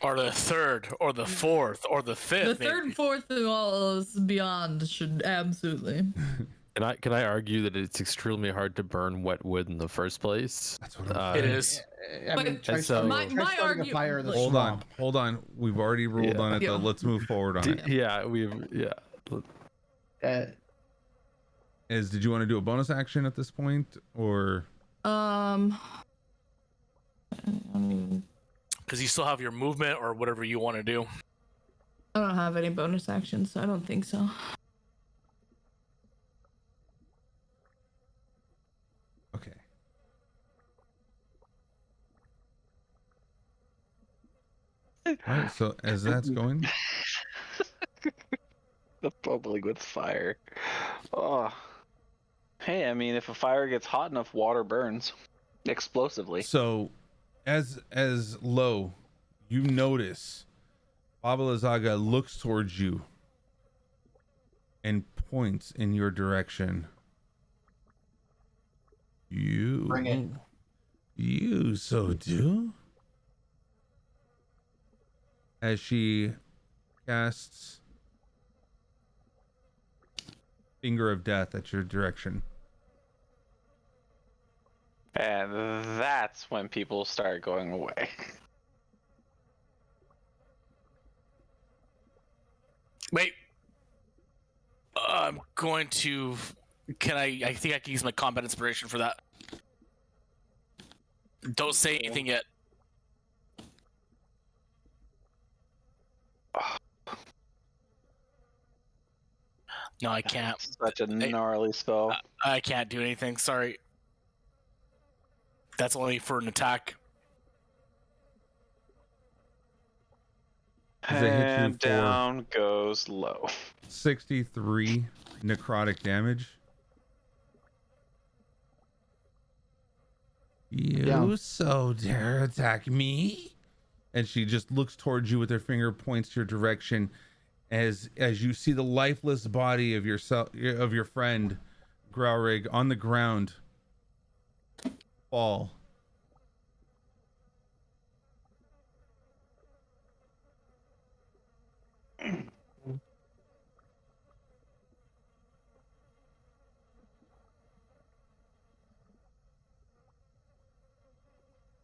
Or the third, or the fourth, or the fifth. The third and fourth and all is beyond should absolutely. Can I argue that it's extremely hard to burn wet wood in the first place? That's what I'm It saying. is. I mean, But try so- starting, my try starting a fire in the Hold swamp. on, hold on. We've already ruled Yeah. on it though. Yeah. Let's move forward on it. Yeah, Did you want to do a bonus action at this point, or I Because you still have your movement or whatever you want to do. don't have any bonus actions, so I don't think so. okay? All right. So as that's going, The bubbling with fire. Oh. Hey, I mean, if a fire gets hot enough, water burns explosively. so as low, you notice Baba Lazaga looks towards you and points in your direction. You Bring it. You so do? As she casts Finger of Death at your direction. And that's when people start going away. Wait. I'm going to. I think I can use my combat inspiration for that. Don't say anything yet. No, I can't. Such a gnarly spell. I can't do anything. Sorry. That's only for an attack. Does it hit you And for- down goes low. 63 necrotic damage. You Down. so dare attack me? And she just looks towards you with her finger, points your direction as you see the lifeless body of your friend Growrig on the ground fall.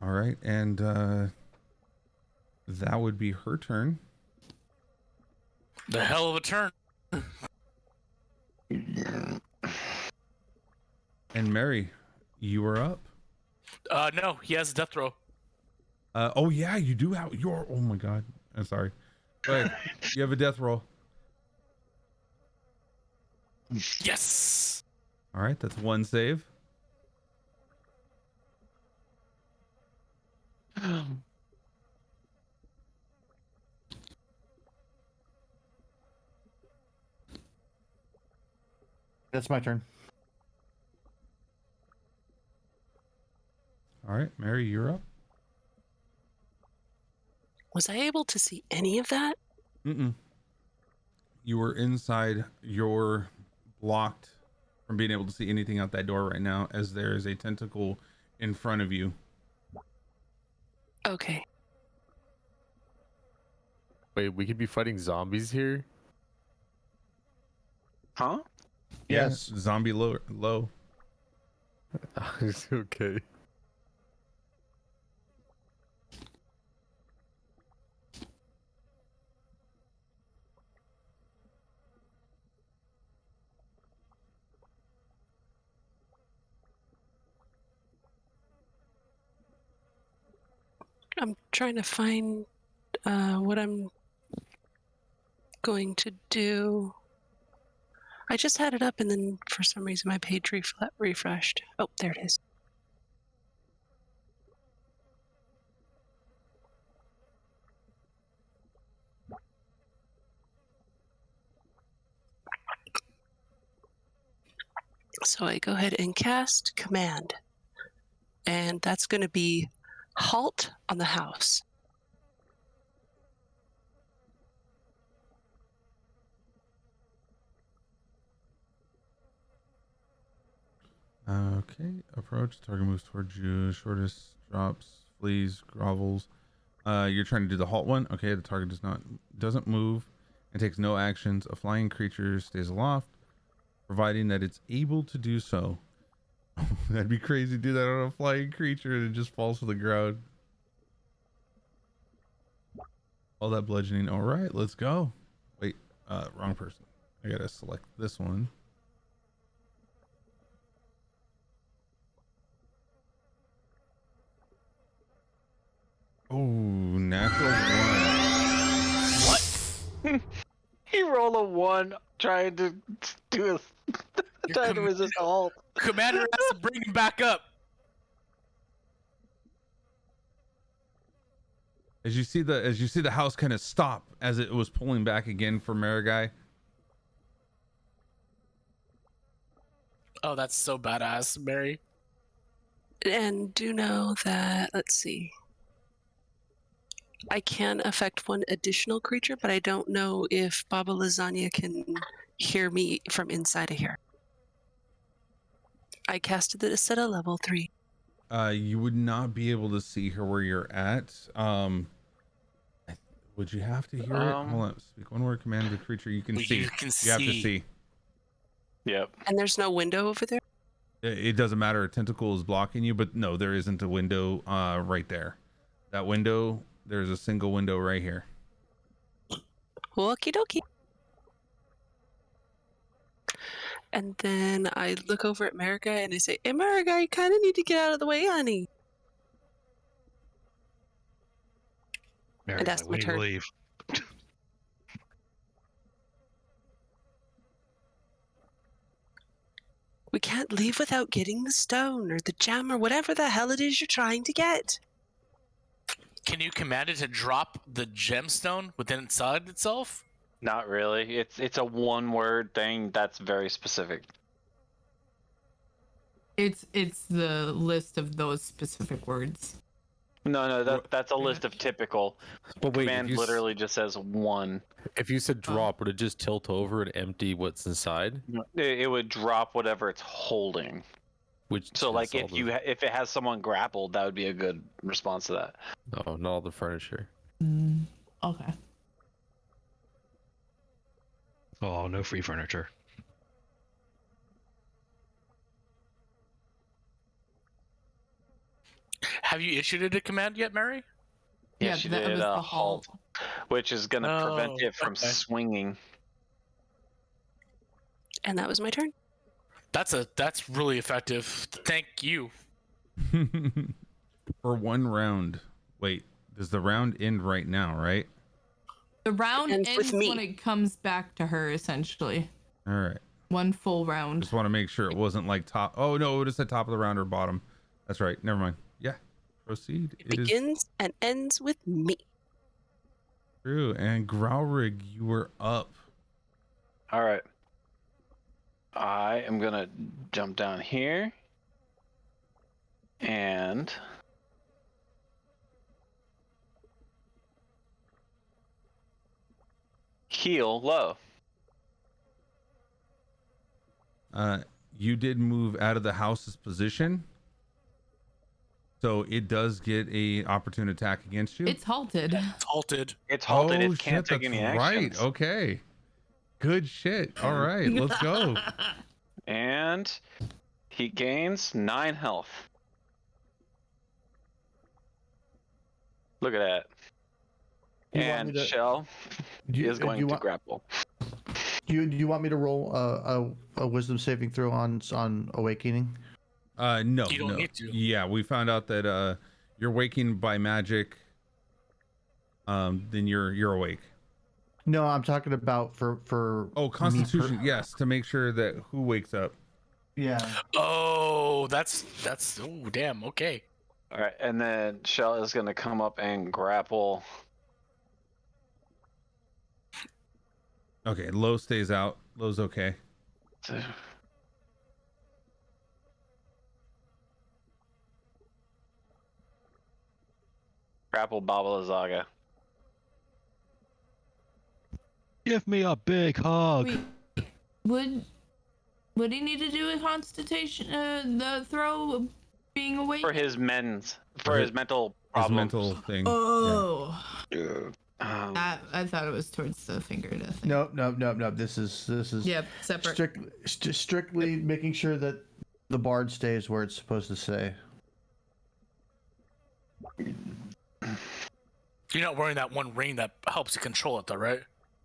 All right, and that would be her turn. The hell of a turn. And Mary, you are up. No, he has a death throw. Oh yeah, you do have your. Oh my god, I'm sorry. Go ahead. You have a death roll. Yes. All right, that's one save. That's my turn. All right, Mary, you're up. Was I able to see any of that? You were inside. You're blocked from being able to see anything out that door right now, as there is a tentacle in front of you. Okay. Wait, we could be fighting zombies here? Huh? Yes. Yeah, zombie low. Okay. I'm trying to find what I'm going to do. I just had it up and then for some reason my page refreshed. Oh, there it is. So I go ahead and cast command. And that's going to be halt on the house. Okay, approach. Target moves towards you. Shortest drops, flees, grovels. You're trying to do the halt one. Okay, the target doesn't move and takes no actions. A flying creature stays aloft, providing that it's able to do so. That'd be crazy to do that on a flying creature and it just falls to the ground. All that bludgeoning. All right, let's go. Wait, wrong person. I gotta select this one. Oh, natural one. What? He rolled a 1 trying to do a trying to resist a halt. Commander has to bring him back up. As you see the house kind of stop as it was pulling back again for Marigai. Oh, that's so badass, Mary. And do know that, let's see. I can affect one additional creature, but I don't know if Baba Lasagna can hear me from inside of here. I casted this at a level 3. You would not be able to see her where you're at. Would you have to hear it? Hold on. Speak one word, command the creature you can see. You have to see. Yep. And there's no window over there? It doesn't matter. A tentacle is blocking you, but no, there isn't a window right there. That window, there's a single window right here. Okie dokie. And then I look over at Marigai and I say, hey, Marigai, you kind of need to get out of the way, honey. Mary's that's like, my we need to turn. leave. We can't leave without getting the stone or the gem or whatever the hell it is you're trying to get. Can you command it to drop the gemstone within inside itself? Not really. It's a 1-word thing that's very specific. It's the list of those specific words. No, that's a list of typical. But wait, Command literally just says 1. If you said drop, would it just tilt over and empty what's inside? It would drop whatever it's holding. So like if it has someone grappled, that would be a good response to that. No, not all the furniture. Okay. Oh, no free furniture. Have you issued a command yet, Mary? Yeah, she that did was a the halt, which is going to prevent Oh, it from okay. swinging. And that was my turn. That's really effective. Thank you. For 1 round. Wait, does the round end right now, right? The round Ends ends with me. when it comes back to her, essentially. All right. 1 full round. Just want to make sure it wasn't like top. Oh, no, it just said top of the round or bottom. That's right. Never mind. Yeah. Proceed. It begins and ends with me. True. And Growrig, you were up. All right. I am going to jump down here. And heal low. You did move out of the house's position, so it does get a opportune attack against you. It's halted. It's halted. It's halted. Oh It can't shit, take any that's actions. right. Okay. Good shit. All right, let's go. And he gains 9 health. Look at that. You want And me to- Shell is going to want, grapple. Do you want me to roll a wisdom saving throw on awakening? No. You don't no. need to. Yeah, we found out that you're waking by magic. Then you're awake. No, I'm talking about for. Oh, Constitution. Yes, to make sure that who wakes up. Yeah. Oh, that's oh damn. Okay. All right, and then Shell is going to come up and grapple. Okay, Low stays out. Low's okay. Grapple Baba Zaga. Give me a big hug. Wait, would he need to do a constitution the throw being awake? For his mental His problems. mental thing. Oh. Yeah. I thought it was towards the finger death thing. No. This is Yep, separate. strictly making sure that the bard stays where it's supposed to stay. You're not wearing that one ring that helps you control it, though, right?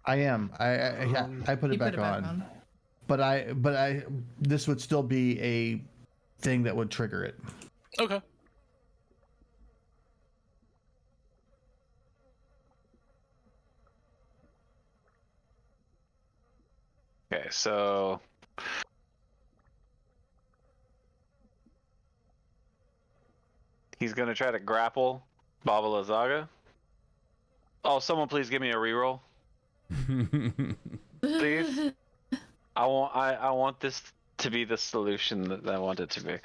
I am. I put He it back on. But I this would still be a thing that would trigger it. Okay. Okay, so he's gonna try to grapple Baba Lazaga. Oh, someone please give me a reroll, please. I want this to be the solution that I want it to be.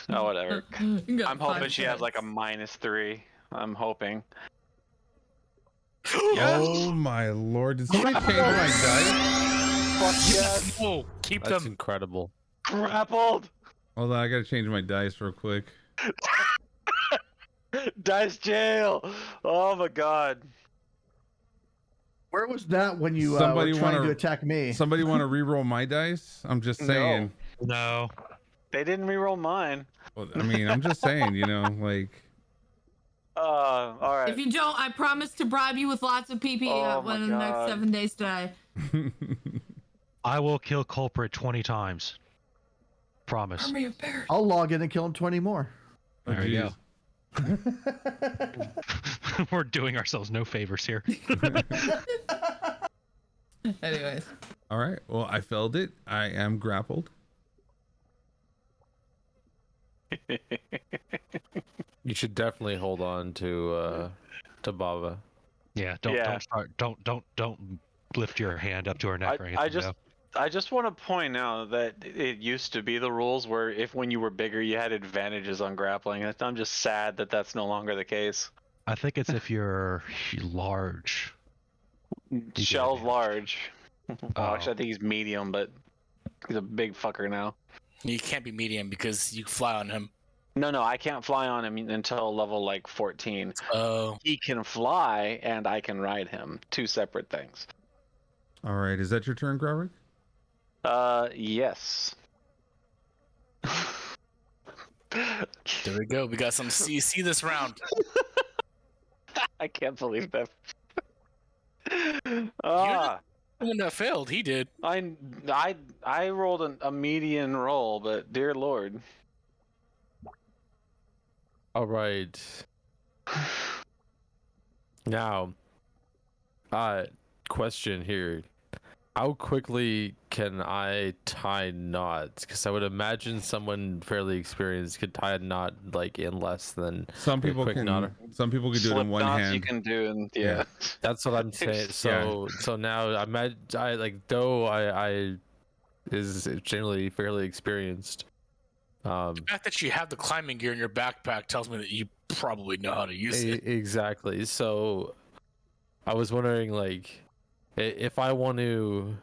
Oh, whatever. I'm hoping she has like a -3. I'm hoping. Oh my lord! Did somebody change my dice? Fuck yes! Oh, keep That's them. incredible. Grappled! Hold on, I gotta change my dice real quick. Dice jail! Oh my god. Where was that when you Somebody were trying wanna- to attack me? Somebody want to re-roll my dice? I'm just saying. No. They didn't reroll mine. Well, I mean, I'm just saying. You know, like. Alright. If you don't, I promise to bribe you with lots of PP Oh my when the next God. 7 days die. I will kill culprit 20 times. Promise. I'll log in and kill him 20 more. There you go. We're doing ourselves no favors here. Anyways. All right. Well, I failed it. I am grappled. You should definitely hold on to Baba. Yeah, Yeah. don't lift your hand up to her neck or anything. I just want to point out that it used to be the rules where when you were bigger you had advantages on grappling. I'm just sad that that's no longer the case. I think it's if you're large. Shell's large. Well, Oh. actually, I think he's medium, but he's a big fucker now. You can't be medium because you fly on him. No, I can't fly on him until level like 14. Oh. He can fly and I can ride him. 2 separate things. All right. Is that your turn, Growrick? Yes. There we go. We got some CC this round. I can't believe that. You're the one that failed. He did. I rolled a median roll, but dear lord. All right. Now, question here. How quickly can I tie knots? Because I would imagine someone fairly experienced could tie a knot like in less than some people can. Some people can do it in one hand. You can do, and yeah. That's what I'm saying. So now I is generally fairly experienced. The fact that you have the climbing gear in your backpack tells me that you probably know how to use it. Exactly. So I was wondering, like, if I want to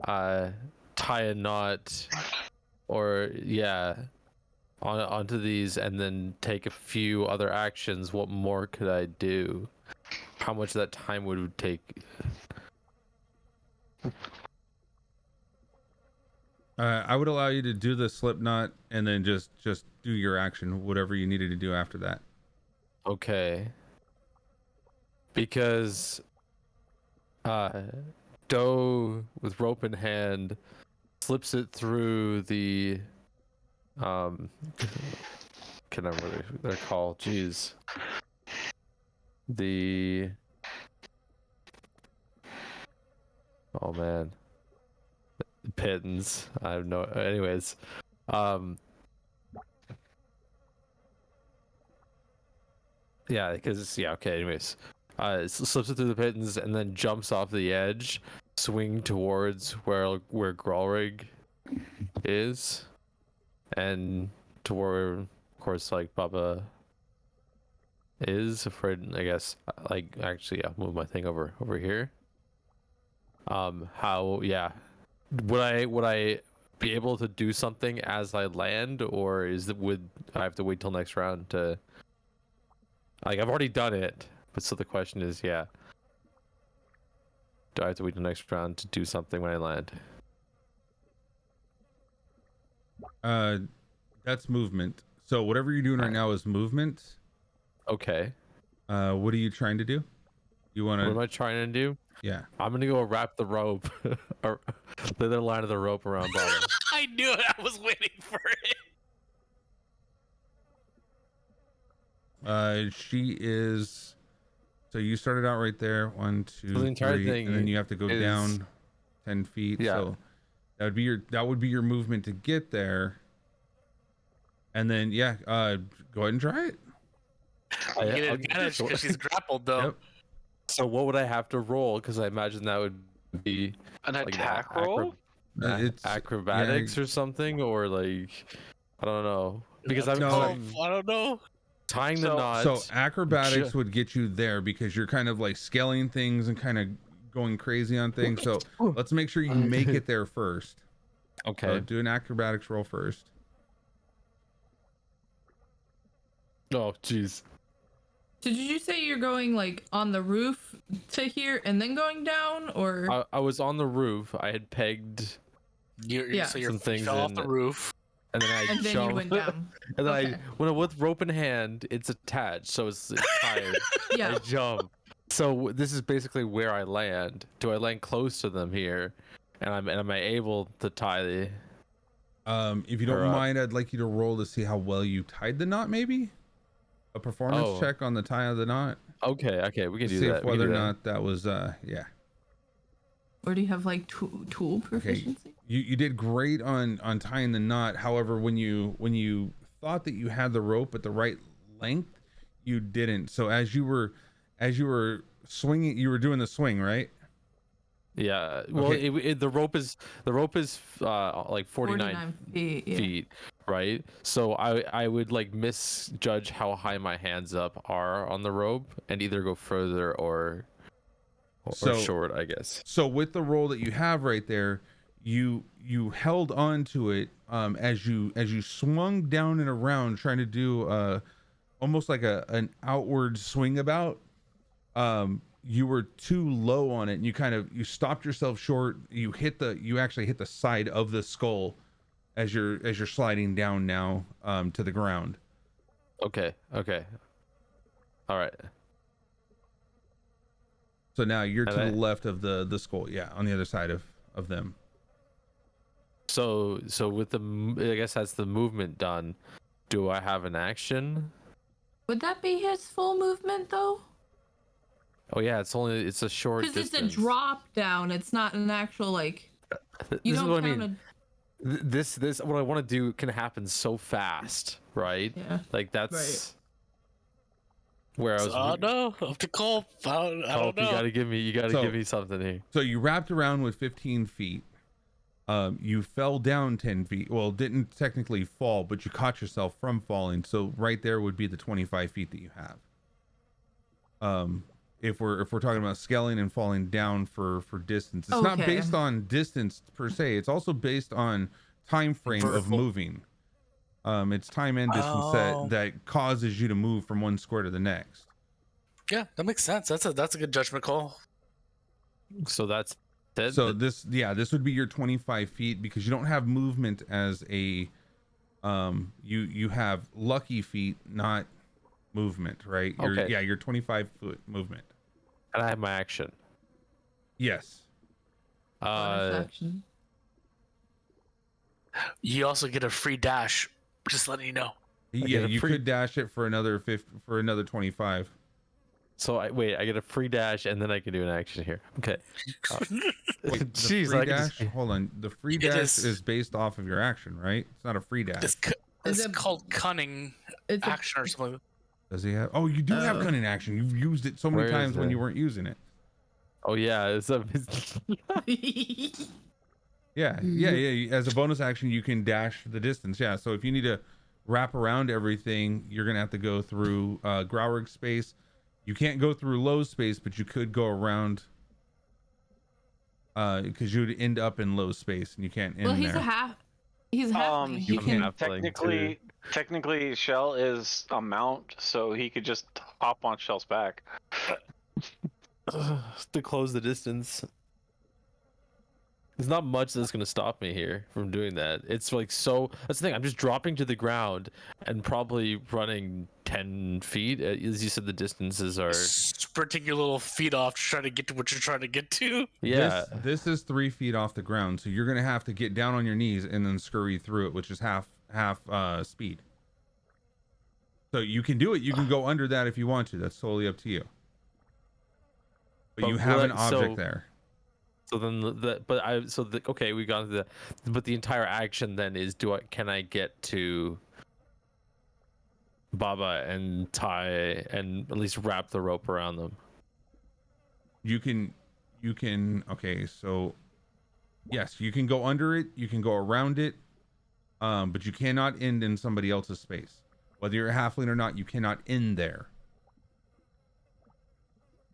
tie a knot or onto these and then take a few other actions, what more could I do? How much of that time would it take? I would allow you to do the slip knot and then just do your action, whatever you needed to do after that. Okay. Because Doe with rope in hand slips it through the can I remember what they're called? Jeez. Oh man. Pins. I have no. Anyways, yeah, because okay. Anyways, slips it through the pins and then jumps off the edge, swing towards where Gralrig is, and to where, of course, like Bubba is afraid. I guess. Like actually, I'll move my thing over here. Would I be able to do something as I land, or would I have to wait till next round to? Like, I've already done it, but so the question is, do I have to wait till next round to do something when I land? That's movement. So whatever you're doing right now is movement. Okay. What are you trying to do? What am I trying to do? Yeah. I'm gonna go wrap the rope, or the other line of the rope around Bobby. I knew it. I was waiting for it. She is. So you started out right there. 1, 2, so the entire 3, thing and then you have to go down 10 feet. Yeah. So that would be your movement to get there. And then go ahead and try it. You get an advantage because she's grappled though. Yep. So what would I have to roll? Because I imagine that would be an attack roll. It's acrobatics or something, or like I don't know. Because I don't know. Tying the knots. So acrobatics would get you there because you're kind of like scaling things and kind of going crazy on things. So let's make sure you make it there first. Okay. So do an acrobatics roll first. Oh, jeez. So did you say you're going like on the roof to here and then going down, or? I was on the roof. I had pegged. So you fell off the roof, and then I jumped. Then you went down. And then with rope in hand, it's attached, so it's tied. Yeah. I jump. So this is basically where I land. Do I land close to them here? And am I able to tie the? If you don't mind, I'd like you to roll to see how well you tied the knot. Maybe a performance check on the tie of the knot. Okay, we can do see that. If whether or not that was Or do you have like tool proficiency? Okay. You did great on tying the knot. However, when you thought that you had the rope at the right length, you didn't. So as you were swinging, you were doing the swing, right? Yeah. Well, the rope is like 49 feet, right? So I would like misjudge how high my hands up are on the rope and either go further or short, I guess. So with the roll that you have right there, you held on to it as you swung down and around, trying to do almost like an outward swing about. You were too low on it, and you stopped yourself short. You actually hit the side of the skull as you're sliding down now to the ground. Okay. All right. So now you're to the left of the skull. Yeah, on the other side of them. So with I guess that's the movement done. Do I have an action? Would that be his full movement though? Oh yeah, it's a short distance. Because it's a drop down. It's not an actual like. You This is don't what I count mean. This what I want to do can happen so fast, right? Yeah. Like that's where I was. No, up to Culp. I don't know. You gotta give me something here. So you wrapped around with 15 feet. You fell down 10 feet. Well, didn't technically fall, but you caught yourself from falling. So right there would be the 25 feet that you have. If we're talking about scaling and falling down for distance, it's not based on distance per se. It's also based on time frame of moving. It's time and distance that causes you to move from one square to the next. Yeah, that makes sense. That's a good judgment call. So that's it. So this would be your 25 feet because you don't have movement as a you have lucky feet, not movement, right? Your 25 foot movement. And I have my action. Yes. Action. You also get a free dash. Just letting you know. Yeah, you could dash it for another 25. So I get a free dash and then I can do an action here. Okay. Wait, Jeez, free dash. Hold on. The free dash is based off of your action, right? It's not a free dash. It's called cunning action or something. Does he have? Oh, you do have cunning action. You've used it so many times when you weren't using it. Oh yeah, yeah. As a bonus action, you can dash the distance. Yeah. So if you need to wrap around everything, you're gonna have to go through Graurig space. You can't go through low space, but you could go around because you would end up in low space and you can't end he's there. He's half. He can technically Shell is a mount, so he could just hop on Shell's back. To close the distance. There's not much that's going to stop me here from doing that. It's like that's the thing. I'm just dropping to the ground and probably running 10 feet. As you said, the distances are sprinting your little feet off to try to get to what you're trying to get to. Yeah. This is 3 feet off the ground, so you're going to have to get down on your knees and then scurry through it, which is half speed. So you can do it. You can go under that if you want to. That's totally up to you. But you have an object there. So then we got into but the entire action then is can I get to Baba and tie and at least wrap the rope around them? You can okay, so yes, you can go under it, you can go around it, but you cannot end in somebody else's space. Whether you're a halfling or not, you cannot end there.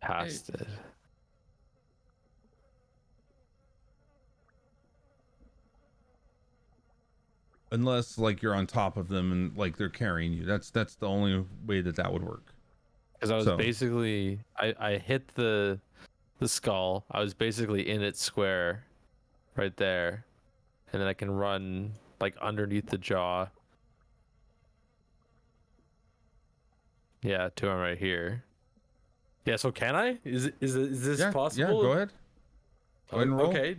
Past it. Unless like you're on top of them and like they're carrying you. That's the only way that would work. Because I was basically I hit the skull. I was basically in its square right there. And then I can run like underneath the jaw. Yeah, to him right here. Yeah, so can I? Is this possible? Yeah, go ahead. Go ahead and roll. Okay.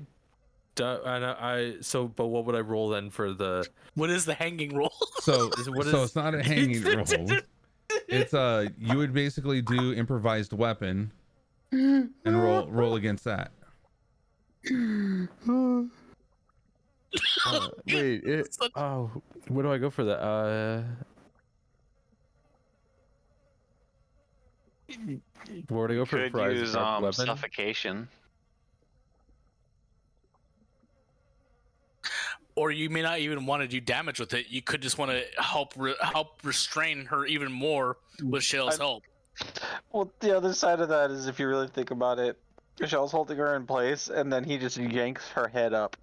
But what would I roll then for the? What is the hanging roll? So it's not a hanging roll. It's you would basically do improvised weapon, and roll against that. Where do I go for that? Where do I go for could use weapon? suffocation. Or you may not even want to do damage with it. You could just want to help restrain her even more with Shell's help. Well, the other side of that is if you really think about it, Shell's holding her in place, and then he just yanks her head up.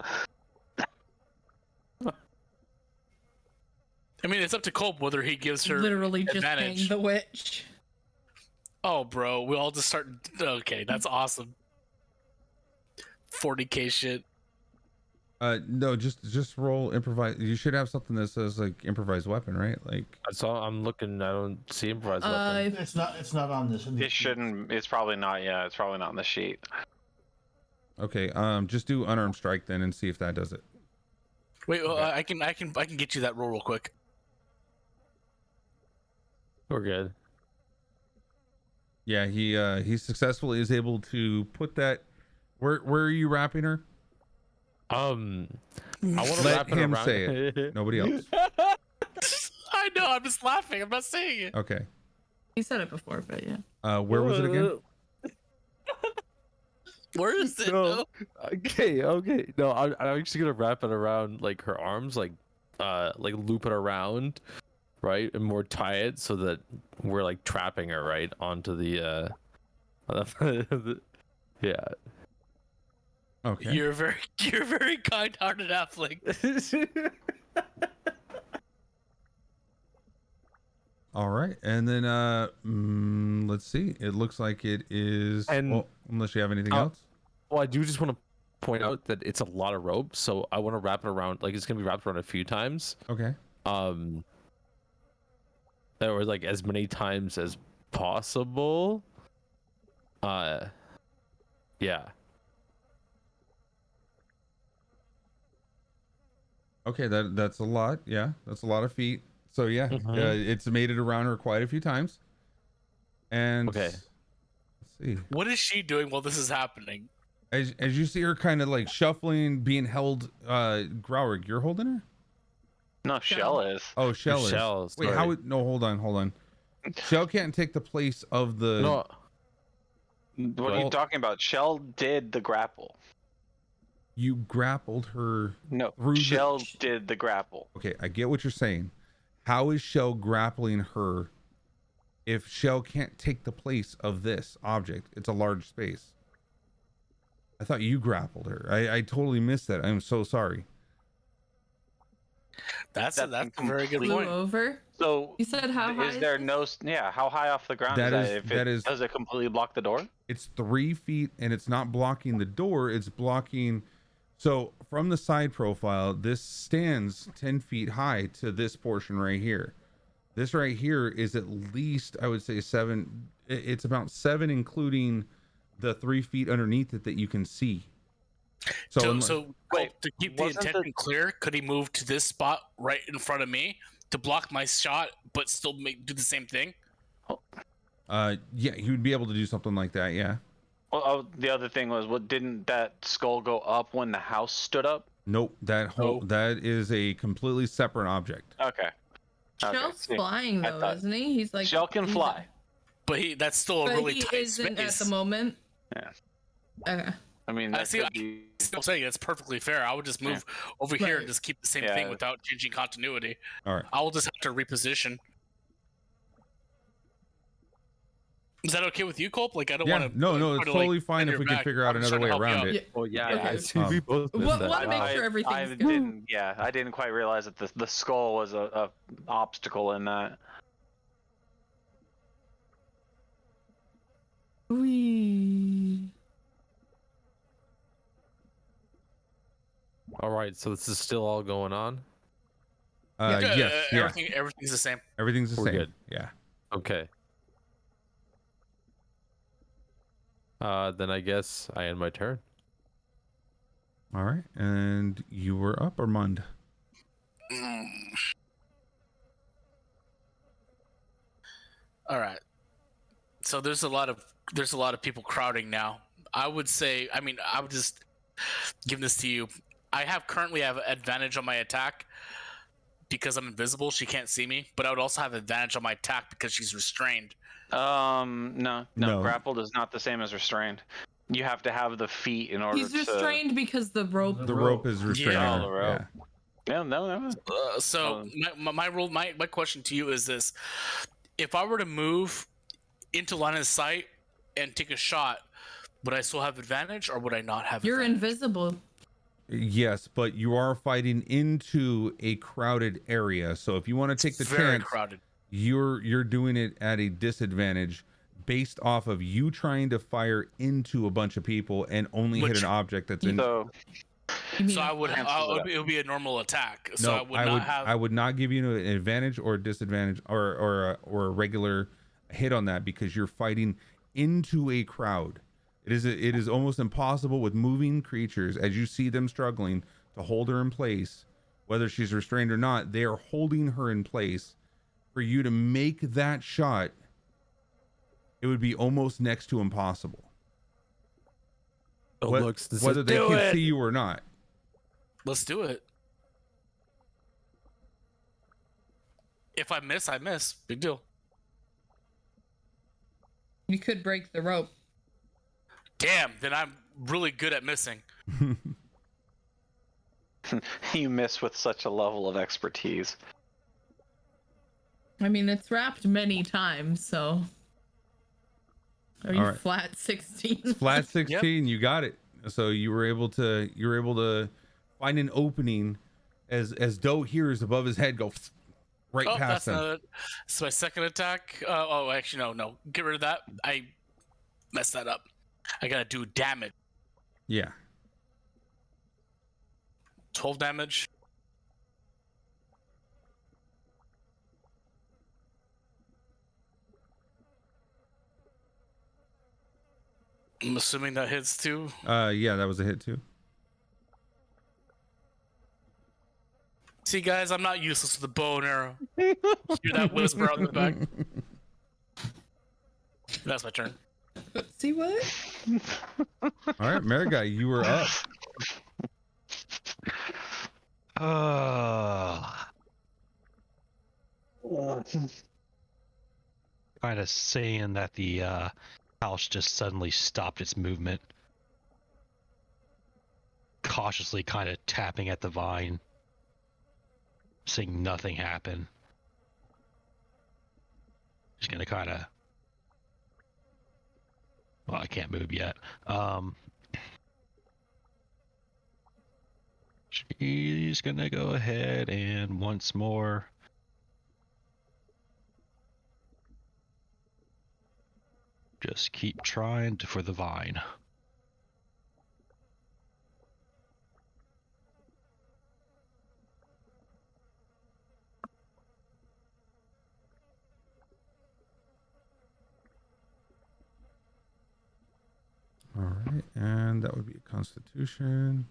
I mean, it's up to Culp whether he gives her literally advantage. Just hang the witch. Oh, bro, we all just start. Okay, that's awesome. 40k shit. No, just roll improvise. You should have something that says like improvised weapon, right? Like That's all I'm looking. I don't see improvised weapon. It's not on this. It shouldn't. It's probably not. Yeah, it's probably not on the sheet. okay, just do unarmed strike then and see if that does it. Wait, I can get you that roll real quick. We're good. Yeah, he successfully is able to put that. Where are you wrapping her? I want to Let wrap it him around. say it. Nobody else. I know. I'm just laughing. I'm not saying it. Okay. He said it before, but yeah. Where was it again? Where is it? No. Okay. No, I'm actually gonna wrap it around like her arms, like loop it around, right, and more tie it so that we're like trapping her right onto the yeah. Okay. You're very kind-hearted halfling. All right, and then let's see. It looks like it is. And well, unless you have anything else. Well, I do just want to point out that it's a lot of rope, so I want to wrap it around. Like it's gonna be wrapped around a few times. Okay. Or like as many times as possible. Yeah. Okay, that's a lot. Yeah, that's a lot of feet. So yeah, it's made it around her quite a few times. And okay, let's see. What is she doing while this is happening? As you see her kind of like shuffling, being held. Growrig, you're holding her? No, Shell is. Oh, Shell is. Shell's, Wait, right. how? No, hold on. Shell can't take the place of the. No. What are you talking about? Shell did the grapple. You grappled her. No, through Shell did the grapple. Okay, I get what you're saying. How is Shell grappling her if Shell can't take the place of this object? It's a large space. I thought you grappled her. I totally missed that. I'm so sorry. That's a very good Flew point. over. So You said how high is there no? Yeah, how high off the ground That is is- that? that is- Does it completely block the door? It's 3 feet and it's not blocking the door. It's blocking. So from the side profile, this stands 10 feet high to this portion right here. This right here is at least, I would say 7. It's about 7, including the 3 feet underneath it that you can see. So wait, to keep the wasn't intention clear, could he move to this spot right in front of me to block my shot, but still do the same thing? yeah, he would be able to do something like that. Yeah. Well, the other thing was, what didn't that skull go up when the house stood up? Nope. That is a completely separate object. Okay. Shell's see, flying I though, thought- isn't he? He's like Shell can fly. But that's still a But really he tight isn't space. at the moment. Yeah. Okay. I mean, I that see. could I'm be. still saying it's perfectly fair. I would just move over here Right. and just keep the same Yeah. thing without changing continuity. All right. I will just have to reposition. Is that okay with you, Culp? Like, I don't Yeah. want to. No, it's totally fine if we can figure out another way around it. Oh yeah, Okay. I see. We both missed that. Want to make sure everything's I good. didn't. Yeah, I didn't quite realize that the skull was a obstacle in that. Wee. All right, so this is still all going on. Yes. Yeah. Everything's the same. Everything's the We're same. good. Yeah. Okay. Then I guess I end my turn. All right. And you were up, Armand. All right. So there's a lot of people crowding now. I would say, I would just give this to you. I currently have advantage on my attack because I'm invisible. She can't see me, but I would also have advantage on my attack because she's restrained. No. No. Grappled is not the same as restrained. You have to have the feet in order He's to. restrained because the rope. The rope is restraining Yeah, her. the rope. Yeah. No. So my question to you is this: if I were to move into line of sight and take a shot, would I still have advantage, or would I not have? You're advantage? invisible. Yes, but you are fighting into a crowded area. So if you want to take the Very chance, crowded. you're doing it at a disadvantage based off of you trying to fire into a bunch of people and only hit Which- an object that's in. So You mean So a I would flat- it would be a normal attack. So No, I would not have. I would not give you an advantage or disadvantage or a regular hit on that because you're fighting into a crowd. It is almost impossible with moving creatures as you see them struggling to hold her in place, whether she's restrained or not. They are holding her in place. For you to make that shot, it would be almost next to impossible. Oh, Whether they can see you or not. Let's do it. If I miss, I miss. Big deal. You could break the rope. Damn, then I'm really good at missing. You miss with such a level of expertise. I mean, it's wrapped many times, so. Are you All right. flat 16? Flat 16, you got it. So you were able to find an opening as Doe hears above his head go right past him. It's my second attack. Actually, no. Get rid of that. I messed that up. I gotta do damage. Yeah. 12 damage. I'm assuming that hits too. Yeah, that was a hit too. See, guys, I'm not useless with a bow and arrow. Hear that whisper out in the back? That's my turn. See what? All right, Marigai, you were up. Kind of saying that the house just suddenly stopped its movement. Cautiously kind of tapping at the vine. Seeing nothing happen. Just gonna kind of... Well, I can't move yet. She's gonna go ahead and once more... Just keep trying for the vine. All right, and that would be a Constitution.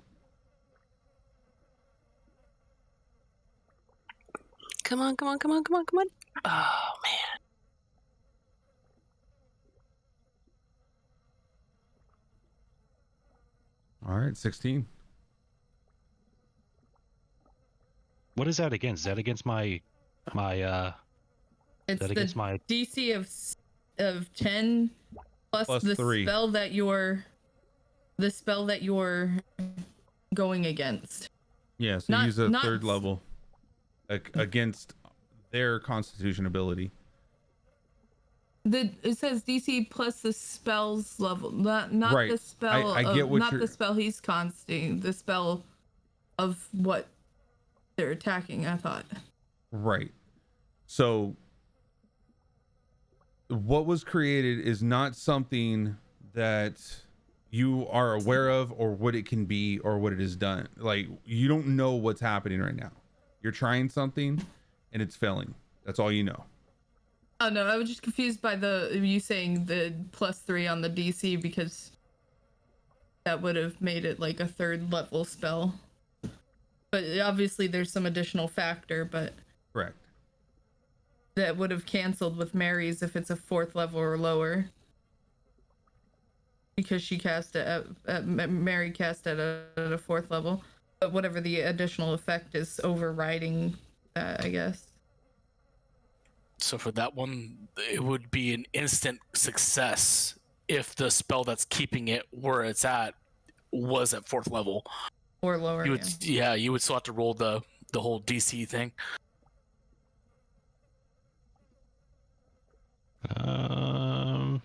Come on. Oh, man. All right, 16. What is that against? Is that against my It's that the against my DC of 10 plus the 3. spell that you're going against. Yeah, so Not- use a not- third level against their Constitution ability. It says DC plus the spell's level, not Right. the spell. I get what not you're- the spell he's casting. The spell of what they're attacking. I thought. Right. So what was created is not something that you are aware of or what it can be or what it has done. Like, you don't know what's happening right now. You're trying something and it's failing. That's all you know. Oh no, I was just confused by you saying the +3 on the DC because that would have made it like a third level spell. But obviously there's some additional factor, but Correct. that would have canceled with Mary's if it's a 4th level or lower. Because she cast it Mary cast it at a 4th level. But whatever the additional effect is overriding that, I guess. So for that one, it would be an instant success if the spell that's keeping it where it's at was at 4th level. Or lower. You would, you would still have to roll the whole DC thing. All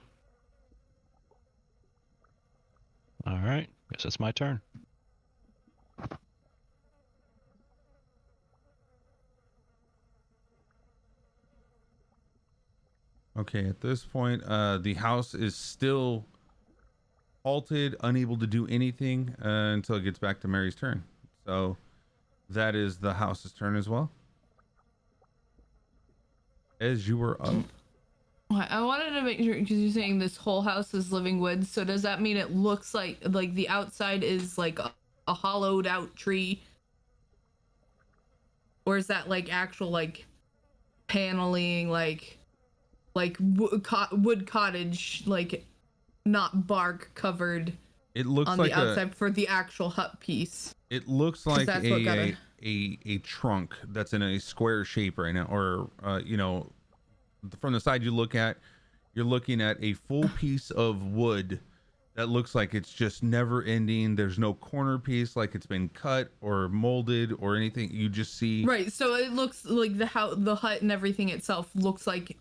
right. Guess that's my turn. Okay, at this point, the house is still halted, unable to do anything until it gets back to Mary's turn. So that is the house's turn as well. As you were up. I wanted to make sure, because you're saying this whole house is living wood, so does that mean it looks like the outside is like a hollowed out tree? Or is that like actual like paneling, like wood cottage, like not bark covered? It looks on like the outside for the actual hut piece. It looks like a trunk that's in a square shape right now, or you know, from the side you're looking at a full piece of wood that looks like it's just never ending. There's no corner piece like it's been cut or molded or anything. You just see, right, so it looks like the hut and everything itself looks like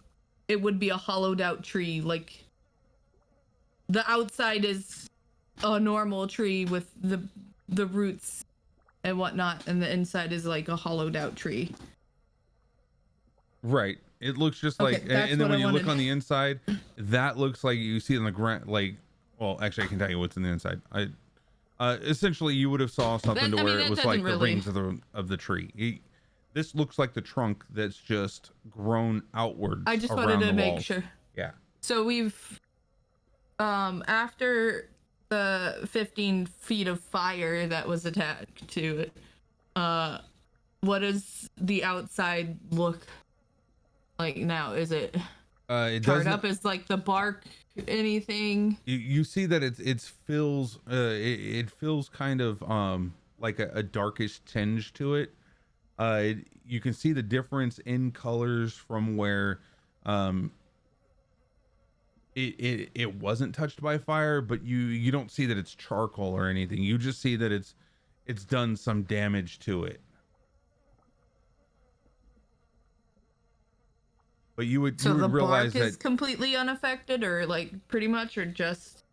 it would be a hollowed out tree. Like the outside is a normal tree with the roots and whatnot, and the inside is like a hollowed out tree. Right, it looks just like, and then when you look on the inside, that looks like you see it on the ground. Like, well, actually I can tell you what's in the inside. Essentially you would have saw something to where it was like the rings of the tree. This looks like the trunk that's just grown outwards. I just wanted to make sure. Yeah, so we've after the 15 feet of fire that was attached to it, what does the outside look like now? Is it charred up? Is like the bark anything? You see that it feels kind of like a darkish tinge to it. You can see the difference in colors from where it wasn't touched by fire, but you don't see that it's charcoal or anything. You just see that it's done some damage to it. But you would realize that the bark is completely unaffected, or like pretty much, or just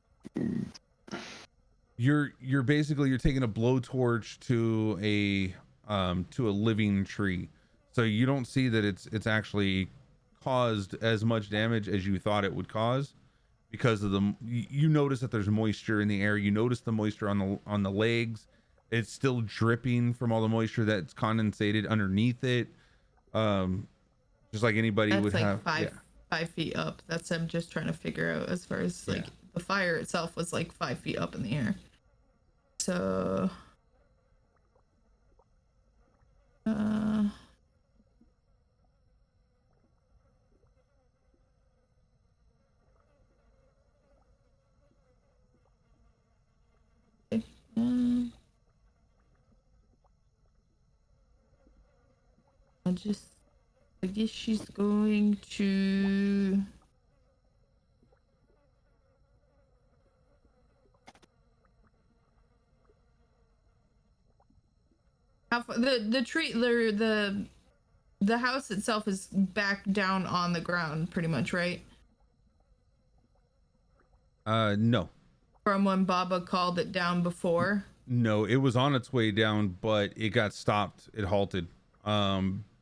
you're basically taking a blowtorch to a living tree, so you don't see that it's actually caused as much damage as you thought it would cause, because of you notice that there's moisture in the air. You notice the moisture on the legs. It's still dripping from all the moisture that's condensated underneath it, just like anybody would have. 5 feet up. That's I'm just trying to figure out, as far as like the fire itself was like 5 feet up in the air. So I guess she's going to the tree, the house itself is back down on the ground pretty much, right? No. From when Baba called it down before? No, it was on its way down, but it got stopped. It halted.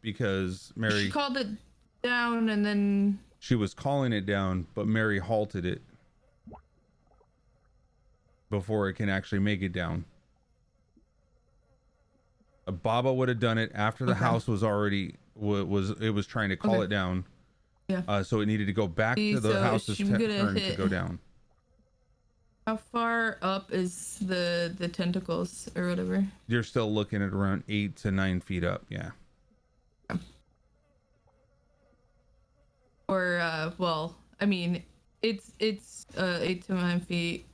Because Mary... She called it down and then... She was calling it down, but Mary halted it before it can actually make it down. Baba would have done it after the house was already... It was trying to call it down. Yeah. So it needed to go back to the house's turn to go down. How far up is the tentacles or whatever? You're still looking at around 8 to 9 feet up, yeah. Or well, I mean, it's 8 to 9 feet.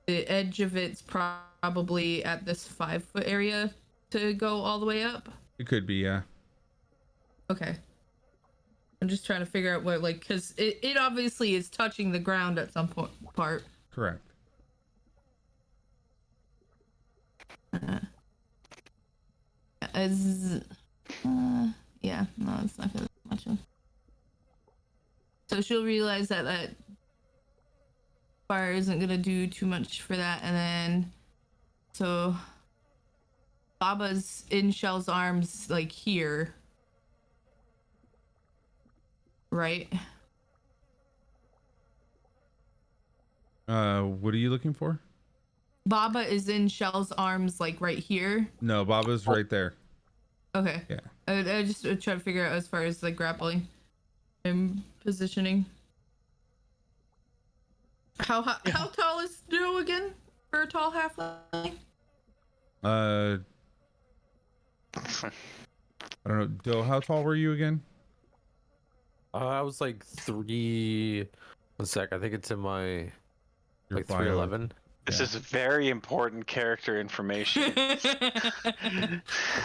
The edge of it's probably at this 5 foot area to go all the way up. It could be, yeah. Okay. I'm just trying to figure out what, like, because it obviously is touching the ground at some part. Correct. Yeah, no, it's not gonna be much of. So she'll realize that fire isn't gonna do too much for that, and then so Baba's in Shell's arms, like here. Right. What are you looking for? Baba is in Shell's arms, like right here. No, Baba's right there. Okay. Yeah. I just try to figure out as far as like grappling and positioning. How tall is Joe again for a tall halfling? I don't know. Doe, how tall were you again? I was like 3. 1 sec. I think it's in my Your like bio. 311. This is very important character information.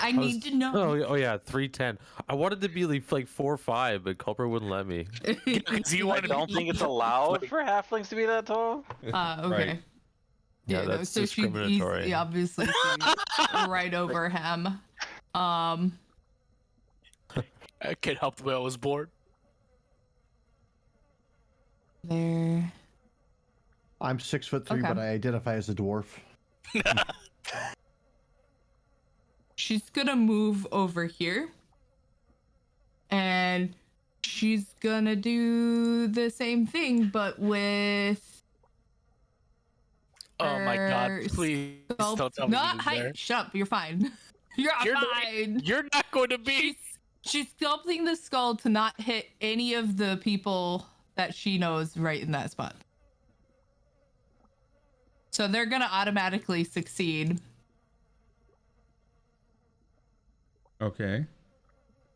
I need to know. Oh yeah, 310. I wanted to be like 4'5", but Culper wouldn't let me. I don't think it's allowed for halflings to be that tall. Okay. Right. Yeah, that's so discriminatory. She obviously sees right over him. I can't help the way I was born. There. I'm 6'3", Okay. but I identify as a dwarf. She's gonna move over here. And she's gonna do the same thing, but with Oh my god, her please sculpt- don't tell me Not you was hi- there. Shut up, you're fine. You're fine. You're not going to be. She's sculpting the skull to not hit any of the people that she knows right in that spot. So they're gonna automatically succeed. Okay.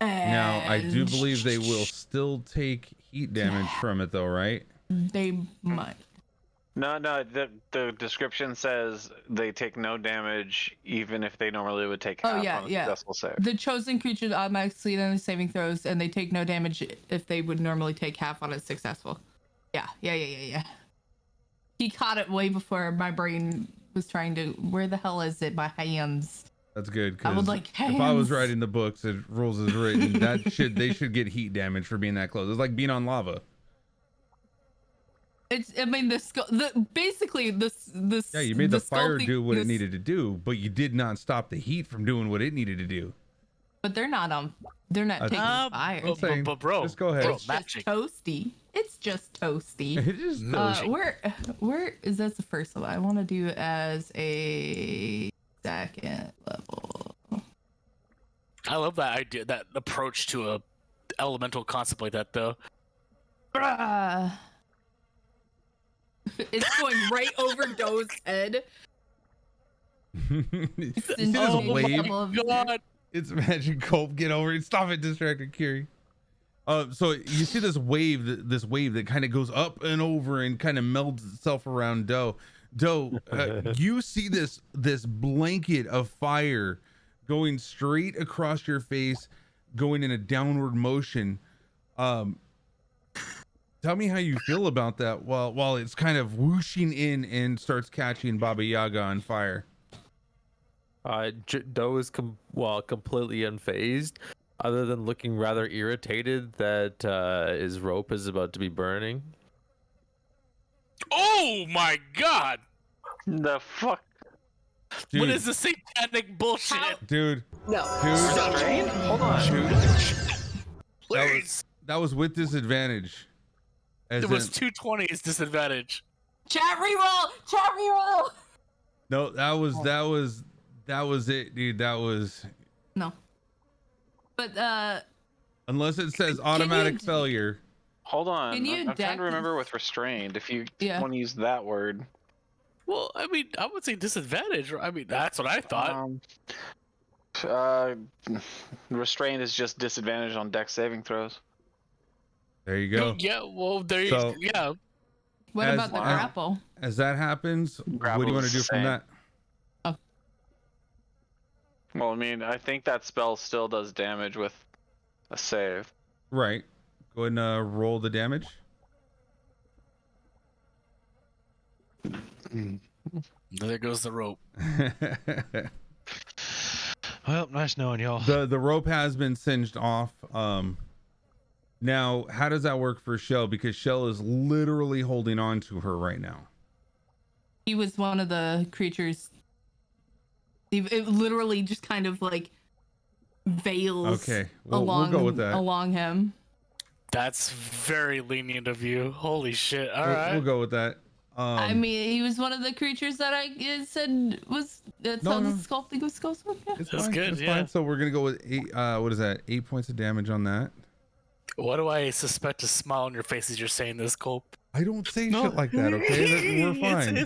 Now, I do And believe they will still take heat damage from it, though, right? They might. No, the description says they take no damage even if they normally would take half on a successful save. The chosen creature automatically succeed on the saving throws, and they take no damage if they would normally take half on a successful. Yeah. He caught it way before my brain was trying to. Where the hell is it? My hands. That's good. I would 'Cause like if I was hands. writing the books, it rules as written. They should get heat damage for being that close. It's like being on lava. I mean, basically this. Yeah, you made the fire sculpting- do what it this- needed to do, but you did not stop the heat from doing what it needed to do. But they're not They're not taking fire. I'm saying, but bro, just go ahead. bro, It's just magic. toasty. It's just toasty. It is Where is that the first level? I want to do it as a second level. I love that idea, that approach to a elemental concept like that, though. Bruh. It's going right over Doe's head. You see this Oh wave? God. It's Magic Cope. Get over it. Stop it, distracted Kiri. So you see this wave that kind of goes up and over and kind of melds itself around Doe. You see this blanket of fire going straight across your face, going in a downward motion. Tell me how you feel about that while it's kind of whooshing in and starts catching Baba Yaga on fire. Doe is completely unfazed, other than looking rather irritated that his rope is about to be burning. Oh my god! The fuck? Dude, What is this satanic bullshit? dude? No. Restrained? Hold on. Please. That was with disadvantage. As There was in- 220's disadvantage. Chat reroll. No, that was it, dude. That was No. But unless it says automatic you- failure. Hold on. Can you I'm trying deck- to remember with restrained if you Yeah. want to use that word. Well, I mean, I would say disadvantage. I mean, that's what I thought. Restrained is just disadvantage on dex saving throws. There you go. Yeah, well, there you So- yeah. what As- about the grapple? As that happens, what do you Grapple's want to do the from same. that? Well, I mean, I think that spell still does damage with a save. Right. Go ahead and roll the damage. There goes the rope. Well, nice knowing y'all. The rope has been singed off. Now, how does that work for Shell? Because Shell is literally holding on to her right now. He was one of the creatures. It literally just kind of like veils. Okay, we'll go with that. Along him. That's very lenient of you. Holy shit. All We'll right. go with that. I mean, he was one of the creatures that I said was. That's how the sculpting of skulls work. Yeah. It's That's fine. good, It's yeah. fine. So we're gonna go with 8. What is that? 8 points of damage on that. Why do I suspect a smile on your face as you're saying this, Cole? I don't say shit like that. Okay, we're fine.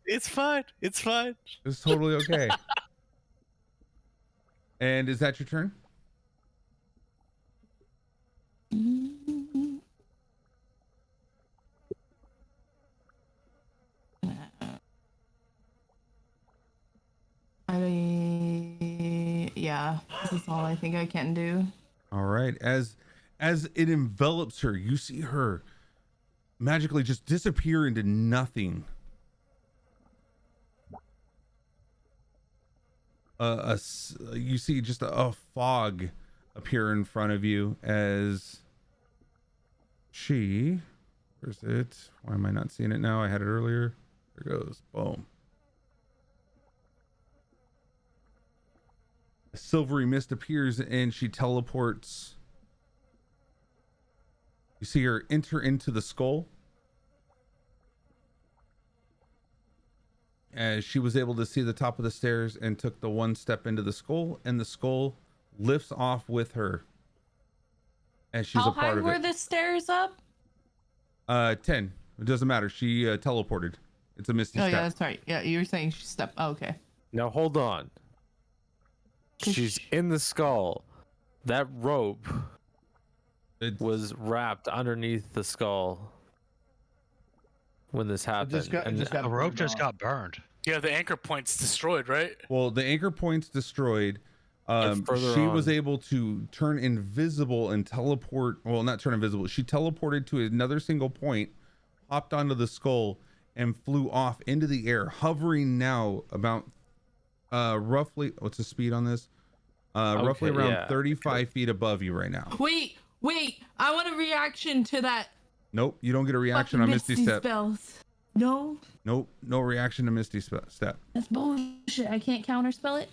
It's fine. It's fine. It's totally okay. And is that your turn? Yeah, this is all I think I can do. All right. As it envelops her, you see her magically just disappear into nothing. You see just a fog appear in front of you as where's it? Why am I not seeing it now? I had it earlier. There it goes. Boom. A silvery mist appears and she teleports. You see her enter into the skull. As she was able to see the top of the stairs and took the one step into the skull, and the skull lifts off with her. As she's a part of it. How high were the stairs up? 10. It doesn't matter. She teleported. It's a misty Oh step. yeah, that's right. Yeah, you were saying she stepped. Oh, okay. Now hold on. She's in the skull. That rope was wrapped underneath the skull when this happened. The rope just got burned. Yeah, the anchor point's destroyed, right? Well, the anchor point's destroyed. Further Was on. able to turn invisible and teleport. Well, not turn invisible. She teleported to another single point, hopped onto the skull, and flew off into the air, hovering now about roughly. What's the speed on this? Roughly around 35 feet above you right now. Wait. I want a reaction to that. Nope, you don't get a reaction fucking on Misty Step. Spells. No. Nope, no reaction to Misty Step. That's bullshit. I can't counterspell it.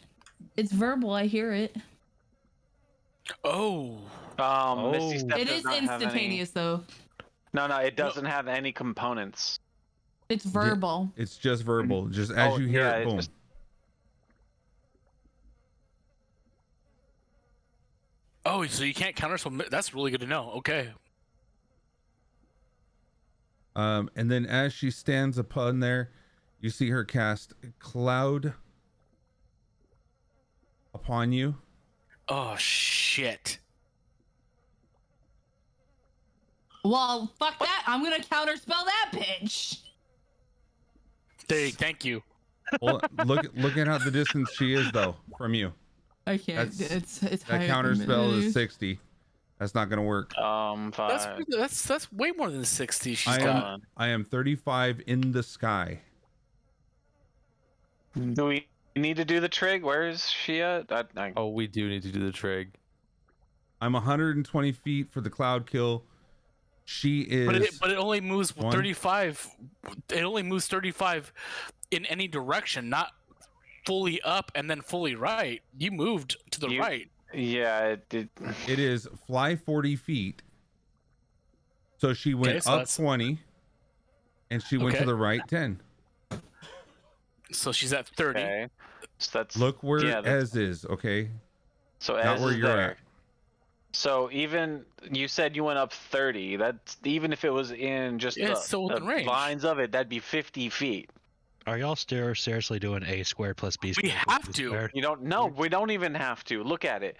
It's verbal. I hear it. Oh. Misty Step It does is not have any- instantaneous though. No, it doesn't have any components. It's verbal. It's just verbal. Just as you hear it, boom. Oh, so you can't counterspell. That's really good to know. Okay. And then as she stands upon there, you see her cast Cloud upon you. Oh shit. Well, fuck that. I'm gonna counterspell that bitch. Thank you. Well, look at how the distance she is though from you. I can't. It's That higher counter than spell me. is 60. That's not gonna work. 5. That's way more than 60 she's got. I am 35 in the sky. Do we need to do the trig? Where is she at? Oh, we do need to do the trig. I'm 120 feet for the cloud kill. She is. But it only moves One. 35. It only moves 35 in any direction, not fully up and then fully right. You moved to the right. Yeah, it did. It is fly 40 feet. So she went so up that's- 20, and she went to Okay. the right 10. So she's at 30. Okay. So that's Look where yeah, Ez is, okay? So Not Ez where is you're there. at. So even you said you went up 30. That's even if it was in just Yeah, it's still within range. lines of it, that'd be 50 feet. Are y'all seriously doing a squared plus b squared? We plus have c to. squared? You don't. No, we don't even have to. Look at it.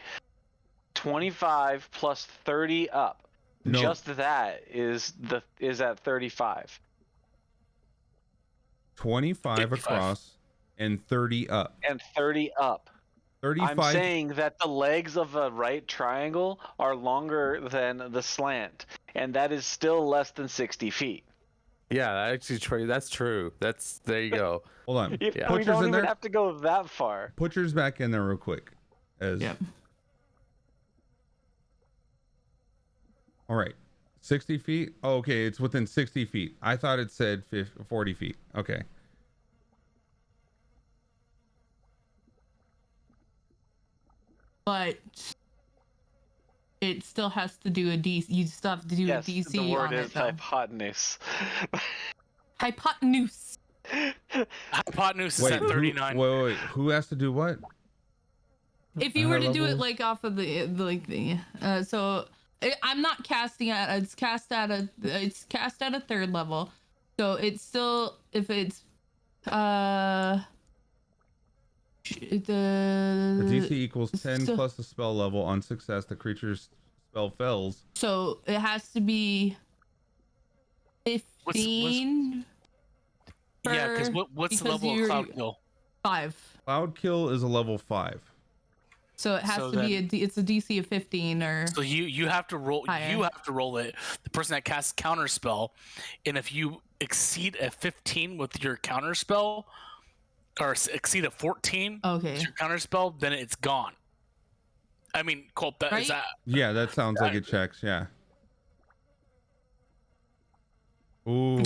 25 plus 30 up. No. Just that is at 35. 25 55. across and 30 up. And 30 up. 35. I'm saying that the legs of a right triangle are longer than the slant, and that is still less than 60 feet. Yeah, that's true. There you go. Hold on. We Put don't yours in even there. have to go that far. Put yours back in there real quick. Yep. All right. 60 feet? Oh, okay, it's within 60 feet. I thought it said 40 feet. Okay. But it still has to do a DC. You still have to do Yes, a DC the word on is it, though. hypotenuse. Hypotenuse. Hypotenuse is at 39. Wait. Who has to do what? If you were to do it levels? like off of I'm not casting at. It's cast at a 3rd level, so it's still if it's the DC equals 10 plus the spell level. On success, the creature's spell fails. So it has to be 15. Yeah, because what's the level of Cloud Kill? 5. Cloud Kill is a level 5. So it has to be it's a DC of 15 or. So you have to roll. Higher. You have to roll it. The person that casts counterspell, and if you exceed a 15 with your counterspell, or exceed a 14 with your counterspell, then it's gone. I mean, Colt, is that? Yeah, that sounds like it checks. Yeah. Ooh.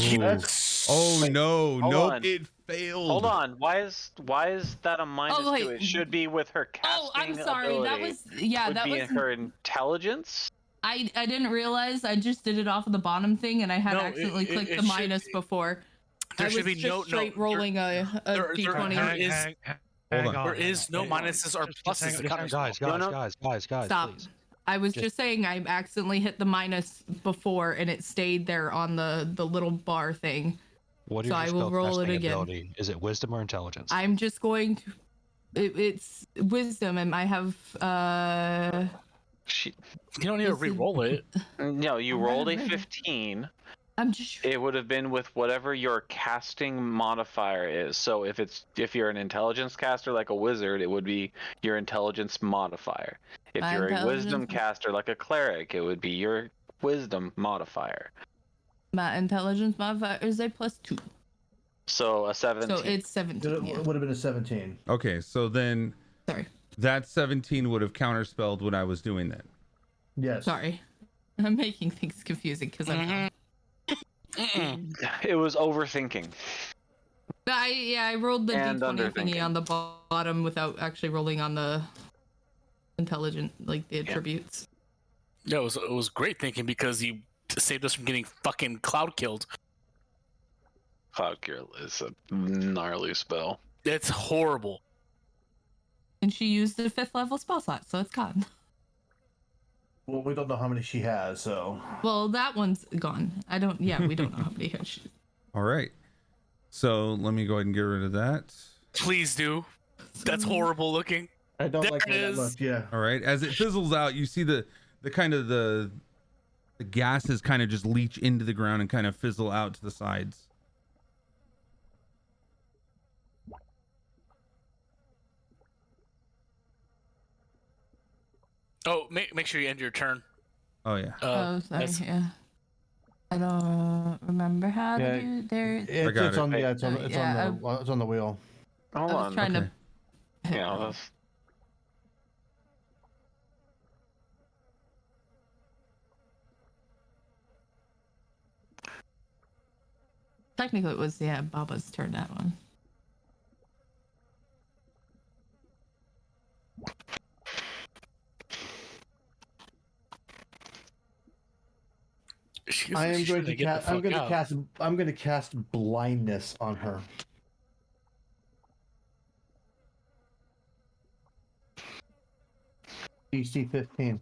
Oh no! Nope, it failed. Hold on. Why is that a minus to it? It should be with her casting. Oh, I'm sorry. Ability. That was her intelligence. I didn't realize. I just did it off of the bottom thing, and I had accidentally clicked the minus before. There should be straight rolling a d20. There is no minuses or pluses. Guys, Stop. Please. I was just saying I accidentally hit the minus before, and it stayed there on the little bar thing. What is so your I will roll it again. ability? Is it wisdom or intelligence? I'm just going to. It's wisdom, and I have. You don't need to re-roll it. No, you rolled a 15. It would have been with whatever your casting modifier is. So if you're an intelligence caster like a wizard, it would be your intelligence modifier. If you're a wisdom caster like a cleric, it would be your wisdom modifier. My intelligence modifier is a +2. So a 17. So it's 17. It would have been a 17. Okay, so then. Sorry. That 17 would have counterspelled what I was doing then. Yes. Sorry, I'm making things confusing because I'm. It was overthinking. I rolled the And d20 thingy on the bottom without actually rolling on the intelligent, like the attributes. Yeah, it was great thinking because you saved us from getting fucking cloud killed. Cloud Kill is a gnarly spell. It's horrible. And she used the 5th level spell slot, so it's gone. Well, we don't know how many she has, so. Well, that one's gone. We don't know how many she. All right. So let me go ahead and get rid of that. Please do. That's horrible looking. I don't there like it is. That look, yeah. All right. As it fizzles out, you see the kind of the gases kind of just leach into the ground and kind of fizzle out to the sides. Oh, make sure you end your turn. Oh yeah. Sorry. Yeah. I don't remember how to do there. It's on the wheel. Hold on. I was trying to. Yeah. Technically, it was Baba's turn, that one. I'm going to cast blindness on her. DC 15.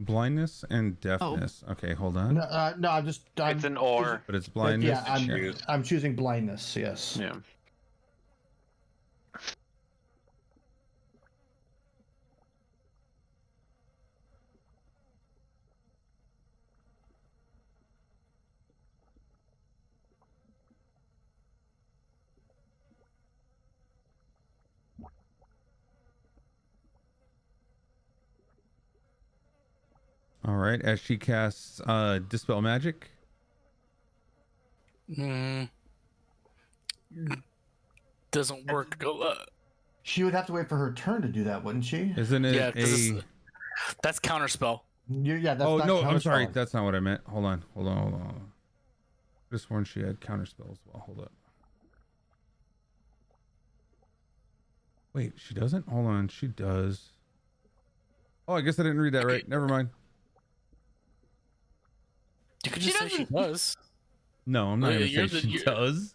Blindness and deafness. Oh. Okay, hold on. No, it's an or. But it's blindness. Yeah, I'm choosing blindness. Yes. Yeah. All right, as she casts Dispel Magic. Doesn't work. She would have to wait for her turn to do that, wouldn't she? Isn't it that's counterspell. That's oh, no, I'm sorry. That's not what I meant. Hold on. This one she had counterspell as well. Hold up. Wait, she doesn't? Hold on, she does. Oh, I guess I didn't read that right. Never mind. You could didn't say she does. No, I'm not Yeah, gonna say you're she does.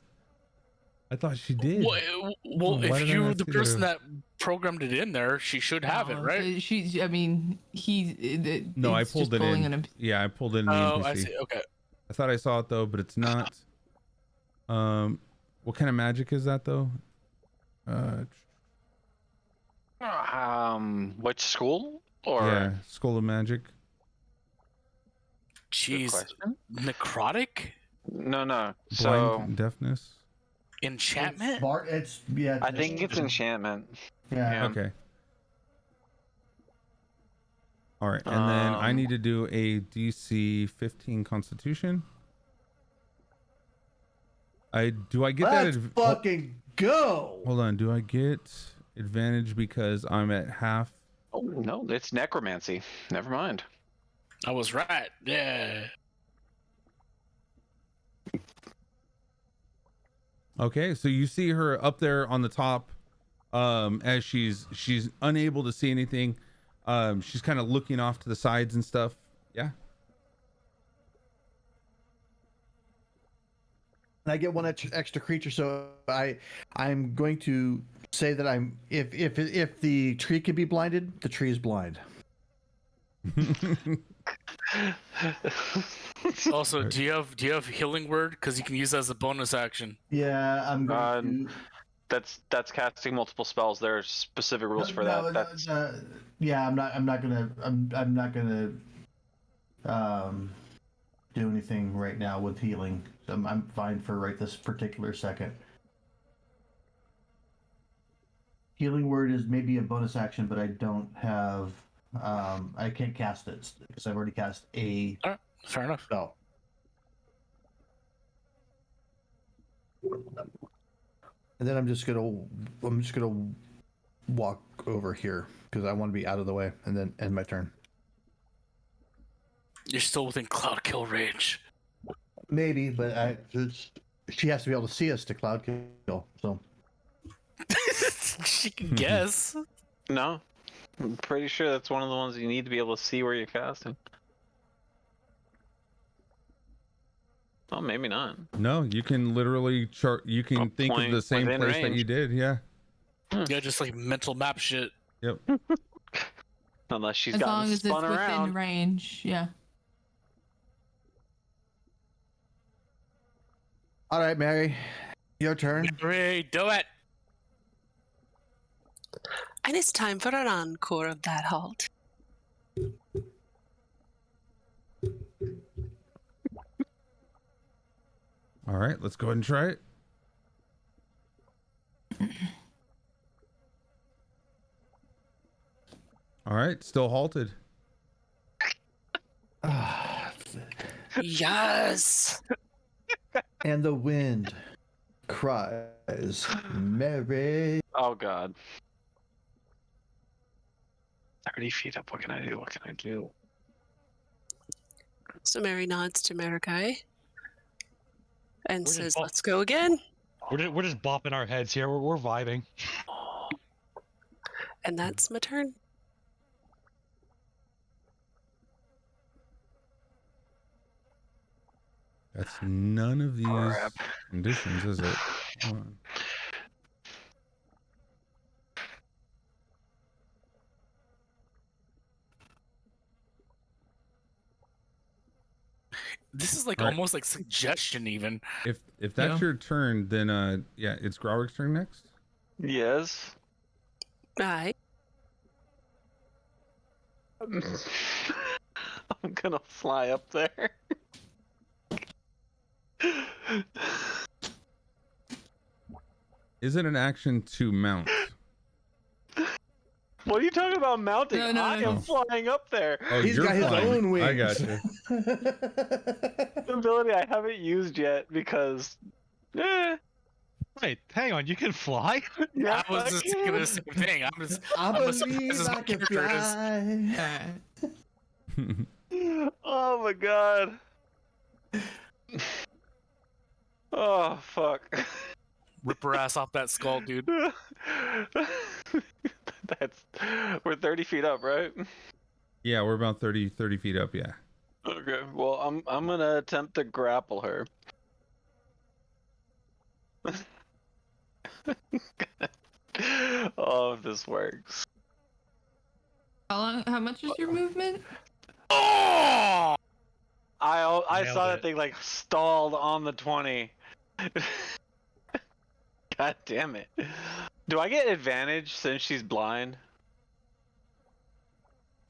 I thought she did. Well, Why if did I you're not the see person the- that programmed it in there, she should have it, right? She. I mean, No, I it's pulled just it pulling in. an Yeah, I pulled it in the Oh, NPC. I see. Okay. I thought I saw it though, but it's not. What kind of magic is that though? Which school? Or Yeah, School of Magic. Good Jeez. question. Necrotic? No. Blind So deafness. Enchantment? It's yeah. I think it's enchantment. Yeah. Okay. All right, and then I need to do a DC 15 Constitution. Do I get Let's that? fucking go. Hold on. Do I get advantage because I'm at half? Oh no, it's necromancy. Never mind. I was right. Yeah. Okay, so you see her up there on the top, as she's unable to see anything. She's kind of looking off to the sides and stuff. Yeah. And I get one extra creature, so I'm going to say that I'm if the tree can be blinded, the tree is blind. Also, do you have healing word? Because you can use that as a bonus action. Yeah, I'm going to. That's casting multiple spells. There are specific rules for that. Yeah, I'm not gonna do anything right now with healing. So I'm fine for right this particular second. Healing word is maybe a bonus action, but I don't have. I can't cast it because I've already cast a All right, fair enough. spell. And then I'm just gonna walk over here because I want to be out of the way and then end my turn. You're still within cloud kill range. Maybe, but she has to be able to see us to cloud kill. So She can guess. No, I'm pretty sure that's one of the ones you need to be able to see where you're casting. Oh, maybe not. No, you can literally chart. You can think of the same within place that range. you did. Yeah. Yeah, just like mental map shit. Yep. Unless she's As gotten long as it's spun within around. range, yeah. all right, Mary, your turn. Mary, do it. And it's time for an encore of that halt. All right, let's go ahead and try it. All right, still halted. Yes. And the wind cries, Mary. Oh god. 30 feet up. What can I do? What can I do? So Mary nods to Marikai and We're just says, bop- "Let's go again." We're just bopping our heads here. We're vibing. And that's my turn. That's none of these Crap. conditions, is it? Hold on. This is like All right. almost like suggestion even. If that's Yeah. your turn, then yeah, it's Growrick's turn next. Yes. Right. I'm gonna fly up there. Is it an action to mount? What are you talking about mounting? No, no, I no. am flying up there. Oh, He's you're got his flying. own wings. I got you. The ability I haven't used yet because. Wait, hang on. You can fly? Yeah, I was just thinking the same thing. I'm as surprised believe as my I can character is. fly. Oh my god. Oh fuck. Rip her ass off that skull, dude. We're 30 feet up, right? Yeah, we're about 30 feet up. Yeah. Okay, well, I'm gonna attempt to grapple her. Oh, if this works. How much is your movement? Oh! I Nailed saw it. that thing like stalled on the 20. God damn it. Do I get advantage since she's blind?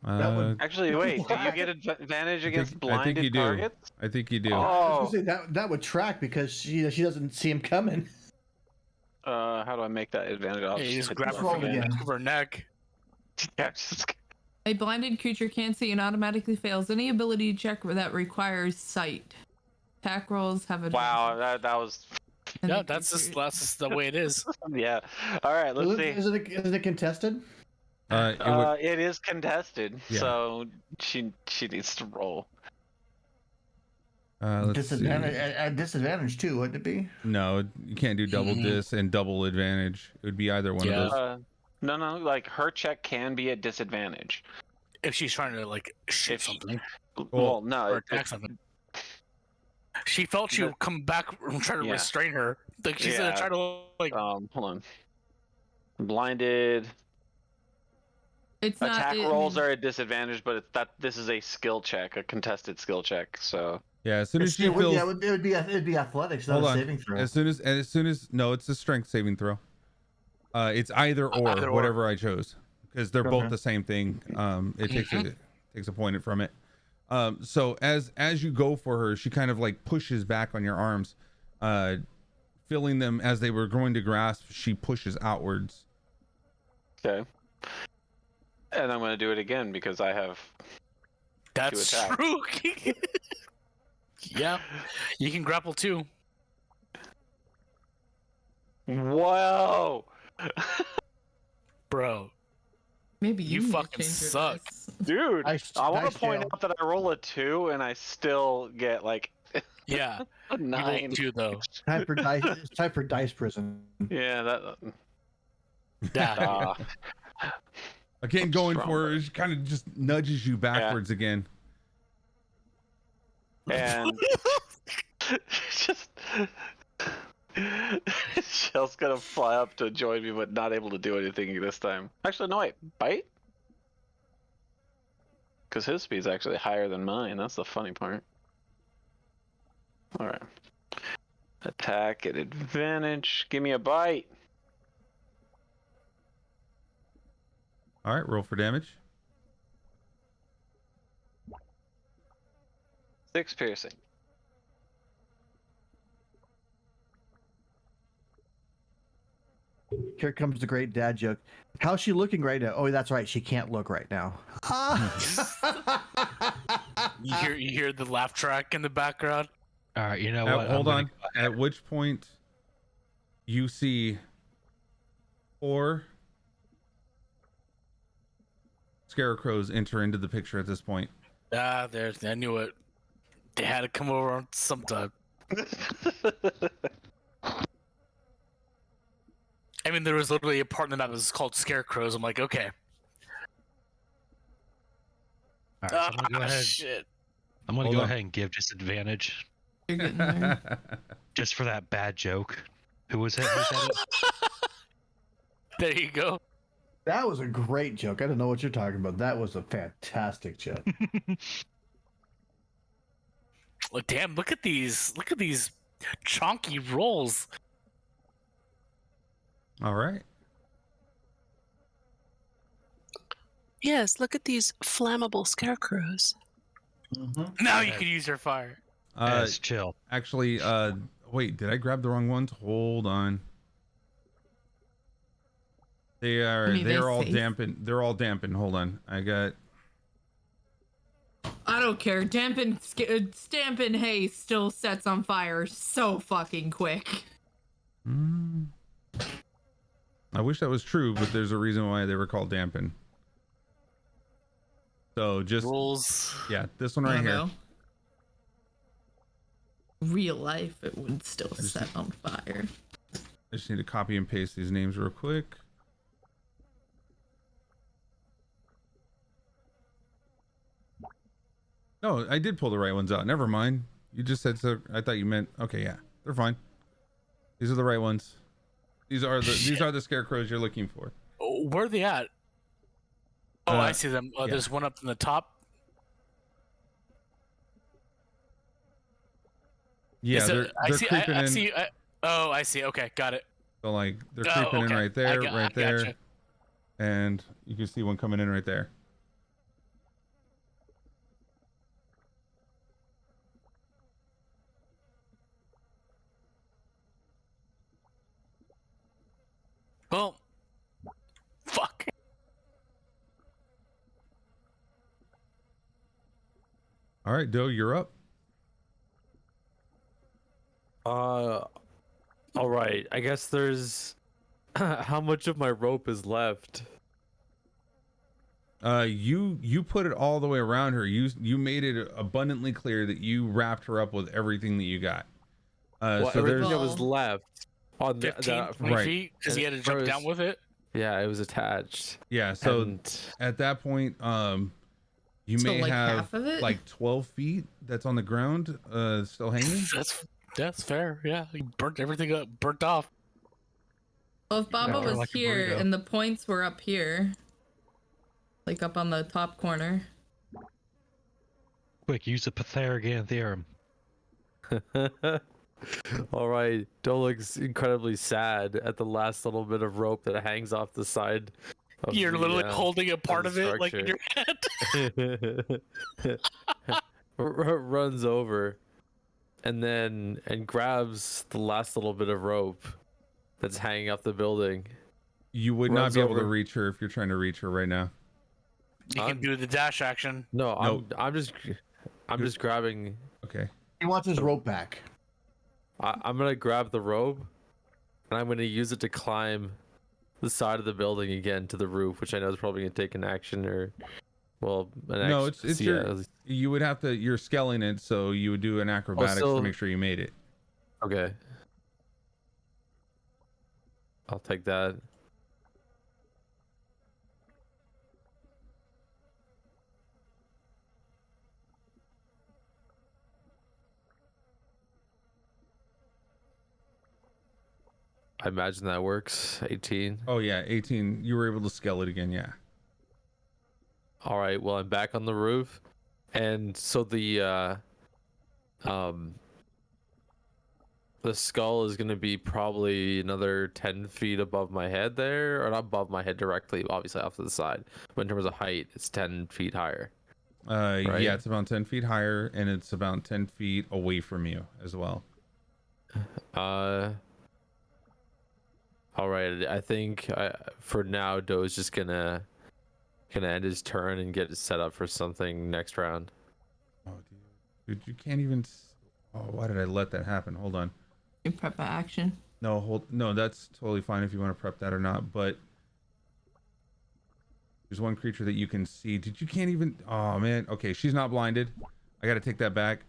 That would- Actually, wait. Do you get advantage against I think blinded you do. targets? I think you do. I was Oh. gonna say that would track because she doesn't see him coming. How do I make that advantage? I'll Yeah, you just hit grab the her roll from again. the her neck. Yeah, just A blinded creature can't see and automatically fails any ability check that requires sight. Attack rolls have a wow. That was Yeah, that's just the way it is. yeah. All right, let's see. Is it contested? It is contested, Yeah. so she needs to roll. Let's Disadvantage see. at disadvantage too, wouldn't it be? No, you can't do double dis and double advantage. It would be either one Yeah. of those. No, like her check can be at disadvantage. If she's trying to like shoot If- something Well, no, or attack something. She felt she would come back and try to Yeah. restrain her. Like she's gonna Yeah. try to like. hold on. Blinded. It's not Attack rolls are at disadvantage, but this is a skill check, a contested skill check. So Yeah, as soon as she It feels. would be athletics, not Hold a on. saving throw. As soon as no, it's a strength saving throw. It's either or, Either or. whatever I chose, because they're both Okay. the same thing. It takes a point from it. So as you go for her, she kind of like pushes back on your arms, feeling them as they were going to grasp. She pushes outwards. okay. And I'm gonna do it again because I have. That's attack. true. Yeah, you can grapple too. Whoa. Bro. Maybe You need to fucking change your suck. dice. Dude, Nice- I want nice to point jail. out that I roll a 2 and I still get like Yeah, a you 9. rolled two though. Time for dice. It's time for dice prison. Yeah, that. Yeah, Again, going Strong. for her, she kind of just nudges you backwards again. And just Shell's gonna fly up to join me, but not able to do anything this time. Actually, no, wait, bite? Because his speed's actually higher than mine. That's the funny part. All right. Attack at advantage. Give me a bite. All right, roll for damage. 6 piercing. Here comes the great dad joke. How's she looking right now? Oh, that's right. She can't look right now. you hear the laugh track in the background. All right, you know what? Hold I'm on. At which point, you see 4 scarecrows enter into the picture at this point. Ah, there. I knew it. They had to come over on sometime. I mean, there was literally a part in the map that was called Scarecrows. I'm like, okay. All right, so I'm gonna go ahead. Shit. I'm gonna Hold go on. ahead and give disadvantage You're getting there. just for that bad joke. Who was it? Who said it? There you go. That was a great joke. I don't know what you're talking about. That was a fantastic joke. Like, damn, look at these chonky rolls. All right. Yes, look at these flammable scarecrows. Now you can use your fire. Yes, chill. Actually, wait, did I grab the wrong ones? Hold on. They're all safe? dampened. They're all dampened. Hold on. I got I don't care. Stampin' hay still sets on fire so fucking quick. I wish that was true, but there's a reason why they were called dampen. So just Rolls. yeah, this one I right don't here. know. Real life, it would still set on fire. I just need to copy and paste these names real quick. No, I did pull the right ones out. Never mind. You just said so. I thought you meant. Okay, yeah, they're fine. These are the right ones. These are the scarecrows you're looking for. Oh, where are they at? Oh, I see them. Yeah. There's one up in the top. Yeah, they're creeping in. I see. Okay, got it. So like they're creeping in right there, right there, gotcha. and you can see one coming in right there. Well, fuck. All right, Doe, you're up. All right. I guess there's how much of my rope is left? You put it all the way around her. You made it abundantly clear that you wrapped her up with everything that you got. Well, so everything there's that was left on 15, 20 right. feet, because he had to jump down with it. Yeah, it was attached. Yeah, so And at that point, you So, may like, have half of it? like 12 feet that's on the ground, still hanging. That's fair. Yeah, he burnt everything up, burnt off. Well, if Baba Yeah, was like a here burrito. and the points were up here, like up on the top corner. Quick, use the Pythagorean theorem. all right. Doe looks incredibly sad at the last little bit of rope that hangs off the side. Of You're the, literally holding a part the of it, like in your hand. runs over and grabs the last little bit of rope that's hanging off the building. You would not Runs be able to over. reach her if you're trying to reach her right now. You can do the dash action. No, No. I'm just grabbing. Okay. He wants his rope back. I'm gonna grab the rope and I'm gonna use it to climb the side of the building again to the roof, which I know is probably gonna take an action or, well, an No, action. it's your. You would have to. You're scaling it, so you would do an acrobatics so- to make sure you made it. Okay. I'll take that. I imagine that works. 18. Oh yeah, 18. You were able to scale it again. Yeah. All right. Well, I'm back on the roof, and so the skull is gonna be probably another 10 feet above my head there, or not above my head directly, obviously off to the side. But in terms of height, it's 10 feet higher. Right? Yeah, it's about 10 feet higher, and it's about 10 feet away from you as well. All right. I think for now, Doe's just gonna end his turn and get it set up for something next round. Oh, dude, you can't even. Oh, why did I let that happen? Hold on. You prep an action. No, that's totally fine if you want to prep that or not. But there's one creature that you can see. You can't even. Oh man. Okay, she's not blinded. I got to take that back.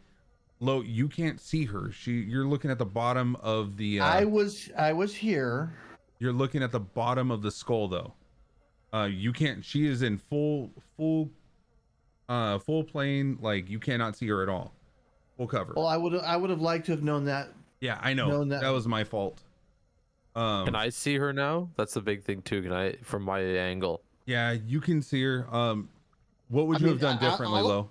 Lo, you can't see her. You're looking at the bottom of the. I was here. You're looking at the bottom of the skull, though. You can't. She is in full plane. Like you cannot see her at all. Full cover. Well, I would have liked to have known that. Yeah, I know. known That was my fault. Can I see her now? That's the big thing too. Can I, from my angle? Yeah, you can see her. What would you have done differently, Lo?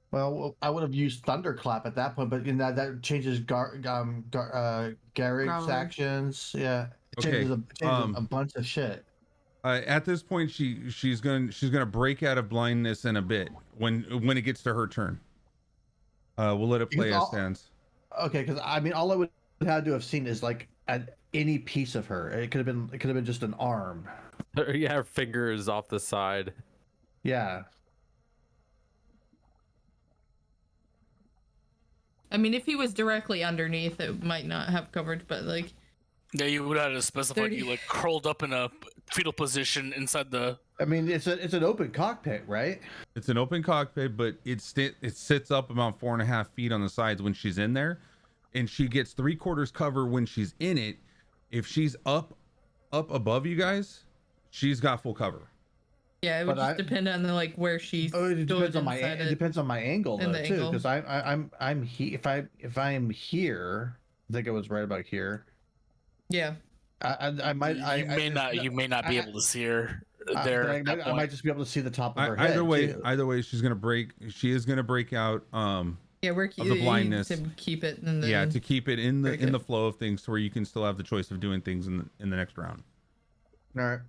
Well, I would have used thunderclap at that point, but that changes Garrick's actions. Yeah, it changes a bunch of shit. At this point, she's gonna break out of blindness in a bit when it gets to her turn. We'll let it play as stands. Okay, because I mean, all I would have to have seen is like any piece of her. It could have been just an arm. Yeah, her finger is off the side. Yeah. I mean, if he was directly underneath, it might not have covered, but like. Yeah, you would have to specify 30. you like curled up in a fetal position inside the. I mean, it's an open cockpit, right? It's an open cockpit, but it sits up about 4.5 feet on the sides when she's in there, and she gets 3/4 cover when she's in it. If she's up above you guys, she's got full cover. Yeah, it would But just depend on like where she. Oh, it depends on my inside it depends on my angle in though the too, angle. because if I'm here, I think I was right about here. Yeah. I might You may not be able to see her there. I might just be able to see the top of her Either head. way, too. either way, she is gonna break out. Yeah, we're of the blindness to keep it in the. Yeah, to keep it in break the it. flow of things, to where you can still have the choice of doing things in the next round. All right.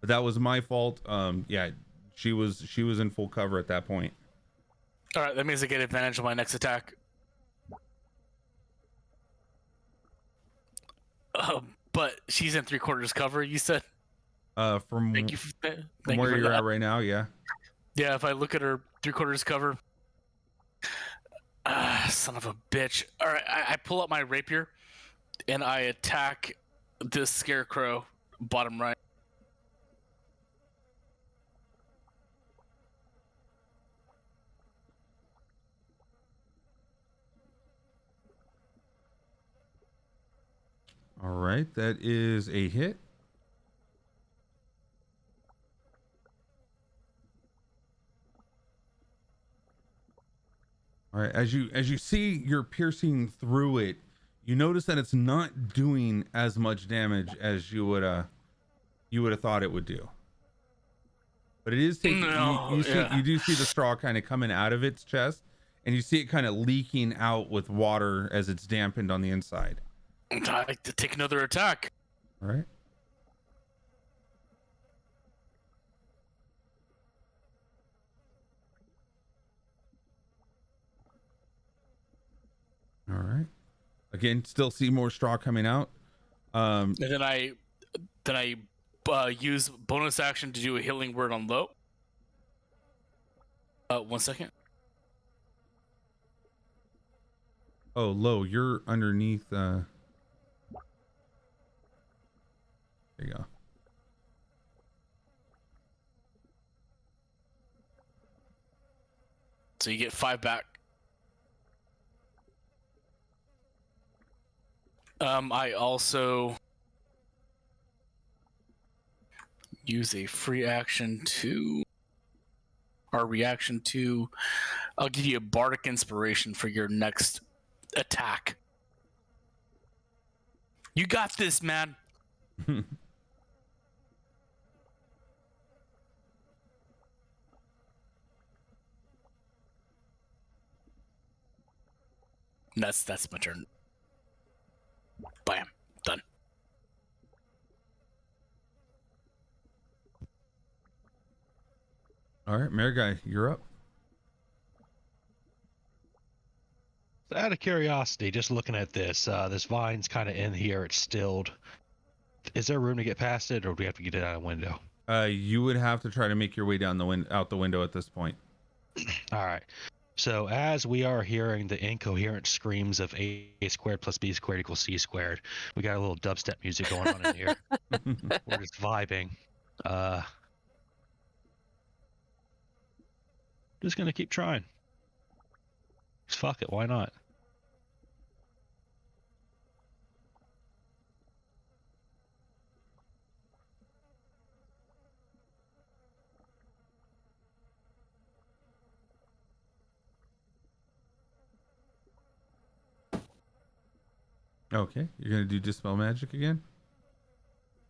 But that was my fault. Yeah, she was in full cover at that point. All right, that means I get advantage on my next attack. But she's in 3/4 cover. You said. From Thank you. From where you're at right now, yeah. Yeah, if I look at her 3/4 cover. Son of a bitch. All right, I pull up my rapier, and I attack this scarecrow, bottom right. All right, that is a hit. All right, as you see you're piercing through it, you notice that it's not doing as much damage as you would have thought it would do. But it is taking you do see the straw kind of coming out of its chest, and you see it kind of leaking out with water as it's dampened on the inside. I'd like to take another attack. All right. All right. Again, still see more straw coming out. And then I use bonus action to do a healing word on low. 1 second. Oh, low, you're underneath. There you go. So you get 5 back. I also use a free action to, or reaction to, I'll give you a bardic inspiration for your next attack. You got this, man. That's my turn. Bam. Done. All right, Mayor Guy, you're up. Out of curiosity, just looking at this, this vine's kind of in here. It's stilled. Is there room to get past it, or do we have to get it out a window? You would have to try to make your way down out the window at this point. All right. So as we are hearing the incoherent screams of a squared plus b squared equals c squared, we got a little dubstep music going on in here. We're just vibing. Just gonna keep trying. Just fuck it, why not? Okay, you're gonna do dispel magic again?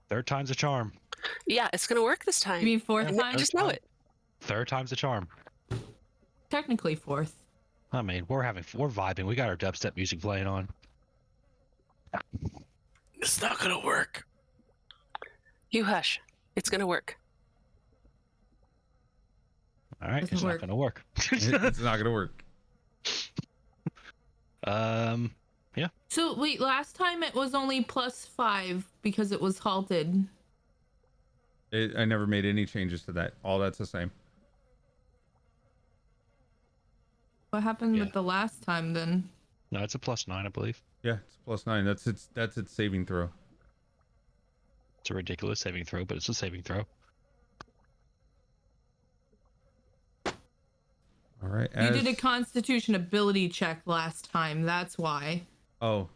Third time's a charm. Yeah, it's gonna work this time. You mean fourth time? I just know it. Third time's a charm. Technically fourth. I mean, we're vibing. We got our dubstep music playing on. It's not gonna work. You hush. It's gonna work. All right, Doesn't it's work. not gonna work. It's not gonna work. Yeah. So wait, last time it was only +5 because it was halted. I never made any changes to that. All that's the same. What happened Yeah. with the last time then? No, it's a +9, I believe. Yeah, it's +9. That's its saving throw. It's a ridiculous saving throw, but it's a saving throw. All right. You did a Constitution ability check last time. That's why. Oh.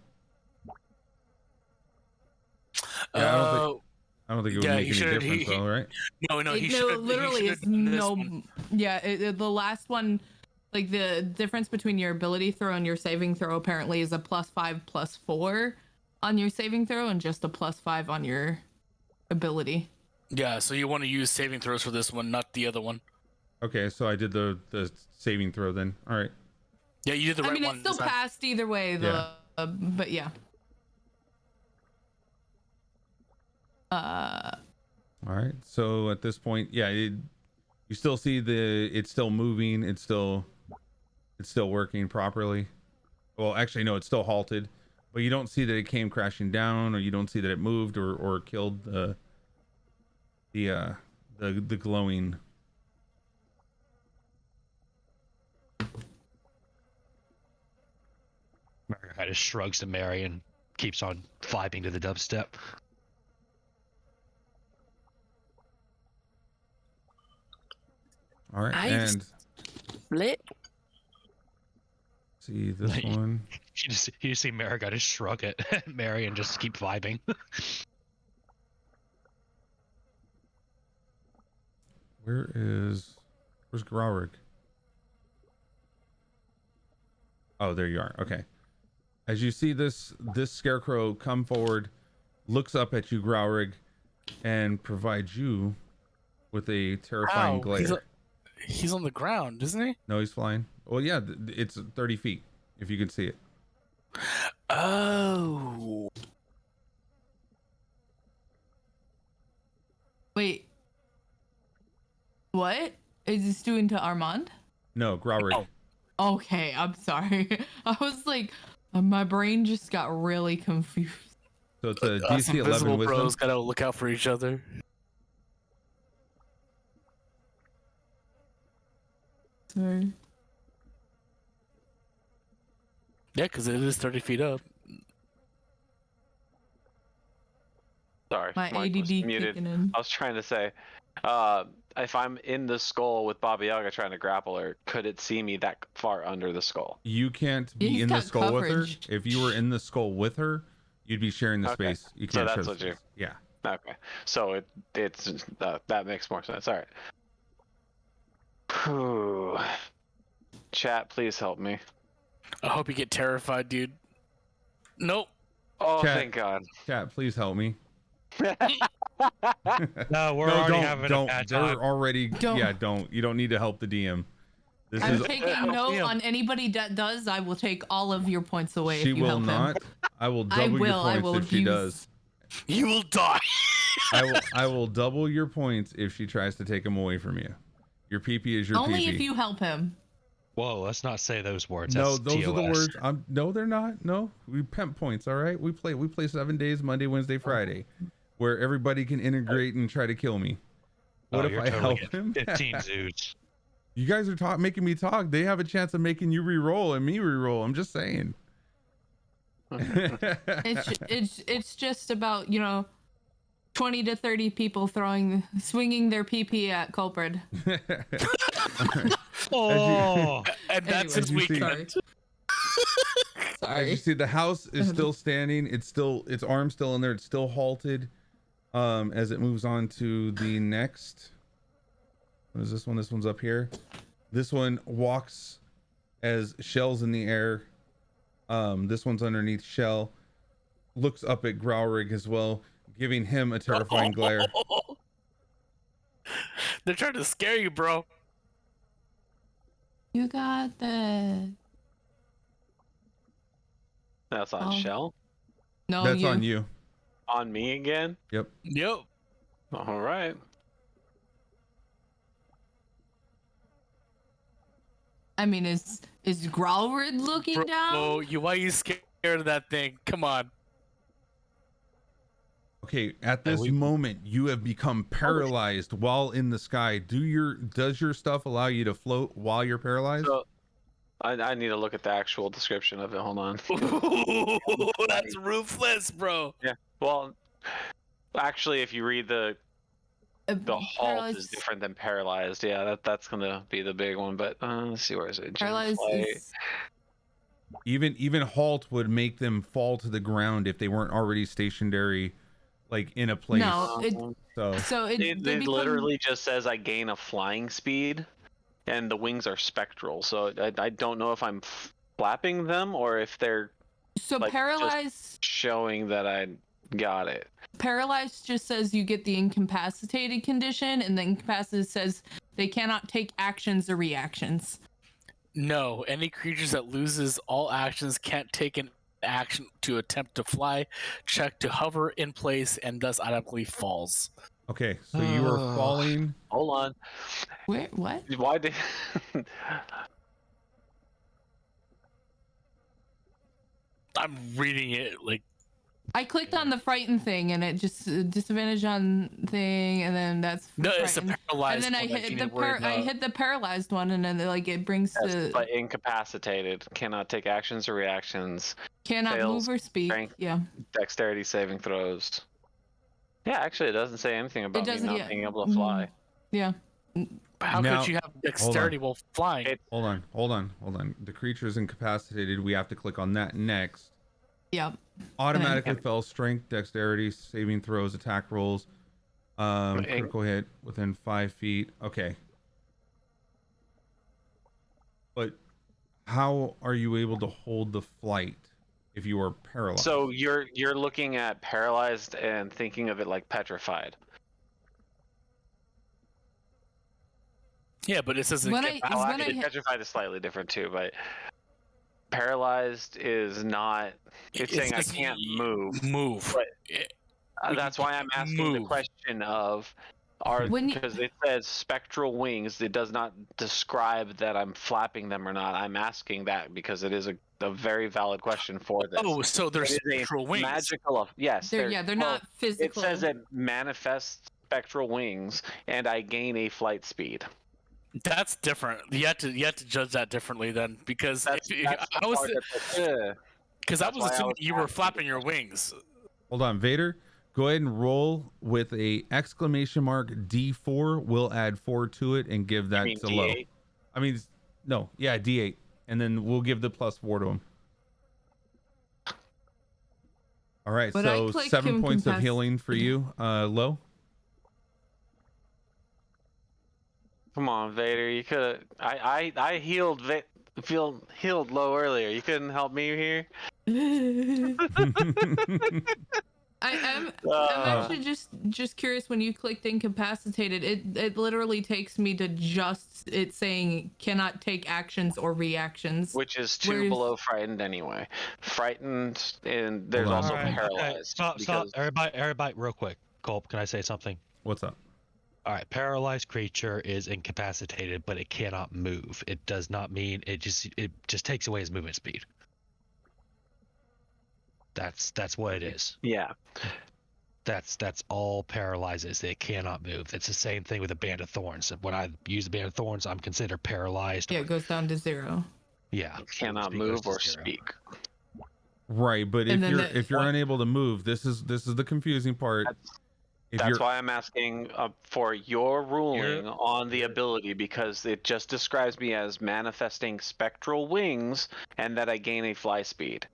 Yeah, I don't think... I don't think it would Yeah, make he any should've- difference, though, right? No, he No, should. literally is no. Yeah, the last one, like the difference between your ability throw and your saving throw apparently is a +5/+4 on your saving throw and just a +5 on your ability. Yeah, so you want to use saving throws for this one, not the other one. Okay, so I did the saving throw then. All right. Yeah, you did the right I mean, one. it's still passed either way. But yeah. All right. So at this point, yeah, you still see it's still moving. It's still working properly. Well, actually, no, it's still halted, but you don't see that it came crashing down, or you don't see that it moved or killed the glowing. Maragai just shrugs to Mary and keeps on vibing to the dubstep. All right, and lit. See this one. You just see Maragai just shrug at Mary and just keep vibing. Where's Graurig? Oh, there you are. Okay. As you see this scarecrow come forward, looks up at you, Graurig, and provides you with a terrifying glare. He's on the ground, isn't he? No, he's flying. Well, yeah, it's 30 feet, if you can see it. Oh. Wait. What is this doing to Armand? No, Graurig. Oh. Okay, I'm sorry. I was like, my brain just got really confused. So it's a DC 11 wisdom. Bros gotta look out for each other. Sorry. Yeah, because it is 30 feet up. Sorry, My mic was ADD muted. kicking in. I was trying to say, if I'm in the skull with Baba Yaga trying to grapple her, could it see me that far under the skull? You can't be He's in the got skull with coverage. her. If you were in the skull with her, you'd be sharing the Okay. space. You So can't that's share the what you- space. Yeah. Okay, so it's that makes more sense. All right. Whew. Chat, please help me. I hope you get terrified, dude. Nope. Oh, Chat. thank God. Chat, please help me. No, we're No, already don't, having don't. a bad They're time. already. Don't. Yeah, don't. You don't need to help the DM. This I'm is. taking note on anybody that does. I will take all of your points away She if you will help not. him. I will I double your will, I points will if she use- does. You will die. I will double your points if she tries to take them away from you. Your PP is your Only PP. if you help him. Whoa, let's not say those words. No, That's those are the TOS. words. No, they're not. No, we pimp points. All right, we play 7 days, Monday, Wednesday, Friday, where everybody can integrate and try to kill me. What if you're I totally help getting him? 15 zoos. You guys are making me talk. They have a chance of making you re-roll and me re-roll. I'm just saying. It's just about 20 to 30 people swinging their PP at Kulprid. Oh, And that's Anyways, his you see- weakness. As you see, the house is still standing. Its arm's still in there. It's still halted. As it moves on to the next. What is this one? This one's up here. This one walks as Shell's in the air. This one's underneath Shell. Looks up at Graurig as well, giving him a terrifying glare. They're trying to scare you, bro. You got this. That's on Oh. Shell. No, That's on you. On me again. Yep. Yep. All right. I mean, is Growlred looking down? Bro, why are you scared of that thing? Come on. Okay, at this moment, you have become paralyzed while in the sky. Does your stuff allow you to float while you're paralyzed? So, I need to look at the actual description of it. Hold on. Ooh, that's ruthless, bro. Yeah. Well, actually, if you read the halt is different than paralyzed. Yeah, that's gonna be the big one. But let's see, where is it? Paralyzed is... Even halt would make them fall to the ground if they weren't already stationary, like in a place. No, so it literally just says I gain a flying speed, and the wings are spectral. So I don't know if I'm flapping them or if they're like, paralyzed showing that I got it. Paralyzed just says you get the incapacitated condition, and the incapacitated says they cannot take actions or reactions. No, any creatures that loses all actions can't take an action to attempt to fly, check to hover in place, and thus automatically falls. Okay, so you are falling. Hold on. Wait, what? Why did? I'm reading it like. I clicked on the frighten thing, and it just disadvantage on thing, and then that's no, it's the frightened. paralyzed. And then I hit the paralyzed one, and then like it brings to. But incapacitated, cannot take actions or reactions. Cannot fails move or speak. strength, Yeah. Dexterity saving throws. Yeah, actually, it doesn't say anything about me not being able to fly. Yeah. How could you have dexterity while flying? Hold on. The creature is incapacitated. We have to click on that next. Yep. Automatically fails strength, dexterity, saving throws, attack rolls. Critical hit within 5 feet. Okay. But how are you able to hold the flight if you are paralyzed? So you're looking at paralyzed and thinking of it like petrified. Yeah, but it says petrified is slightly different too, but paralyzed is not. It's saying I can't move. But that's why I'm asking the question of because it says spectral wings. It does not describe that I'm flapping them or not. I'm asking that because it is a very valid question for this. Oh, so they're spectral wings. Magical. Yes. They're not physical. It says it manifests spectral wings, and I gain a flight speed. That's different. You have to judge that differently then, because I was assuming you were flapping your wings. Hold on, Vader. Go ahead and roll with a exclamation mark D4. We'll add 4 to it and give that to low. I mean, no, yeah, D8, and then we'll give the +4 to him. All right, but so 7 points of healing for you, low. Come on, Vader. You could. I healed healed low earlier. You couldn't help me here. I'm actually just curious. When you clicked incapacitated, it literally takes me to just it saying cannot take actions or reactions, which is below frightened anyway. Frightened, and there's also paralyzed. Okay. Stop. Everybody, real quick. Culp, can I say something? What's up? All right, paralyzed creature is incapacitated, but it cannot move. It does not mean it just takes away his movement speed. That's what it is. Yeah. That's all paralyzes. It cannot move. It's the same thing with a band of thorns. When I use the band of thorns, I'm considered paralyzed. Yeah, it goes down to 0. Yeah. It cannot move or speak. Right, but if you're unable to move, this is the confusing part. That's why I'm asking for your ruling on the ability, because it just describes me as manifesting spectral wings and that I gain a fly speed.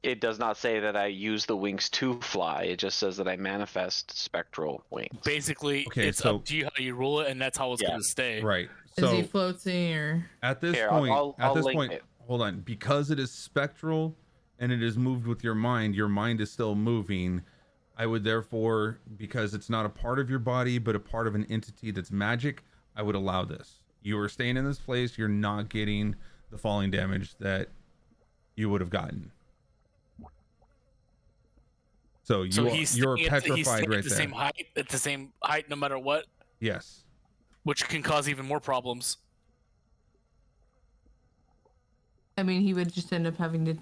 It does not say that I use the wings to fly. It just says that I manifest spectral wings. Basically, it's up to you how you rule it, and that's how it's going to stay. Right. So, is he floating or? At this point, hold on. Because it is spectral and it is moved with your mind is still moving. I would therefore, because it's not a part of your body, but a part of an entity that's magic, I would allow this. You are staying in this place. You're not getting the falling damage that you would have gotten. So you're petrified right there. At the same height, no matter what. Yes. Which can cause even more problems. I mean, he would just end up having to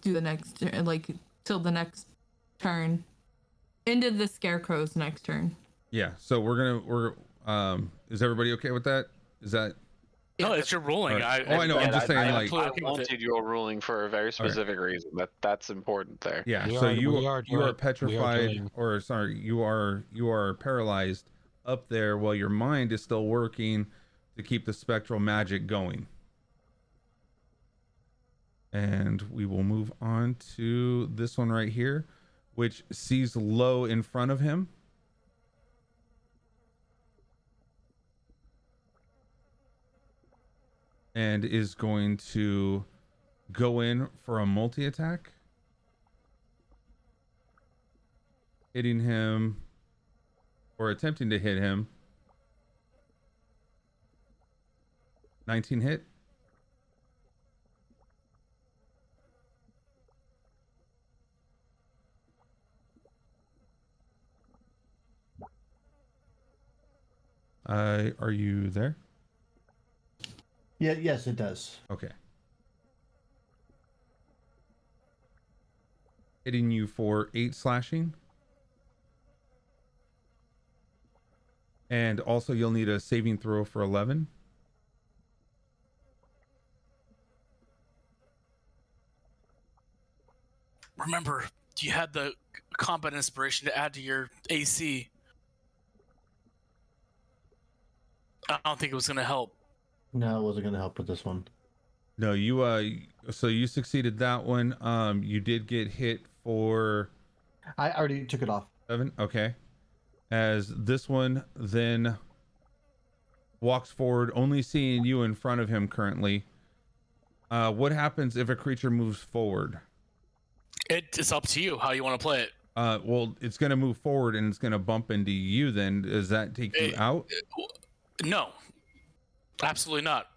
do the next, till the next turn, into the scarecrow's next turn. Yeah. So we're is everybody okay with that? Is that? No, it's your ruling. Right. I know. I'm just saying, I wanted your ruling for a very specific reason. That's important there. Yeah. You are petrified, or sorry, you are paralyzed up there while your mind is still working to keep the spectral magic going. And we will move on to this one right here. which sees low in front of him. And is going to go in for a multi-attack. Hitting him, or attempting to hit him. 19 hit. Are you there? Yeah, yes, it does. Okay. Hitting you for 8 slashing. And also you'll need a saving throw for 11. Remember, you had the combat inspiration to add to your AC. I don't think it was going to help. No, it wasn't going to help with this one. No, you so you succeeded that one. You did get hit for I already took it off. 7. Okay. As this one then walks forward, only seeing you in front of him currently. What happens if a creature moves forward? It's up to you how you want to play it. Well, it's going to move forward and it's going to bump into you then. Does that take you out? No, absolutely not.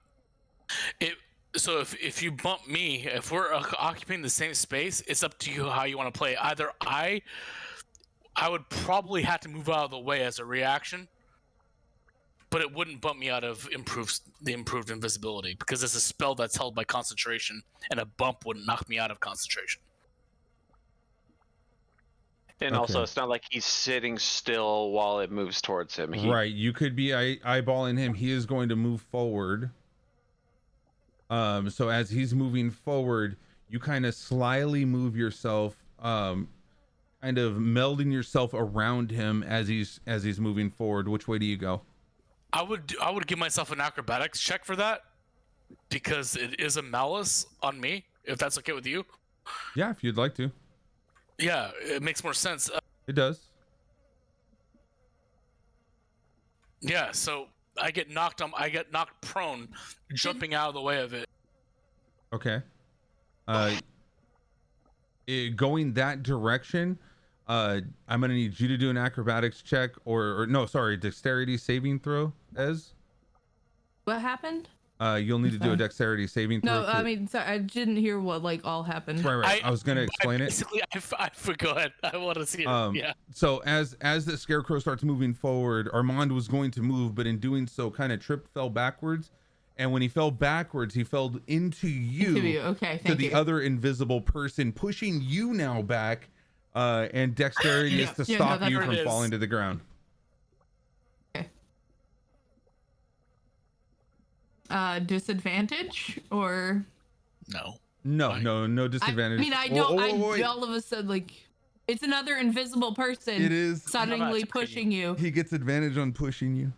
So if you bump me, if we're occupying the same space, it's up to you how you want to play. Either I would probably have to move out of the way as a reaction, but it wouldn't bump me out of the improved invisibility because it's a spell that's held by concentration, and a bump wouldn't knock me out of concentration. And also, it's not like he's sitting still while it moves towards him. Right, you could be eyeballing him. He is going to move forward. So as he's moving forward, you kind of slyly move yourself, kind of melding yourself around him as he's moving forward. Which way do you go? I would give myself an acrobatics check for that because it is a malice on me. If that's okay with you. Yeah, if you'd like to. Yeah, it makes more sense. It does. Yeah, so I get knocked prone, jumping out of the way of it. Okay. Going that direction, I'm gonna need you to do an acrobatics check, or no, sorry, dexterity saving throw. What happened? You'll need to do a dexterity saving throw. No, I mean, sorry, I didn't hear what all happened. Right. I was gonna explain it. Basically, I forgot. I want to see it. Yeah. So as the scarecrow starts moving forward, Armand was going to move, but in doing so, kind of tripped, fell backwards, and when he fell backwards, he fell into you. Okay, to the other invisible person, pushing you now back, and dexterity is to stop you from falling to the ground. Disadvantage or no disadvantage. I mean, I don't. All of a sudden, it's another invisible person. It is suddenly pushing you. He gets advantage on pushing you.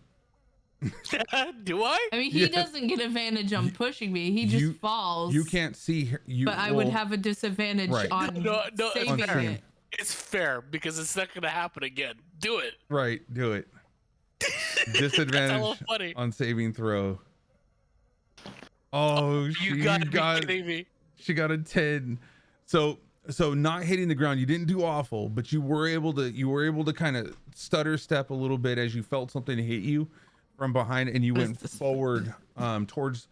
Do I? I mean, he doesn't get advantage on pushing me. He just falls. You can't see you. But I would have a disadvantage on saving it. It's fair because it's not going to happen again. Do it. Right. Do it. Disadvantage on saving throw. Oh, you gotta be kidding me. She got a 10. So not hitting the ground, you didn't do awful, but you were able to kind of stutter step a little bit as you felt something hit you from behind, and you went forward towards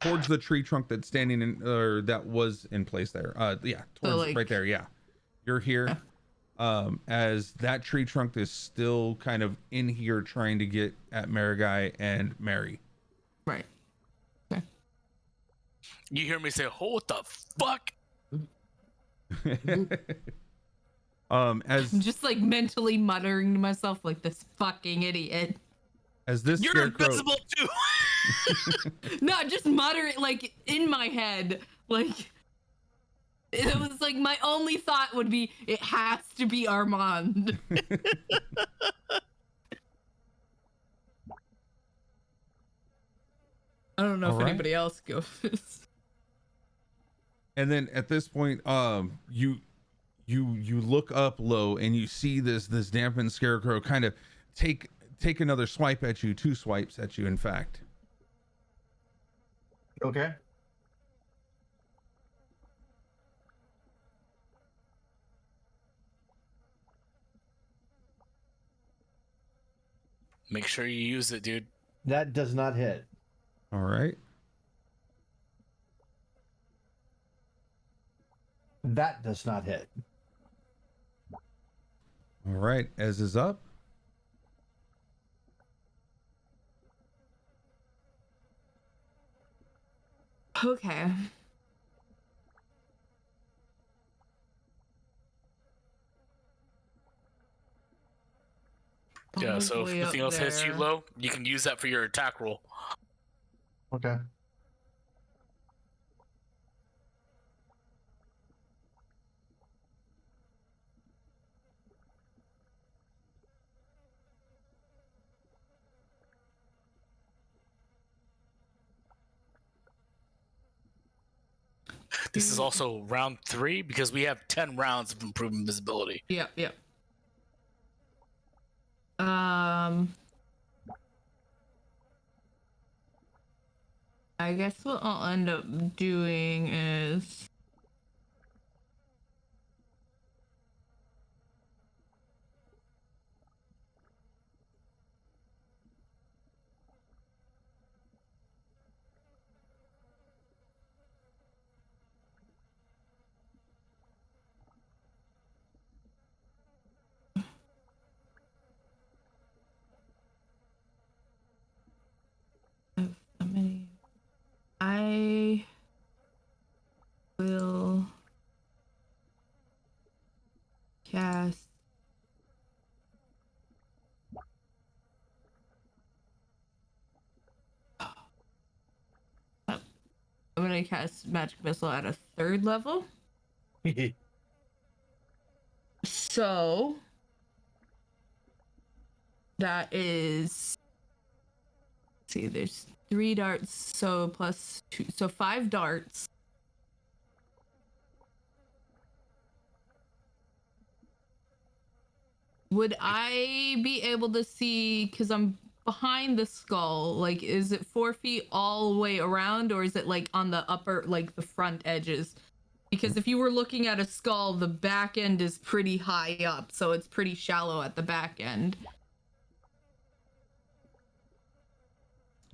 the tree trunk that's standing in, or that was in place there. Right there. Yeah, you're here. As that tree trunk is still kind of in here trying to get at Marigai and Mary. Right. You hear me say, "Oh, what the fuck?" As I'm just mentally muttering to myself like this fucking idiot. As this You're scarecrow... invisible too. No, just muttering in my head. It was my only thought would be, it has to be Armand. I don't know if anybody else goes. And then at this point, you you look up low and you see this dampened scarecrow kind of take another swipe at you, 2 swipes at you, in fact. Okay. Make sure you use it, dude. That does not hit. All right. That does not hit. All right, Ez is up. Okay. Yeah, so if Probably nothing up else hits you there. low, you can use that for your attack roll. Okay. This is also round 3 because we have 10 rounds of improved invisibility. Yep. I guess what I'll end up doing is I will cast I'm gonna cast Magic Missile at a 3rd level. So that is, let's see, there's 3 darts, so plus 2, so 5 darts. Would I be able to see, because I'm behind the skull, like, is it 4 feet all the way around, or is it like on the upper, like the front edges? Because if you were looking at a skull, the back end is pretty high up, so it's pretty shallow at the back end.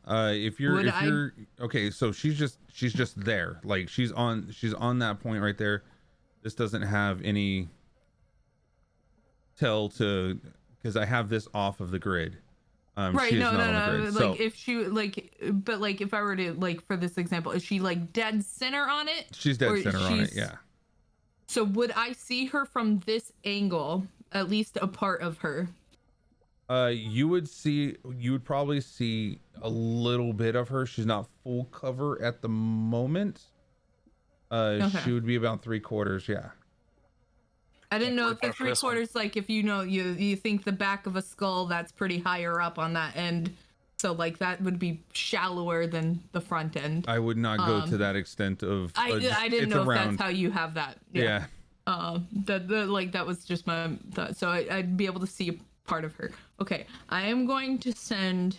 If you're okay, so she's just there, like she's on that point right there. This doesn't have any tell to, because I have this off of the grid. Right, no. Like, so, if she, like, but like, if I were to, like, for this example, is she like dead center on it? She's dead center on it, yeah. So would I see her from this angle, at least a part of her? You would probably see a little bit of her. She's not full cover at the moment. Okay. She would be about 3/4, yeah. I didn't know if the 3/4, like, if you think the back of a skull, that's pretty higher up on that end, so like that would be shallower than the front end. I would not go to that extent of. I didn't know if that's how you have that. Yeah. That was just my thought. So I'd be able to see part of her. Okay, I am going to send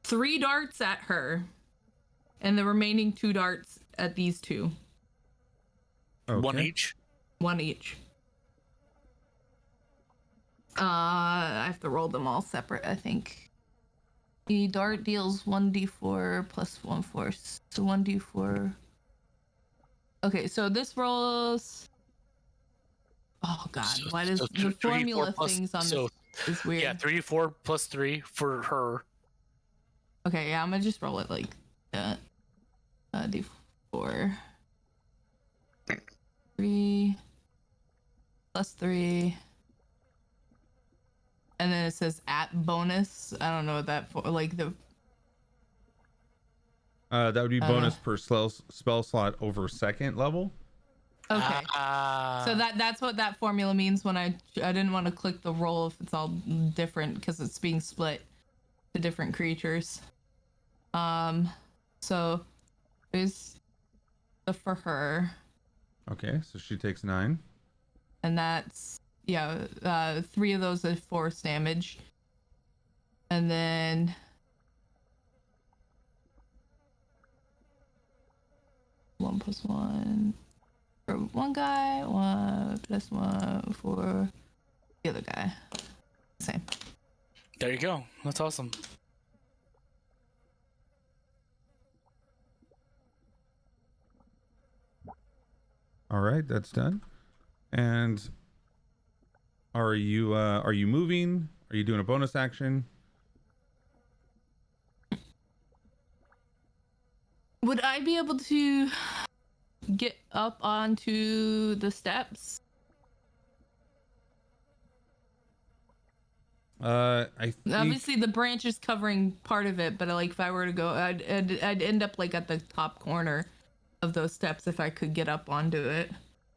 3 darts at her, and the remaining 2 darts at these 2. Okay. 1 each. 1 each. I have to roll them all separate, I think. The dart deals 1d4 plus 1 force. So 1d4. Okay, so this rolls. Oh god, why does the formula things on this is weird? Yeah, 3d4 plus 3 for her. Okay, yeah, I'm gonna just roll it like that. D4. 3 plus 3. And then it says at bonus. I don't know what that for, like the. That would be bonus per spell slot over 2nd level. Okay. So that's what that formula means when I didn't want to click the roll if it's all different because it's being split to different creatures. So there's the for her. Okay, so she takes 9. And that's 3 of those are force damage. And then 1 + 1 for one guy, 1 + 1 for the other guy. Same. There you go. That's awesome. All right, that's done. And are you moving? Are you doing a bonus action? Would I be able to get up onto the steps? I think... Obviously the branch is covering part of it, but like if I were to go, I'd end up like at the top corner of those steps if I could get up onto it.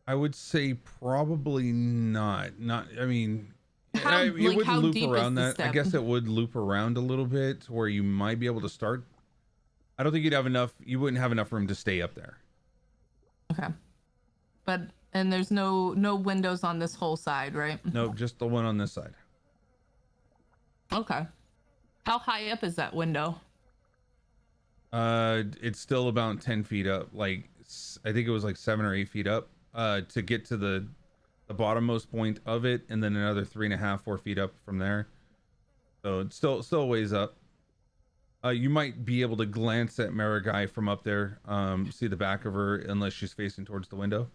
I would say probably not. I mean, how, it like, would how loop deep around is the that. I step? guess it would loop around a little bit to where you might be able to start. I don't think you'd have enough. You wouldn't have enough room to stay up there. Okay. And there's no windows on this whole side, right? No, just the one on this side. Okay. How high up is that window? It's still about 10 feet up. Like, I think it was like 7 or 8 feet up. To get to the bottommost point of it, and then another 3.5, 4 feet up from there. So it's still a ways up. You might be able to glance at Marigai from up there, see the back of her, unless she's facing towards the window.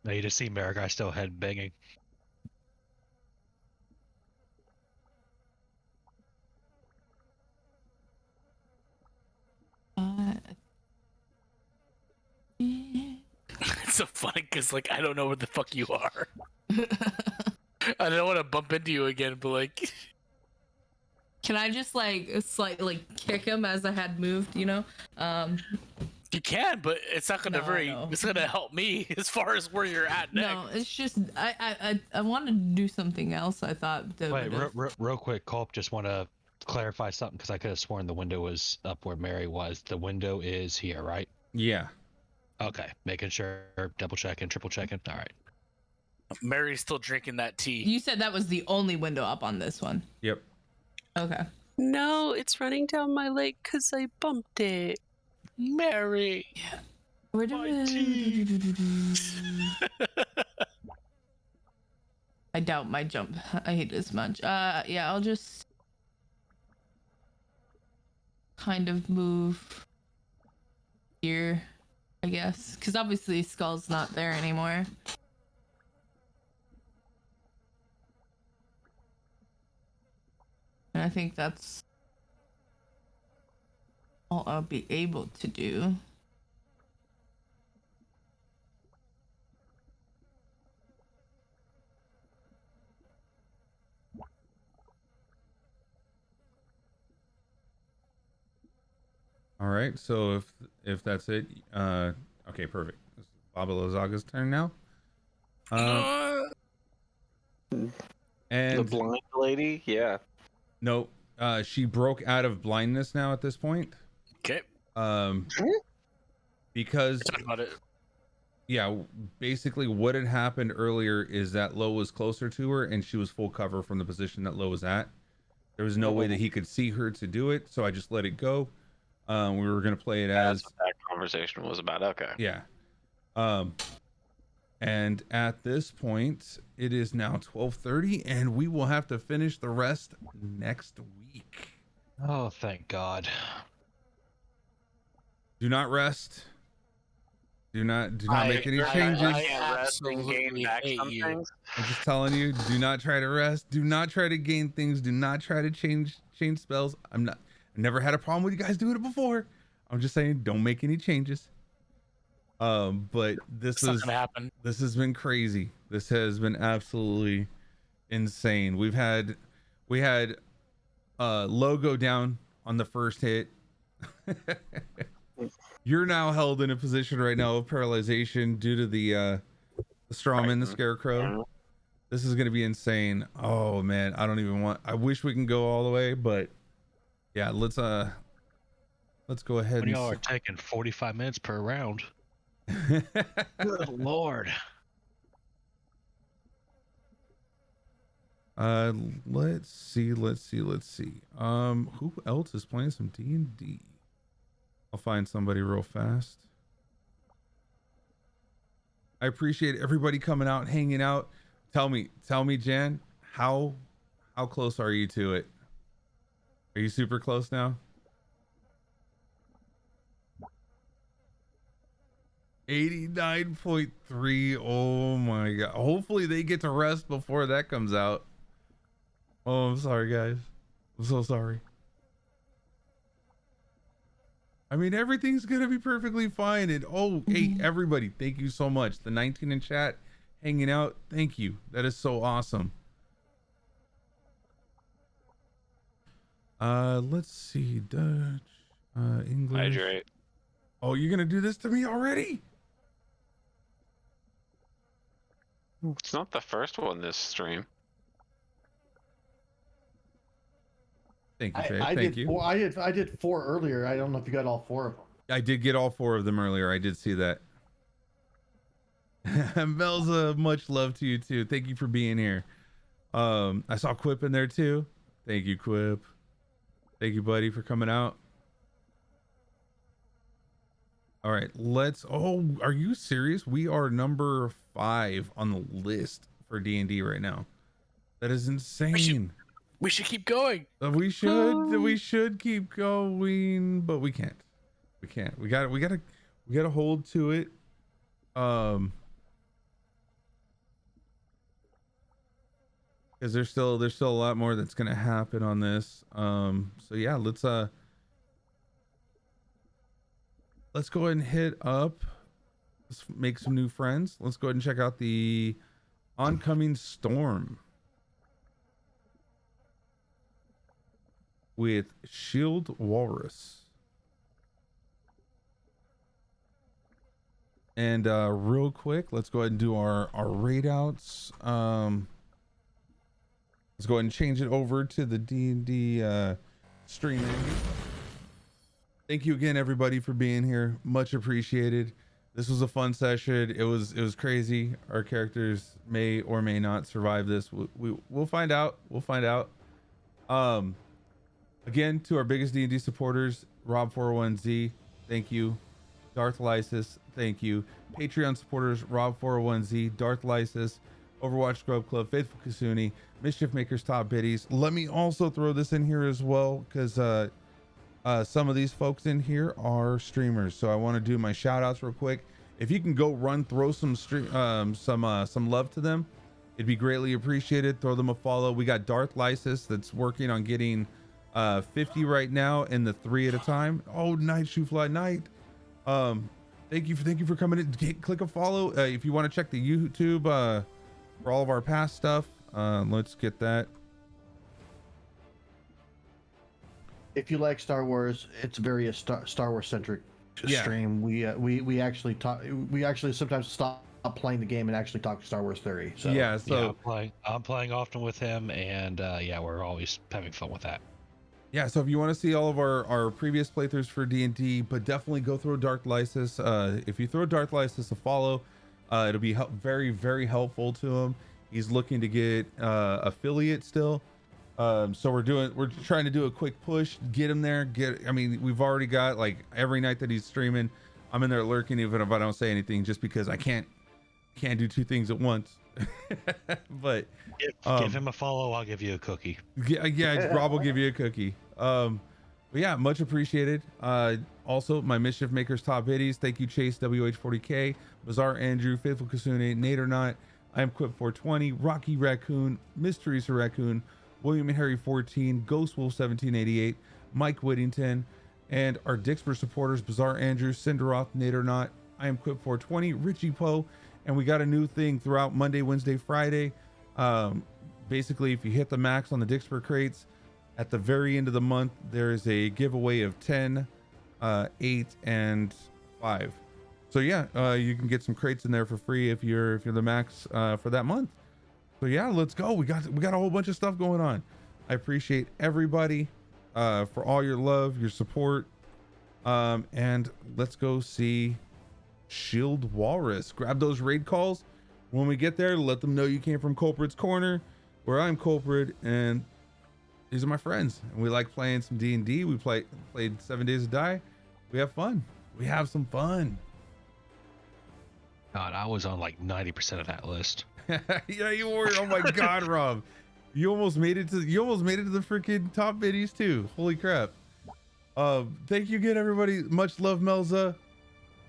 No, you just see Marigai still head banging. It's so funny because like I don't know where the fuck you are. I don't want to bump into you again, but like, can I just like slightly kick him as I had moved? You know. You can, but it's not gonna No. It's gonna help me as far as where you're at next. No, it's just I wanted to do something else. I thought. That Wait, would've- real quick, Culp, just want to clarify something because I could have sworn the window was up where Mary was. The window is here, right? Yeah. Okay, making sure, double checking, triple checking. All right. Mary's still drinking that tea. You said that was the only window up on this one. Yep. Okay. No, it's running down my leg because I bumped it. Mary. Where do I doubt my jump. I hate this much. Yeah, I'll just kind of move here, I guess, because obviously Skull's not there anymore. And I think that's all I'll be able to do. All right. So if that's it, okay, perfect. It's Baba Lazaga's turn now. And The blind lady, yeah. no, she broke out of blindness now at this point. Okay. Because Talk about it. yeah, basically what had happened earlier is that Lo was closer to her and she was full cover from the position that Lo was at. There was no way that he could see her to do it, so I just let it go. We were gonna play it as That's what that conversation was about. Okay. yeah. And at this point, it is now 12:30, and we will have to finish the rest next week. Oh, thank God. Do not rest. Do not make any changes. I can't rest and gain absolutely back hate some you. things. I'm just telling you, do not try to rest. Do not try to gain things. Do not try to change spells. I've never had a problem with you guys doing it before. I'm just saying, don't make any changes. But It's not gonna happen. this has been crazy. This has been absolutely insane. We had logo down on the first hit. You're now held in a position right now of paralyzation due to the strawman, the scarecrow. This is gonna be insane. Oh man, I don't even want. I wish we can go all the way, but yeah, let's go ahead. When y'all are taking 45 minutes per round. Good Lord. Let's see. Who else is playing some D&D? I'll find somebody real fast. I appreciate everybody coming out, hanging out. Tell me, Jan, how close are you to it? Are you super close now? 89.3. Oh my god. Hopefully they get to rest before that comes out. Oh, I'm sorry, guys. I'm so sorry. I mean, everything's gonna be perfectly fine. And hey, everybody, thank you so much. The 19 in chat, hanging out. Thank you. That is so awesome. Let's see. Dutch, English. Hydrate. Oh, you're gonna do this to me already? It's not the first one this stream. Thank you, Faye. Thank you. I did 4 earlier. I don't know if you got all 4 of them. I did get all 4 of them earlier. I did see that. Melza, much love to you too. Thank you for being here. I saw Quip in there too. Thank you, Quip. Thank you, buddy, for coming out. All right, are you serious? We are number 5 on the list for D&D right now. That is insane. We should keep going. We should keep going, but we can't. We gotta hold to it. Because there's still a lot more that's gonna happen on this. So yeah, let's go ahead and hit up. Let's make some new friends. Let's go ahead and check out the oncoming storm with Shield Walrus. And real quick, let's go ahead and do our raid outs. Let's go ahead and change it over to the D&D streaming. Thank you again, everybody, for being here. Much appreciated. This was a fun session. It was crazy. Our characters may or may not survive this. We'll find out. Again, to our biggest D&D supporters, Rob401Z, thank you. Darth Lysis, thank you. Patreon supporters, Rob401Z, Darth Lysis, Overwatch Scrub Club, Faithful Kasuni, Mischief Makers, Top Biddies. Let me also throw this in here as well, because some of these folks in here are streamers, so I want to do my shout outs real quick. If you can go throw some love to them, it'd be greatly appreciated. Throw them a follow. We got Darth Lysis that's working on getting 50 right now, and the 3 at a time. Oh, night, Shoe Fly Night. Thank you for coming in. Click a follow if you want to check the YouTube for all of our past stuff. Let's get that. If you like Star Wars, it's very a Star Wars centric stream. We actually sometimes stop playing the game and actually talk Star Wars theory. So yeah, I'm playing often with him, and we're always having fun with that. Yeah, so if you want to see all of our previous playthroughs for D&D, but definitely go throw Darth Lysis. If you throw Darth Lysis a follow, it'll be very, very helpful to him. He's looking to get affiliate still. So we're trying to do a quick push, get him there. We've already got, like, every night that he's streaming, I'm in there lurking, even if I don't say anything, just because I can't do 2 things at once. But give him a follow, I'll give you a cookie. Yeah, Rob will give you a cookie. But yeah, much appreciated. Also, my Mischief Makers Top Biddies, thank you, Chase WH40K, Bizarre Andrew, Faithful Kasune, Nate or Not, I am Quip 420, Rocky Raccoon, Mysteries Raccoon, William and Harry 14, Ghost Wolf 1788, Mike Whittington, and our Dixper supporters, Bizarre Andrew, Cinderoth, Nate or Not, I am Quip 420, Richie Poe. And we got a new thing throughout Monday, Wednesday, Friday. Basically, if you hit the max on the Dixper crates, at the very end of the month, there is a giveaway of 10, 8, and 5. So yeah, you can get some crates in there for free if you're the max for that month. So yeah, let's go. We got a whole bunch of stuff going on. I appreciate everybody for all your love, your support, and let's go see Shield Walrus. Grab those raid calls when we get there. Let them know you came from Kulprids Corner, where I'm Kulprid, and these are my friends. And we like playing some D&D. We played 7 Days to Die. We have fun. We have some fun. God, I was on like 90% of that list. Yeah, you were. Oh my God, Rob. You almost made it to the freaking top biddies too. Holy crap. Thank you again, everybody. Much love, Melza.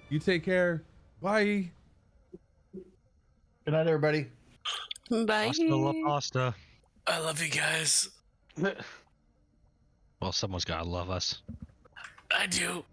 You take care. Bye. Good night, everybody. Bye. Hasta la pasta. I love you guys. Well, someone's gotta love us. I do.